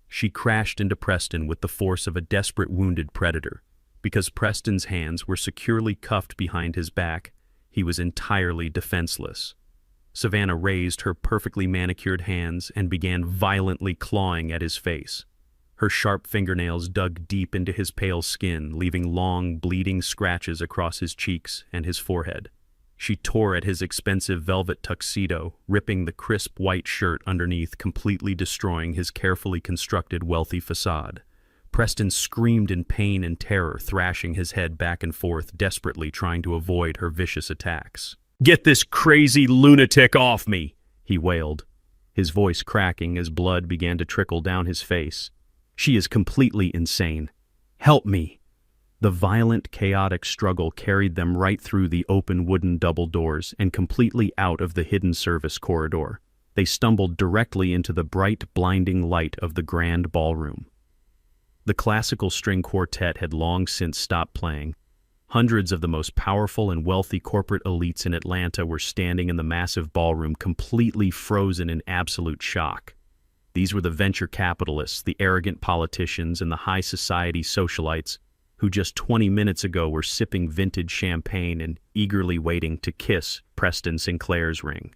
She crashed into Preston with the force of a desperate, wounded predator. Because Preston's hands were securely cuffed behind his back, he was entirely defenseless. Savannah raised her perfectly manicured hands and began violently clawing at his face. Her sharp fingernails dug deep into his pale skin, leaving long, bleeding scratches across his cheeks and his forehead. She tore at his expensive velvet tuxedo, ripping the crisp white shirt underneath, completely destroying his carefully constructed wealthy facade. Preston screamed in pain and terror, thrashing his head back and forth, desperately trying to avoid her vicious attacks. "Get this crazy lunatic off me!" he wailed, his voice cracking as blood began to trickle down his face. "She is completely insane. Help me!" The violent, chaotic struggle carried them right through the open wooden double doors and completely out of the hidden service corridor. They stumbled directly into the bright, blinding light of the grand ballroom. The classical string quartet had long since stopped playing. Hundreds of the most powerful and wealthy corporate elites in Atlanta were standing in the massive ballroom, completely frozen in absolute shock. These were the venture capitalists, the arrogant politicians, and the high society socialites who just 20 minutes ago were sipping vintage champagne and eagerly waiting to kiss Preston Sinclair's ring.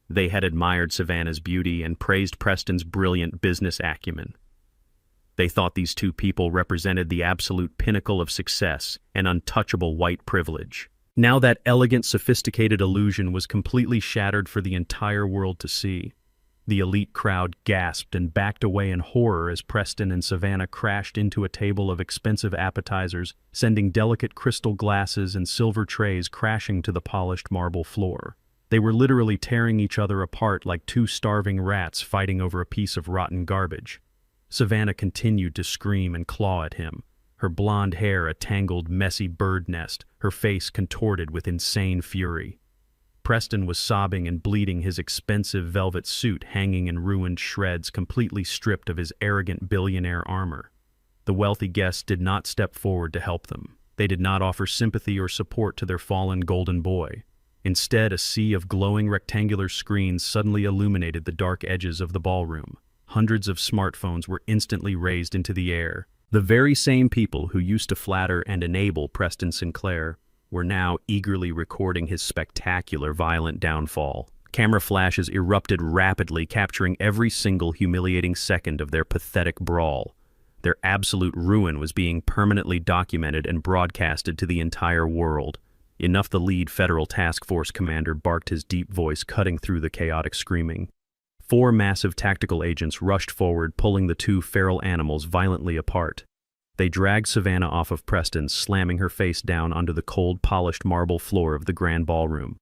They had admired Savannah's beauty and praised Preston's brilliant business acumen. They thought these two people represented the absolute pinnacle of success and untouchable white privilege. Now that elegant, sophisticated illusion was completely shattered for the entire world to see. The elite crowd gasped and backed away in horror as Preston and Savannah crashed into a table of expensive appetizers, sending delicate crystal glasses and silver trays crashing to the polished marble floor. They were literally tearing each other apart like two starving rats fighting over a piece of rotten garbage. Savannah continued to scream and claw at him, her blonde hair a tangled, messy bird nest, her face contorted with insane fury. Preston was sobbing and bleeding, his expensive velvet suit hanging in ruined shreds, completely stripped of his arrogant billionaire armor. The wealthy guests did not step forward to help them. They did not offer sympathy or support to their fallen golden boy. Instead, a sea of glowing rectangular screens suddenly illuminated the dark edges of the ballroom. Hundreds of smartphones were instantly raised into the air. The very same people who used to flatter and enable Preston Sinclair were now eagerly recording his spectacular violent downfall. Camera flashes erupted rapidly, capturing every single humiliating second of their pathetic brawl. Their absolute ruin was being permanently documented and broadcasted to the entire world. Enough, the lead federal task force commander barked, his deep voice cutting through the chaotic screaming. 4 massive tactical agents rushed forward, pulling the two feral animals violently apart. They dragged Savannah off of Preston, slamming her face down onto the cold, polished marble floor of the grand ballroom.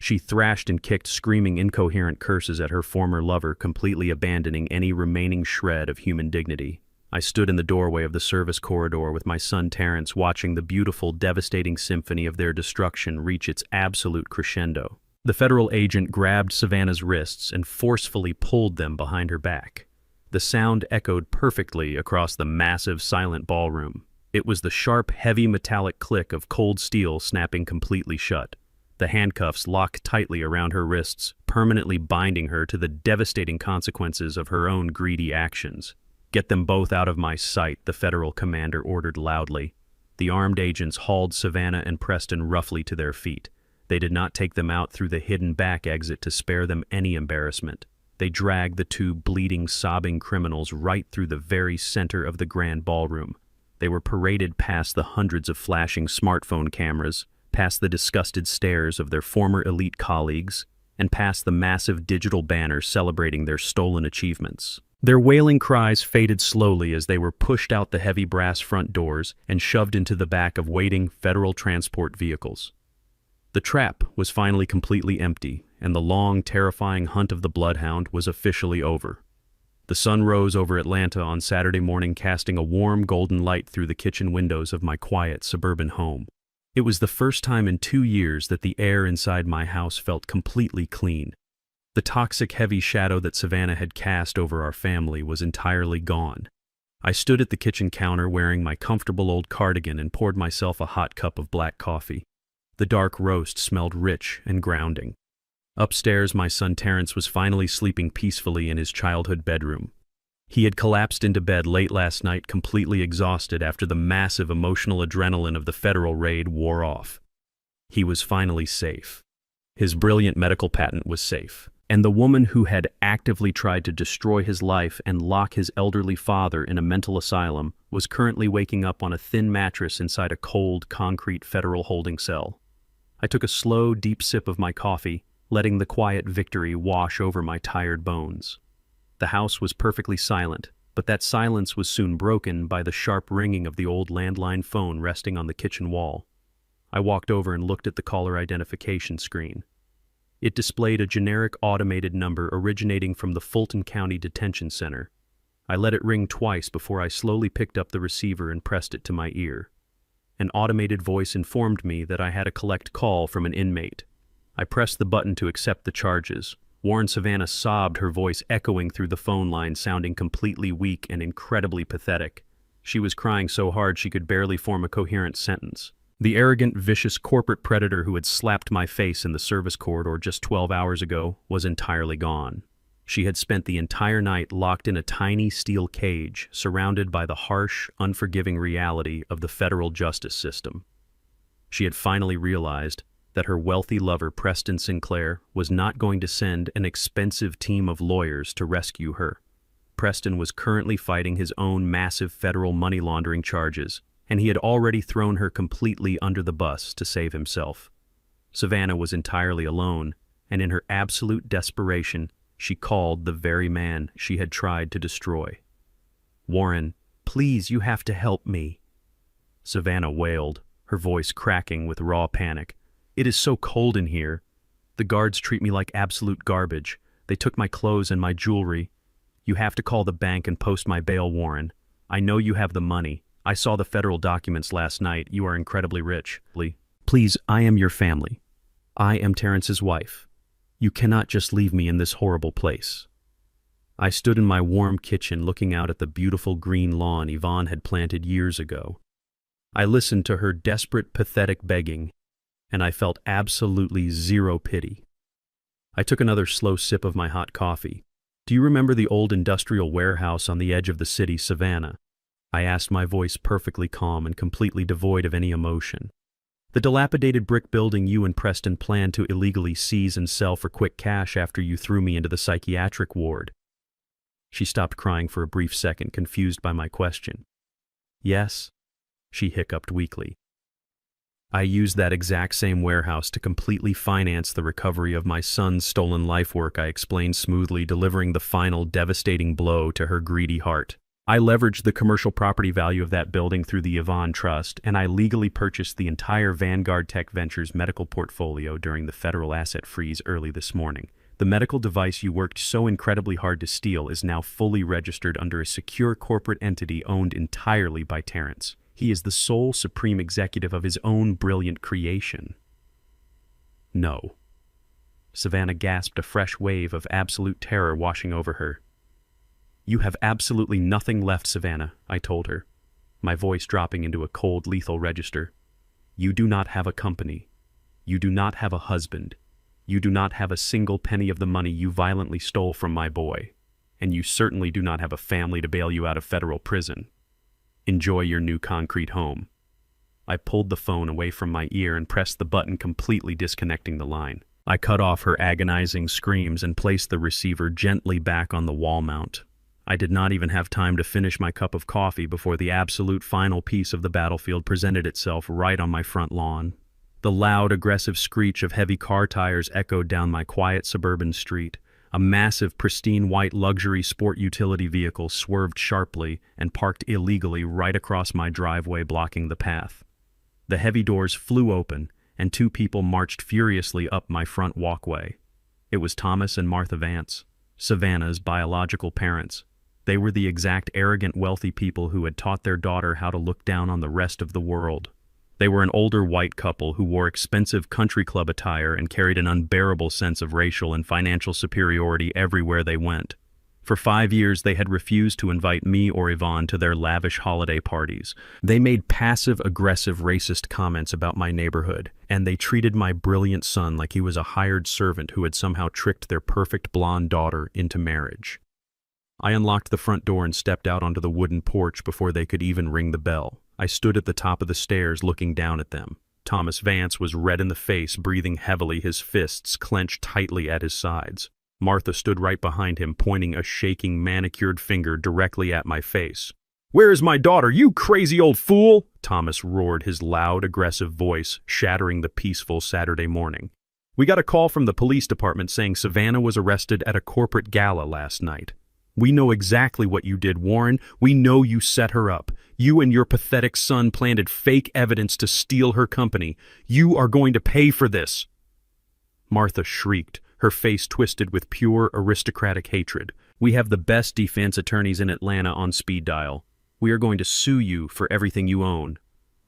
She thrashed and kicked, screaming incoherent curses at her former lover, completely abandoning any remaining shred of human dignity. I stood in the doorway of the service corridor with my son Terrence, watching the beautiful, devastating symphony of their destruction reach its absolute crescendo. The federal agent grabbed Savannah's wrists and forcefully pulled them behind her back. The sound echoed perfectly across the massive, silent ballroom. It was the sharp, heavy metallic click of cold steel snapping completely shut. The handcuffs locked tightly around her wrists, permanently binding her to the devastating consequences of her own greedy actions. "Get them both out of my sight," the federal commander ordered loudly. The armed agents hauled Savannah and Preston roughly to their feet. They did not take them out through the hidden back exit to spare them any embarrassment. They dragged the two bleeding, sobbing criminals right through the very center of the grand ballroom. They were paraded past the hundreds of flashing smartphone cameras, past the disgusted stares of their former elite colleagues, and past the massive digital banners celebrating their stolen achievements. Their wailing cries faded slowly as they were pushed out the heavy brass front doors and shoved into the back of waiting federal transport vehicles. The trap was finally completely empty, and the long, terrifying hunt of the bloodhound was officially over. The sun rose over Atlanta on Saturday morning, casting a warm, golden light through the kitchen windows of my quiet suburban home. It was the first time in 2 years that the air inside my house felt completely clean. The toxic, heavy shadow that Savannah had cast over our family was entirely gone. I stood at the kitchen counter wearing my comfortable old cardigan and poured myself a hot cup of black coffee. The dark roast smelled rich and grounding. Upstairs, my son Terrence was finally sleeping peacefully in his childhood bedroom. He had collapsed into bed late last night, completely exhausted after the massive emotional adrenaline of the federal raid wore off. He was finally safe. His brilliant medical patent was safe. And the woman who had actively tried to destroy his life and lock his elderly father in a mental asylum was currently waking up on a thin mattress inside a cold, concrete federal holding cell. I took a slow, deep sip of my coffee, letting the quiet victory wash over my tired bones. The house was perfectly silent, but that silence was soon broken by the sharp ringing of the old landline phone resting on the kitchen wall. I walked over and looked at the caller identification screen. It displayed a generic automated number originating from the Fulton County Detention Center. I let it ring twice before I slowly picked up the receiver and pressed it to my ear. An automated voice informed me that I had a collect call from an inmate. I pressed the button to accept the charges. Warren Savannah sobbed, her voice echoing through the phone line, sounding completely weak and incredibly pathetic. She was crying so hard she could barely form a coherent sentence. The arrogant, vicious corporate predator who had slapped my face in the service corridor just 12 hours ago was entirely gone. She had spent the entire night locked in a tiny steel cage, surrounded by the harsh, unforgiving reality of the federal justice system. She had finally realized that her wealthy lover, Preston Sinclair, was not going to send an expensive team of lawyers to rescue her. Preston was currently fighting his own massive federal money laundering charges, and he had already thrown her completely under the bus to save himself. Savannah was entirely alone, and in her absolute desperation, she called the very man she had tried to destroy. "Warren, please, you have to help me." Savannah wailed, her voice cracking with raw panic. "It is so cold in here. The guards treat me like absolute garbage. They took my clothes and my jewelry. You have to call the bank and post my bail, Warren. I know you have the money. I saw the federal documents last night. You are incredibly rich. Please, I am your family. I am Terrence's wife. You cannot just leave me in this horrible place." I stood in my warm kitchen looking out at the beautiful green lawn Yvonne had planted years ago. I listened to her desperate, pathetic begging, and I felt absolutely zero pity. I took another slow sip of my hot coffee. "Do you remember the old industrial warehouse on the edge of the city, Savannah?" I asked, my voice perfectly calm and completely devoid of any emotion. "The dilapidated brick building you and Preston planned to illegally seize and sell for quick cash after you threw me into the psychiatric ward." She stopped crying for a brief second, confused by my question. "Yes," she hiccuped weakly. "I used that exact same warehouse to completely finance the recovery of my son's stolen life work," I explained smoothly, delivering the final devastating blow to her greedy heart. "I leveraged the commercial property value of that building through the Yvonne Trust, and I legally purchased the entire Vanguard Tech Ventures medical portfolio during the federal asset freeze early this morning. The medical device you worked so incredibly hard to steal is now fully registered under a secure corporate entity owned entirely by Terrence. He is the sole supreme executive of his own brilliant creation." "No." Savannah gasped, a fresh wave of absolute terror washing over her. "You have absolutely nothing left, Savannah," I told her, my voice dropping into a cold, lethal register. "You do not have a company. You do not have a husband. You do not have a single penny of the money you violently stole from my boy. And you certainly do not have a family to bail you out of federal prison. Enjoy your new concrete home." I pulled the phone away from my ear and pressed the button, completely disconnecting the line. I cut off her agonizing screams and placed the receiver gently back on the wall mount. I did not even have time to finish my cup of coffee before the absolute final piece of the battlefield presented itself right on my front lawn. The loud, aggressive screech of heavy car tires echoed down my quiet suburban street. A massive, pristine white luxury sport utility vehicle swerved sharply and parked illegally right across my driveway, blocking the path. The heavy doors flew open, and two people marched furiously up my front walkway. It was Thomas and Martha Vance, Savannah's biological parents. They were the exact arrogant, wealthy people who had taught their daughter how to look down on the rest of the world. They were an older white couple who wore expensive country club attire and carried an unbearable sense of racial and financial superiority everywhere they went. For 5 years, they had refused to invite me or Yvonne to their lavish holiday parties. They made passive-aggressive racist comments about my neighborhood, and they treated my brilliant son like he was a hired servant who had somehow tricked their perfect blonde daughter into marriage. I unlocked the front door and stepped out onto the wooden porch before they could even ring the bell. I stood at the top of the stairs looking down at them. Thomas Vance was red in the face, breathing heavily, his fists clenched tightly at his sides. Martha stood right behind him, pointing a shaking, manicured finger directly at my face. "Where is my daughter, you crazy old fool?" Thomas roared, his loud, aggressive voice shattering the peaceful Saturday morning. "We got a call from the police department saying Savannah was arrested at a corporate gala last night. We know exactly what you did, Warren. We know you set her up. You and your pathetic son planted fake evidence to steal her company. You are going to pay for this." Martha shrieked, her face twisted with pure aristocratic hatred. "We have the best defense attorneys in Atlanta on speed dial. We are going to sue you for everything you own.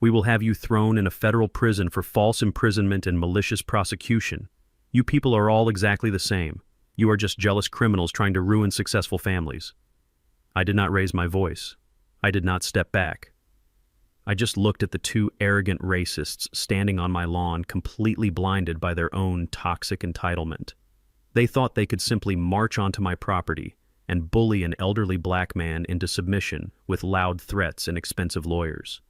We will have you thrown in a federal prison for false imprisonment and malicious prosecution. You people are all exactly the same. You are just jealous criminals trying to ruin successful families." I did not raise my voice. I did not step back. I just looked at the two arrogant racists standing on my lawn, completely blinded by their own toxic entitlement. They thought they could simply march onto my property and bully an elderly black man into submission with loud threats and expensive lawyers.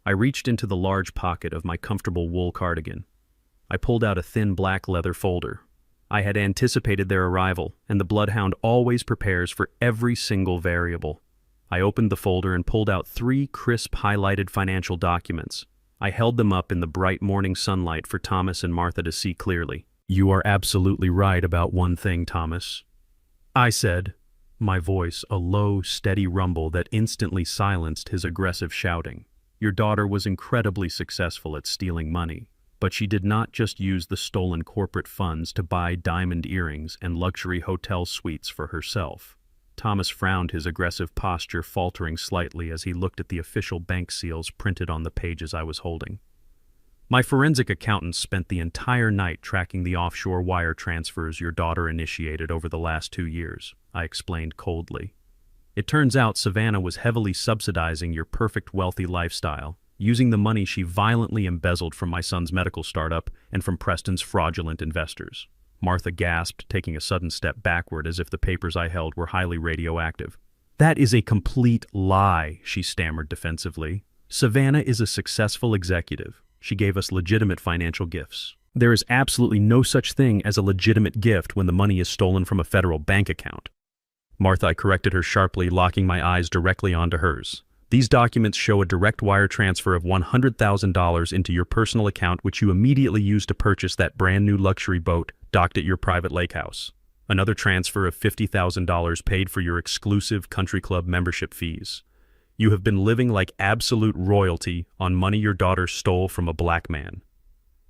I reached into the large pocket of my comfortable wool cardigan. I pulled out a thin black leather folder. I had anticipated their arrival, and the bloodhound always prepares for every single variable. I opened the folder and pulled out 3 crisp, highlighted financial documents. I held them up in the bright morning sunlight for Thomas and Martha to see clearly. "You are absolutely right about one thing, Thomas," I said, my voice a low, steady rumble that instantly silenced his aggressive shouting. "Your daughter was incredibly successful at stealing money. But she did not just use the stolen corporate funds to buy diamond earrings and luxury hotel suites for herself." Thomas frowned, his aggressive posture faltering slightly as he looked at the official bank seals printed on the pages I was holding. "My forensic accountant spent the entire night tracking the offshore wire transfers your daughter initiated over the last 2 years, I explained coldly. "It turns out Savannah was heavily subsidizing your perfect wealthy lifestyle, using the money she violently embezzled from my son's medical startup and from Preston's fraudulent investors." Martha gasped, taking a sudden step backward as if the papers I held were highly radioactive. "That is a complete lie," she stammered defensively. "Savannah is a successful executive. She gave us legitimate financial gifts. There is absolutely no such thing as a legitimate gift when the money is stolen from a federal bank account." "Martha," I corrected her sharply, locking my eyes directly onto hers. "These documents show a direct wire transfer of $100,000 into your personal account, which you immediately used to purchase that brand new luxury boat docked at your private lake house. Another transfer of $50,000 paid for your exclusive country club membership fees. You have been living like absolute royalty on money your daughter stole from a black man."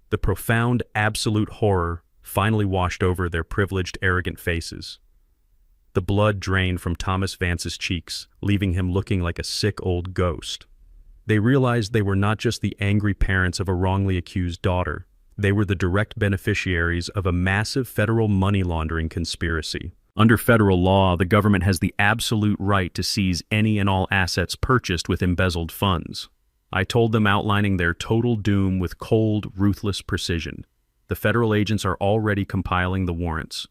The profound, absolute horror finally washed over their privileged, arrogant faces. The blood drained from Thomas Vance's cheeks, leaving him looking like a sick old ghost. They realized they were not just the angry parents of a wrongly accused daughter. They were the direct beneficiaries of a massive federal money laundering conspiracy. Under federal law, the government has the absolute right to seize any and all assets purchased with embezzled funds. I told them, outlining their total doom with cold, ruthless precision. "The federal agents are already compiling the warrants.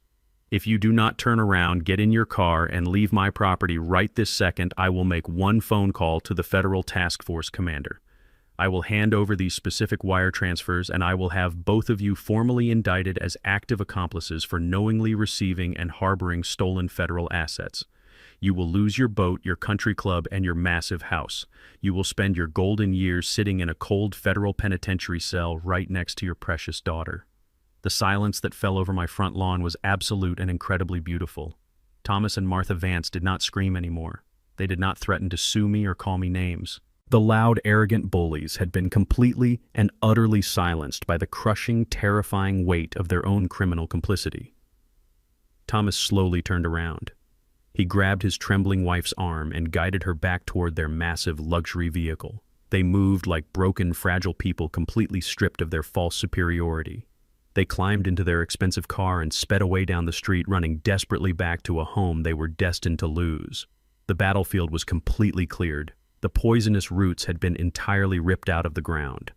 If you do not turn around, get in your car, and leave my property right this second, I will make one phone call to the federal task force commander. I will hand over these specific wire transfers, and I will have both of you formally indicted as active accomplices for knowingly receiving and harboring stolen federal assets. You will lose your boat, your country club, and your massive house. You will spend your golden years sitting in a cold federal penitentiary cell right next to your precious daughter." The silence that fell over my front lawn was absolute and incredibly beautiful. Thomas and Martha Vance did not scream anymore. They did not threaten to sue me or call me names. The loud, arrogant bullies had been completely and utterly silenced by the crushing, terrifying weight of their own criminal complicity. Thomas slowly turned around. He grabbed his trembling wife's arm and guided her back toward their massive luxury vehicle. They moved like broken, fragile people completely stripped of their false superiority. They climbed into their expensive car and sped away down the street, running desperately back to a home they were destined to lose. The battlefield was completely cleared. The poisonous roots had been entirely ripped out of the ground.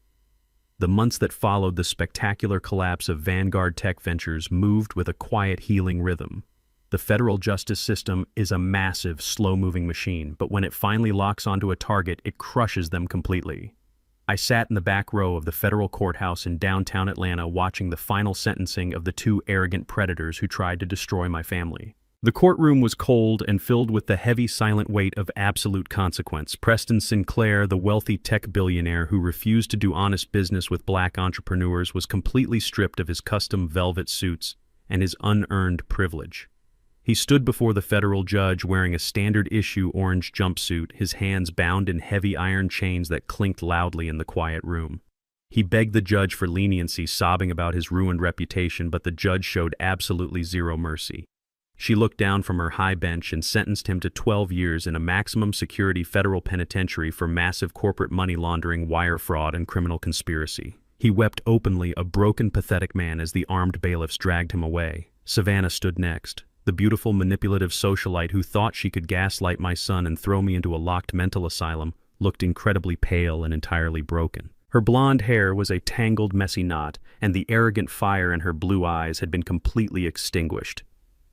The months that followed the spectacular collapse of Vanguard Tech Ventures moved with a quiet, healing rhythm. The federal justice system is a massive, slow-moving machine, but when it finally locks onto a target, it crushes them completely. I sat in the back row of the federal courthouse in downtown Atlanta watching the final sentencing of the two arrogant predators who tried to destroy my family. The courtroom was cold and filled with the heavy, silent weight of absolute consequence. Preston Sinclair, the wealthy tech billionaire who refused to do honest business with black entrepreneurs, was completely stripped of his custom velvet suits and his unearned privilege. He stood before the federal judge wearing a standard-issue orange jumpsuit, his hands bound in heavy iron chains that clinked loudly in the quiet room. He begged the judge for leniency, sobbing about his ruined reputation, but the judge showed absolutely zero mercy. She looked down from her high bench and sentenced him to 12 years in a maximum security federal penitentiary for massive corporate money laundering, wire fraud, and criminal conspiracy. He wept openly, a broken, pathetic man, as the armed bailiffs dragged him away. Savannah stood next, the beautiful, manipulative socialite who thought she could gaslight my son and throw me into a locked mental asylum, looked incredibly pale and entirely broken. Her blonde hair was a tangled, messy knot, and the arrogant fire in her blue eyes had been completely extinguished.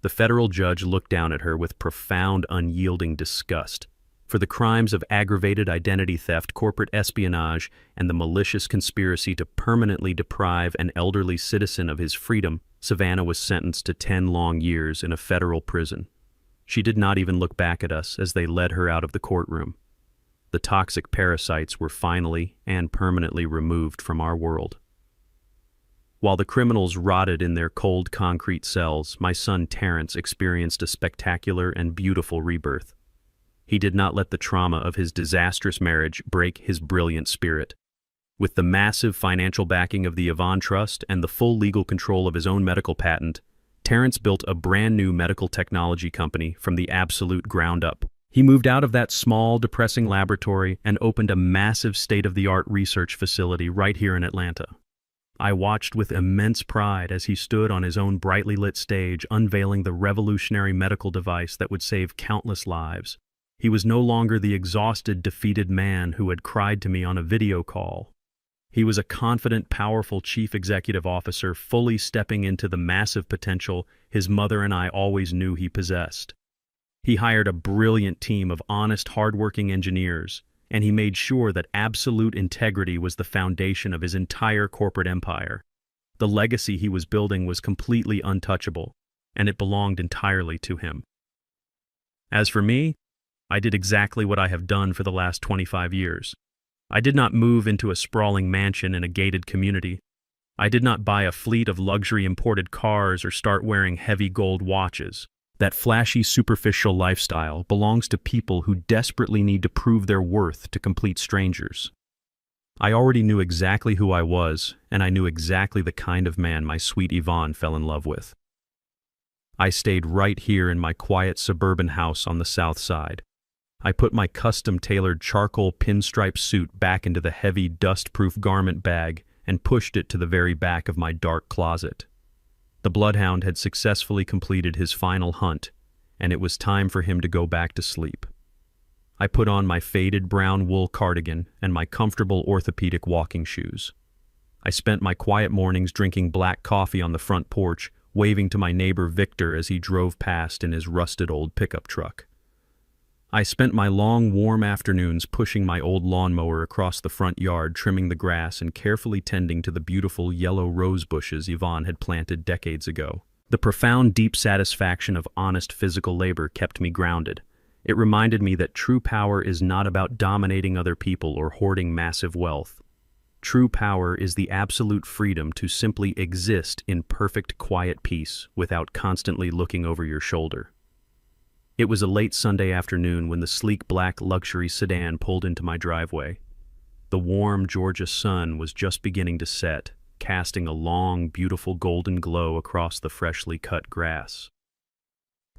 The federal judge looked down at her with profound, unyielding disgust. For the crimes of aggravated identity theft, corporate espionage, and the malicious conspiracy to permanently deprive an elderly citizen of his freedom, Savannah was sentenced to 10 long years in a federal prison. She did not even look back at us as they led her out of the courtroom. The toxic parasites were finally and permanently removed from our world. While the criminals rotted in their cold concrete cells, my son Terrence experienced a spectacular and beautiful rebirth. He did not let the trauma of his disastrous marriage break his brilliant spirit. With the massive financial backing of the Yvonne Trust and the full legal control of his own medical patent, Terrence built a brand new medical technology company from the absolute ground up. He moved out of that small, depressing laboratory and opened a massive state-of-the-art research facility right here in Atlanta. I watched with immense pride as he stood on his own brightly lit stage, unveiling the revolutionary medical device that would save countless lives. He was no longer the exhausted, defeated man who had cried to me on a video call. He was a confident, powerful chief executive officer, fully stepping into the massive potential his mother and I always knew he possessed. He hired a brilliant team of honest, hardworking engineers, and he made sure that absolute integrity was the foundation of his entire corporate empire. The legacy he was building was completely untouchable, and it belonged entirely to him. As for me, I did exactly what I have done for the last 25 years. I did not move into a sprawling mansion in a gated community. I did not buy a fleet of luxury imported cars or start wearing heavy gold watches. That flashy, superficial lifestyle belongs to people who desperately need to prove their worth to complete strangers. I already knew exactly who I was, and I knew exactly the kind of man my sweet Yvonne fell in love with. I stayed right here in my quiet suburban house on the south side. I put my custom-tailored charcoal pinstripe suit back into the heavy, dust-proof garment bag and pushed it to the very back of my dark closet. The bloodhound had successfully completed his final hunt, and it was time for him to go back to sleep. I put on my faded brown wool cardigan and my comfortable orthopedic walking shoes. I spent my quiet mornings drinking black coffee on the front porch, waving to my neighbor Victor as he drove past in his rusted old pickup truck. I spent my long, warm afternoons pushing my old lawnmower across the front yard, trimming the grass and carefully tending to the beautiful yellow rose bushes Yvonne had planted decades ago. The profound, deep satisfaction of honest physical labor kept me grounded. It reminded me that true power is not about dominating other people or hoarding massive wealth. True power is the absolute freedom to simply exist in perfect, quiet peace without constantly looking over your shoulder. It was a late Sunday afternoon when the sleek black luxury sedan pulled into my driveway. The warm Georgia sun was just beginning to set, casting a long, beautiful golden glow across the freshly cut grass.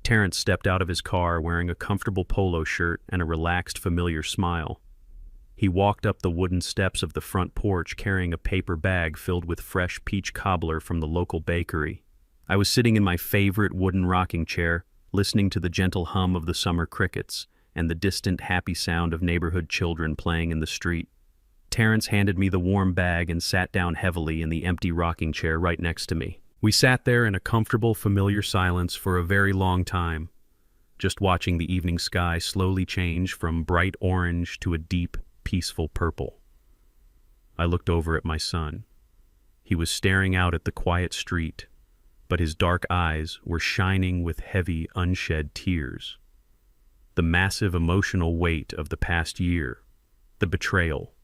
Terrence stepped out of his car wearing a comfortable polo shirt and a relaxed, familiar smile. He walked up the wooden steps of the front porch carrying a paper bag filled with fresh peach cobbler from the local bakery. I was sitting in my favorite wooden rocking chair, listening to the gentle hum of the summer crickets and the distant happy sound of neighborhood children playing in the street. Terrence handed me the warm bag and sat down heavily in the empty rocking chair right next to me. We sat there in a comfortable, familiar silence for a very long time, just watching the evening sky slowly change from bright orange to a deep, peaceful purple. I looked over at my son. He was staring out at the quiet street, but his dark eyes were shining with heavy, unshed tears. The massive emotional weight of the past year, the betrayal,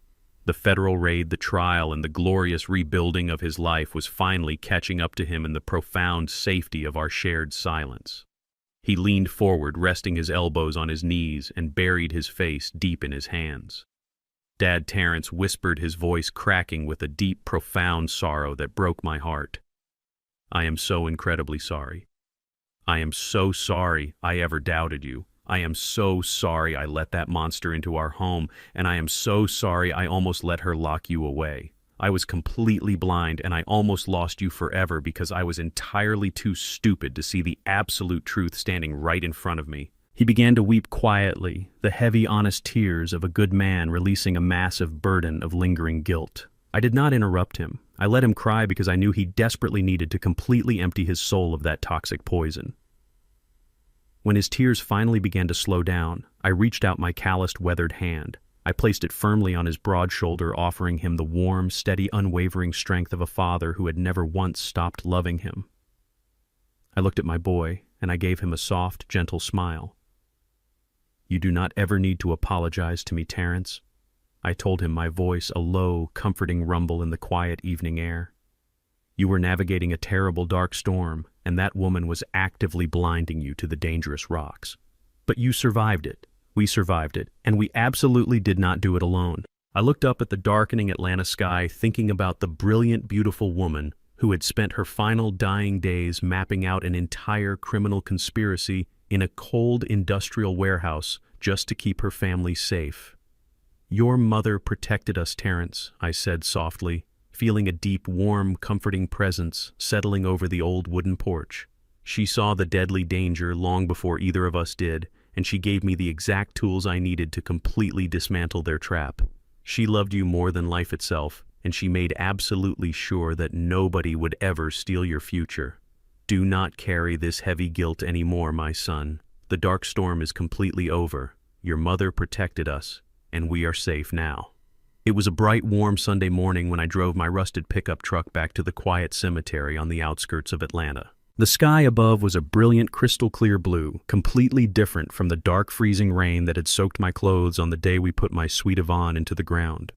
the federal raid, the trial, and the glorious rebuilding of his life was finally catching up to him in the profound safety of our shared silence. He leaned forward, resting his elbows on his knees, and buried his face deep in his hands. Dad Terrence whispered, his voice cracking with a deep, profound sorrow that broke my heart. I am so incredibly sorry. I am so sorry I ever doubted you. I am so sorry I let that monster into our home, and I am so sorry I almost let her lock you away. I was completely blind, and I almost lost you forever because I was entirely too stupid to see the absolute truth standing right in front of me. He began to weep quietly, the heavy, honest tears of a good man releasing a massive burden of lingering guilt. I did not interrupt him. I let him cry because I knew he desperately needed to completely empty his soul of that toxic poison. When his tears finally began to slow down, I reached out my calloused, weathered hand. I placed it firmly on his broad shoulder, offering him the warm, steady, unwavering strength of a father who had never once stopped loving him. I looked at my boy, and I gave him a soft, gentle smile. "You do not ever need to apologize to me, Terrence," I told him, my voice a low, comforting rumble in the quiet evening air. "You were navigating a terrible, dark storm, and that woman was actively blinding you to the dangerous rocks. But you survived it. We survived it, and we absolutely did not do it alone." I looked up at the darkening Atlanta sky, thinking about the brilliant, beautiful woman who had spent her final dying days mapping out an entire criminal conspiracy in a cold industrial warehouse just to keep her family safe. "Your mother protected us, Terrence," I said softly, feeling a deep, warm, comforting presence settling over the old wooden porch. She saw the deadly danger long before either of us did, and she gave me the exact tools I needed to completely dismantle their trap. She loved you more than life itself, and she made absolutely sure that nobody would ever steal your future. Do not carry this heavy guilt anymore, my son. The dark storm is completely over. Your mother protected us, and we are safe now. It was a bright, warm Sunday morning when I drove my rusted pickup truck back to the quiet cemetery on the outskirts of Atlanta. The sky above was a brilliant, crystal-clear blue, completely different from the dark, freezing rain that had soaked my clothes on the day we put my sweet Yvonne into the ground.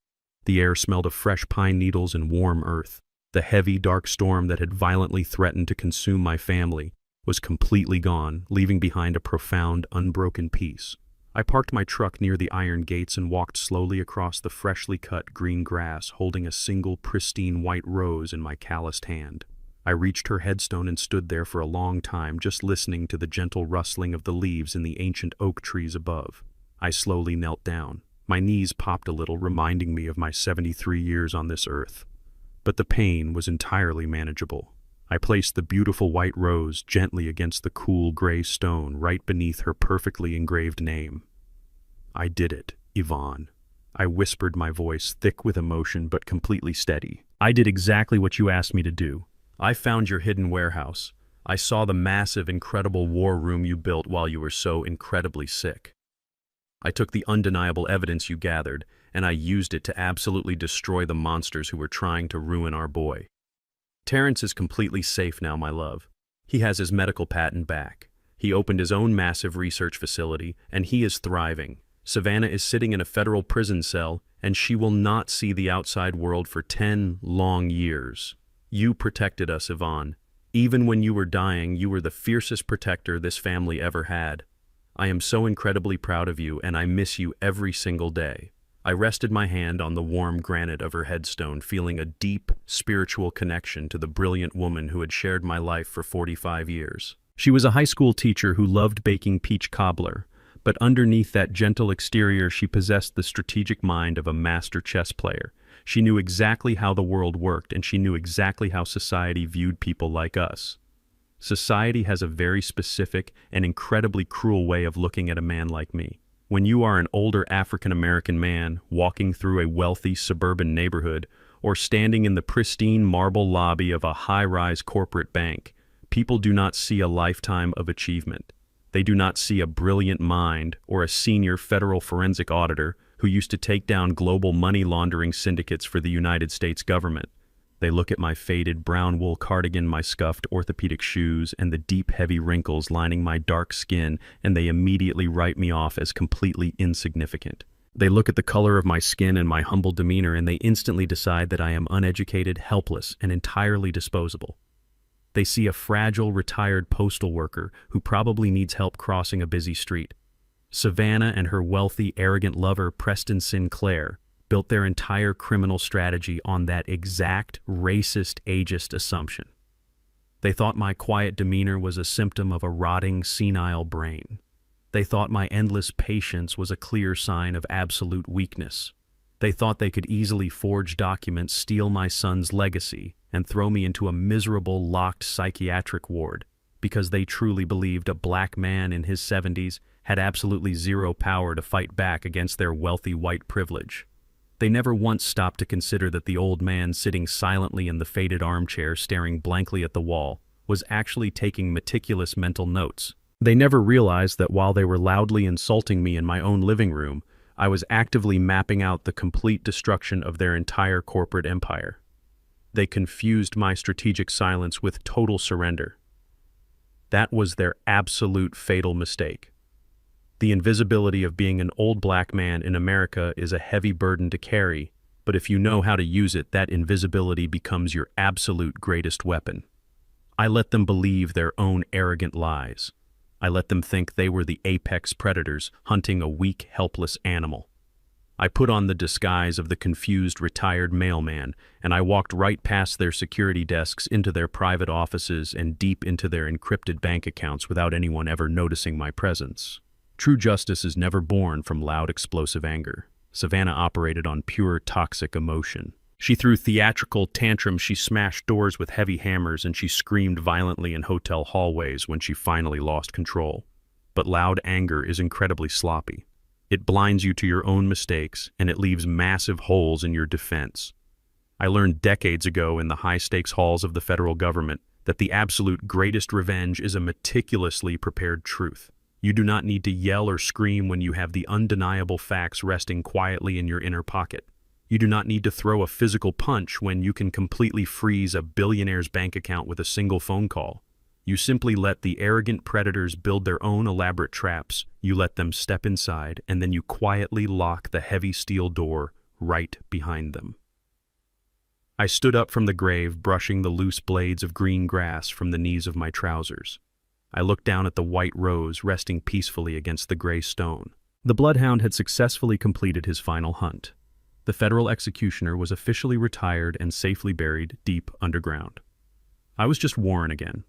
The air smelled of fresh pine needles and warm earth. The heavy, dark storm that had violently threatened to consume my family was completely gone, leaving behind a profound, unbroken peace. I parked my truck near the iron gates and walked slowly across the freshly cut green grass, holding a single pristine white rose in my calloused hand. I reached her headstone and stood there for a long time, just listening to the gentle rustling of the leaves in the ancient oak trees above. I slowly knelt down. My knees popped a little, reminding me of my 73 years on this earth. But the pain was entirely manageable. I placed the beautiful white rose gently against the cool gray stone right beneath her perfectly engraved name. "I did it, Yvonne." I whispered, my voice thick with emotion but completely steady. "I did exactly what you asked me to do. I found your hidden warehouse. I saw the massive, incredible war room you built while you were so incredibly sick. I took the undeniable evidence you gathered, and I used it to absolutely destroy the monsters who were trying to ruin our boy. Terrence is completely safe now, my love. He has his medical patent back. He opened his own massive research facility, and he is thriving. Savannah is sitting in a federal prison cell, and she will not see the outside world for 10 long years. You protected us, Yvonne. Even when you were dying, you were the fiercest protector this family ever had. I am so incredibly proud of you, and I miss you every single day." I rested my hand on the warm granite of her headstone, feeling a deep, spiritual connection to the brilliant woman who had shared my life for 45 years. She was a high school teacher who loved baking peach cobbler, but underneath that gentle exterior she possessed the strategic mind of a master chess player. She knew exactly how the world worked, and she knew exactly how society viewed people like us. Society has a very specific and incredibly cruel way of looking at a man like me. When you are an older African-American man walking through a wealthy suburban neighborhood, or standing in the pristine marble lobby of a high-rise corporate bank, people do not see a lifetime of achievement. They do not see a brilliant mind or a senior federal forensic auditor who used to take down global money laundering syndicates for the United States government. They look at my faded brown wool cardigan, my scuffed orthopedic shoes, and the deep, heavy wrinkles lining my dark skin, and they immediately write me off as completely insignificant. They look at the color of my skin and my humble demeanor, and they instantly decide that I am uneducated, helpless, and entirely disposable. They see a fragile, retired postal worker who probably needs help crossing a busy street. Savannah and her wealthy, arrogant lover, Preston Sinclair, built their entire criminal strategy on that exact racist, ageist assumption. They thought my quiet demeanor was a symptom of a rotting, senile brain. They thought my endless patience was a clear sign of absolute weakness. They thought they could easily forge documents, steal my son's legacy, and throw me into a miserable, locked psychiatric ward because they truly believed a black man in his 70s had absolutely zero power to fight back against their wealthy white privilege. They never once stopped to consider that the old man sitting silently in the faded armchair staring blankly at the wall was actually taking meticulous mental notes. They never realized that while they were loudly insulting me in my own living room, I was actively mapping out the complete destruction of their entire corporate empire. They confused my strategic silence with total surrender. That was their absolute fatal mistake. The invisibility of being an old black man in America is a heavy burden to carry, but if you know how to use it, that invisibility becomes your absolute greatest weapon. I let them believe their own arrogant lies. I let them think they were the apex predators hunting a weak, helpless animal. I put on the disguise of the confused, retired mailman, and I walked right past their security desks into their private offices and deep into their encrypted bank accounts without anyone ever noticing my presence. True justice is never born from loud, explosive anger. Savannah operated on pure, toxic emotion. She threw theatrical tantrums, she smashed doors with heavy hammers, and she screamed violently in hotel hallways when she finally lost control. But loud anger is incredibly sloppy. It blinds you to your own mistakes, and it leaves massive holes in your defense. I learned decades ago in the high-stakes halls of the federal government that the absolute greatest revenge is a meticulously prepared truth. You do not need to yell or scream when you have the undeniable facts resting quietly in your inner pocket. You do not need to throw a physical punch when you can completely freeze a billionaire's bank account with a single phone call. You simply let the arrogant predators build their own elaborate traps, you let them step inside, and then you quietly lock the heavy steel door right behind them. I stood up from the grave, brushing the loose blades of green grass from the knees of my trousers. I looked down at the white rose resting peacefully against the gray stone. The bloodhound had successfully completed his final hunt. The federal executioner was officially retired and safely buried deep underground. I was just Warren again.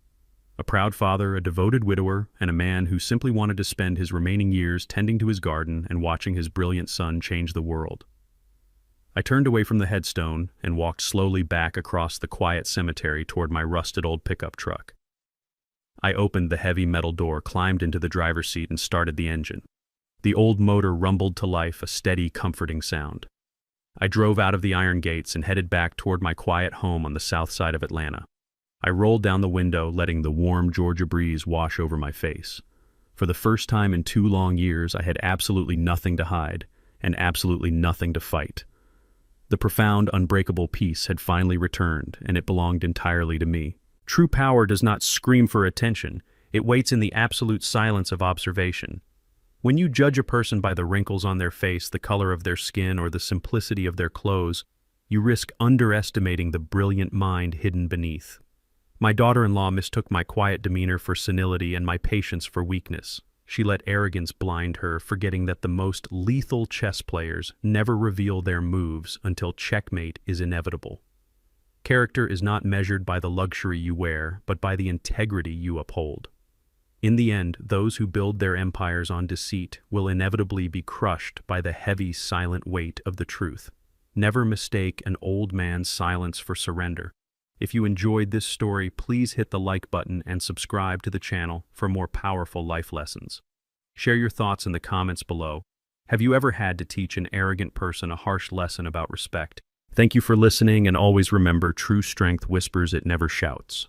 A proud father, a devoted widower, and a man who simply wanted to spend his remaining years tending to his garden and watching his brilliant son change the world. I turned away from the headstone and walked slowly back across the quiet cemetery toward my rusted old pickup truck. I opened the heavy metal door, climbed into the driver's seat, and started the engine. The old motor rumbled to life, a steady, comforting sound. I drove out of the iron gates and headed back toward my quiet home on the south side of Atlanta. I rolled down the window, letting the warm Georgia breeze wash over my face. For the first time in 2 long years, I had absolutely nothing to hide and absolutely nothing to fight. The profound, unbreakable peace had finally returned, and it belonged entirely to me. True power does not scream for attention. It waits in the absolute silence of observation. When you judge a person by the wrinkles on their face, the color of their skin, or the simplicity of their clothes, you risk underestimating the brilliant mind hidden beneath. My daughter-in-law mistook my quiet demeanor for senility and my patience for weakness. She let arrogance blind her, forgetting that the most lethal chess players never reveal their moves until checkmate is inevitable. Character is not measured by the luxury you wear, but by the integrity you uphold. In the end, those who build their empires on deceit will inevitably be crushed by the heavy, silent weight of the truth. Never mistake an old man's silence for surrender. If you enjoyed this story, please hit the like button and subscribe to the channel for more powerful life lessons. Share your thoughts in the comments below. Have you ever had to teach an arrogant person a harsh lesson about respect? Thank you for listening, and always remember, true strength whispers, it never shouts.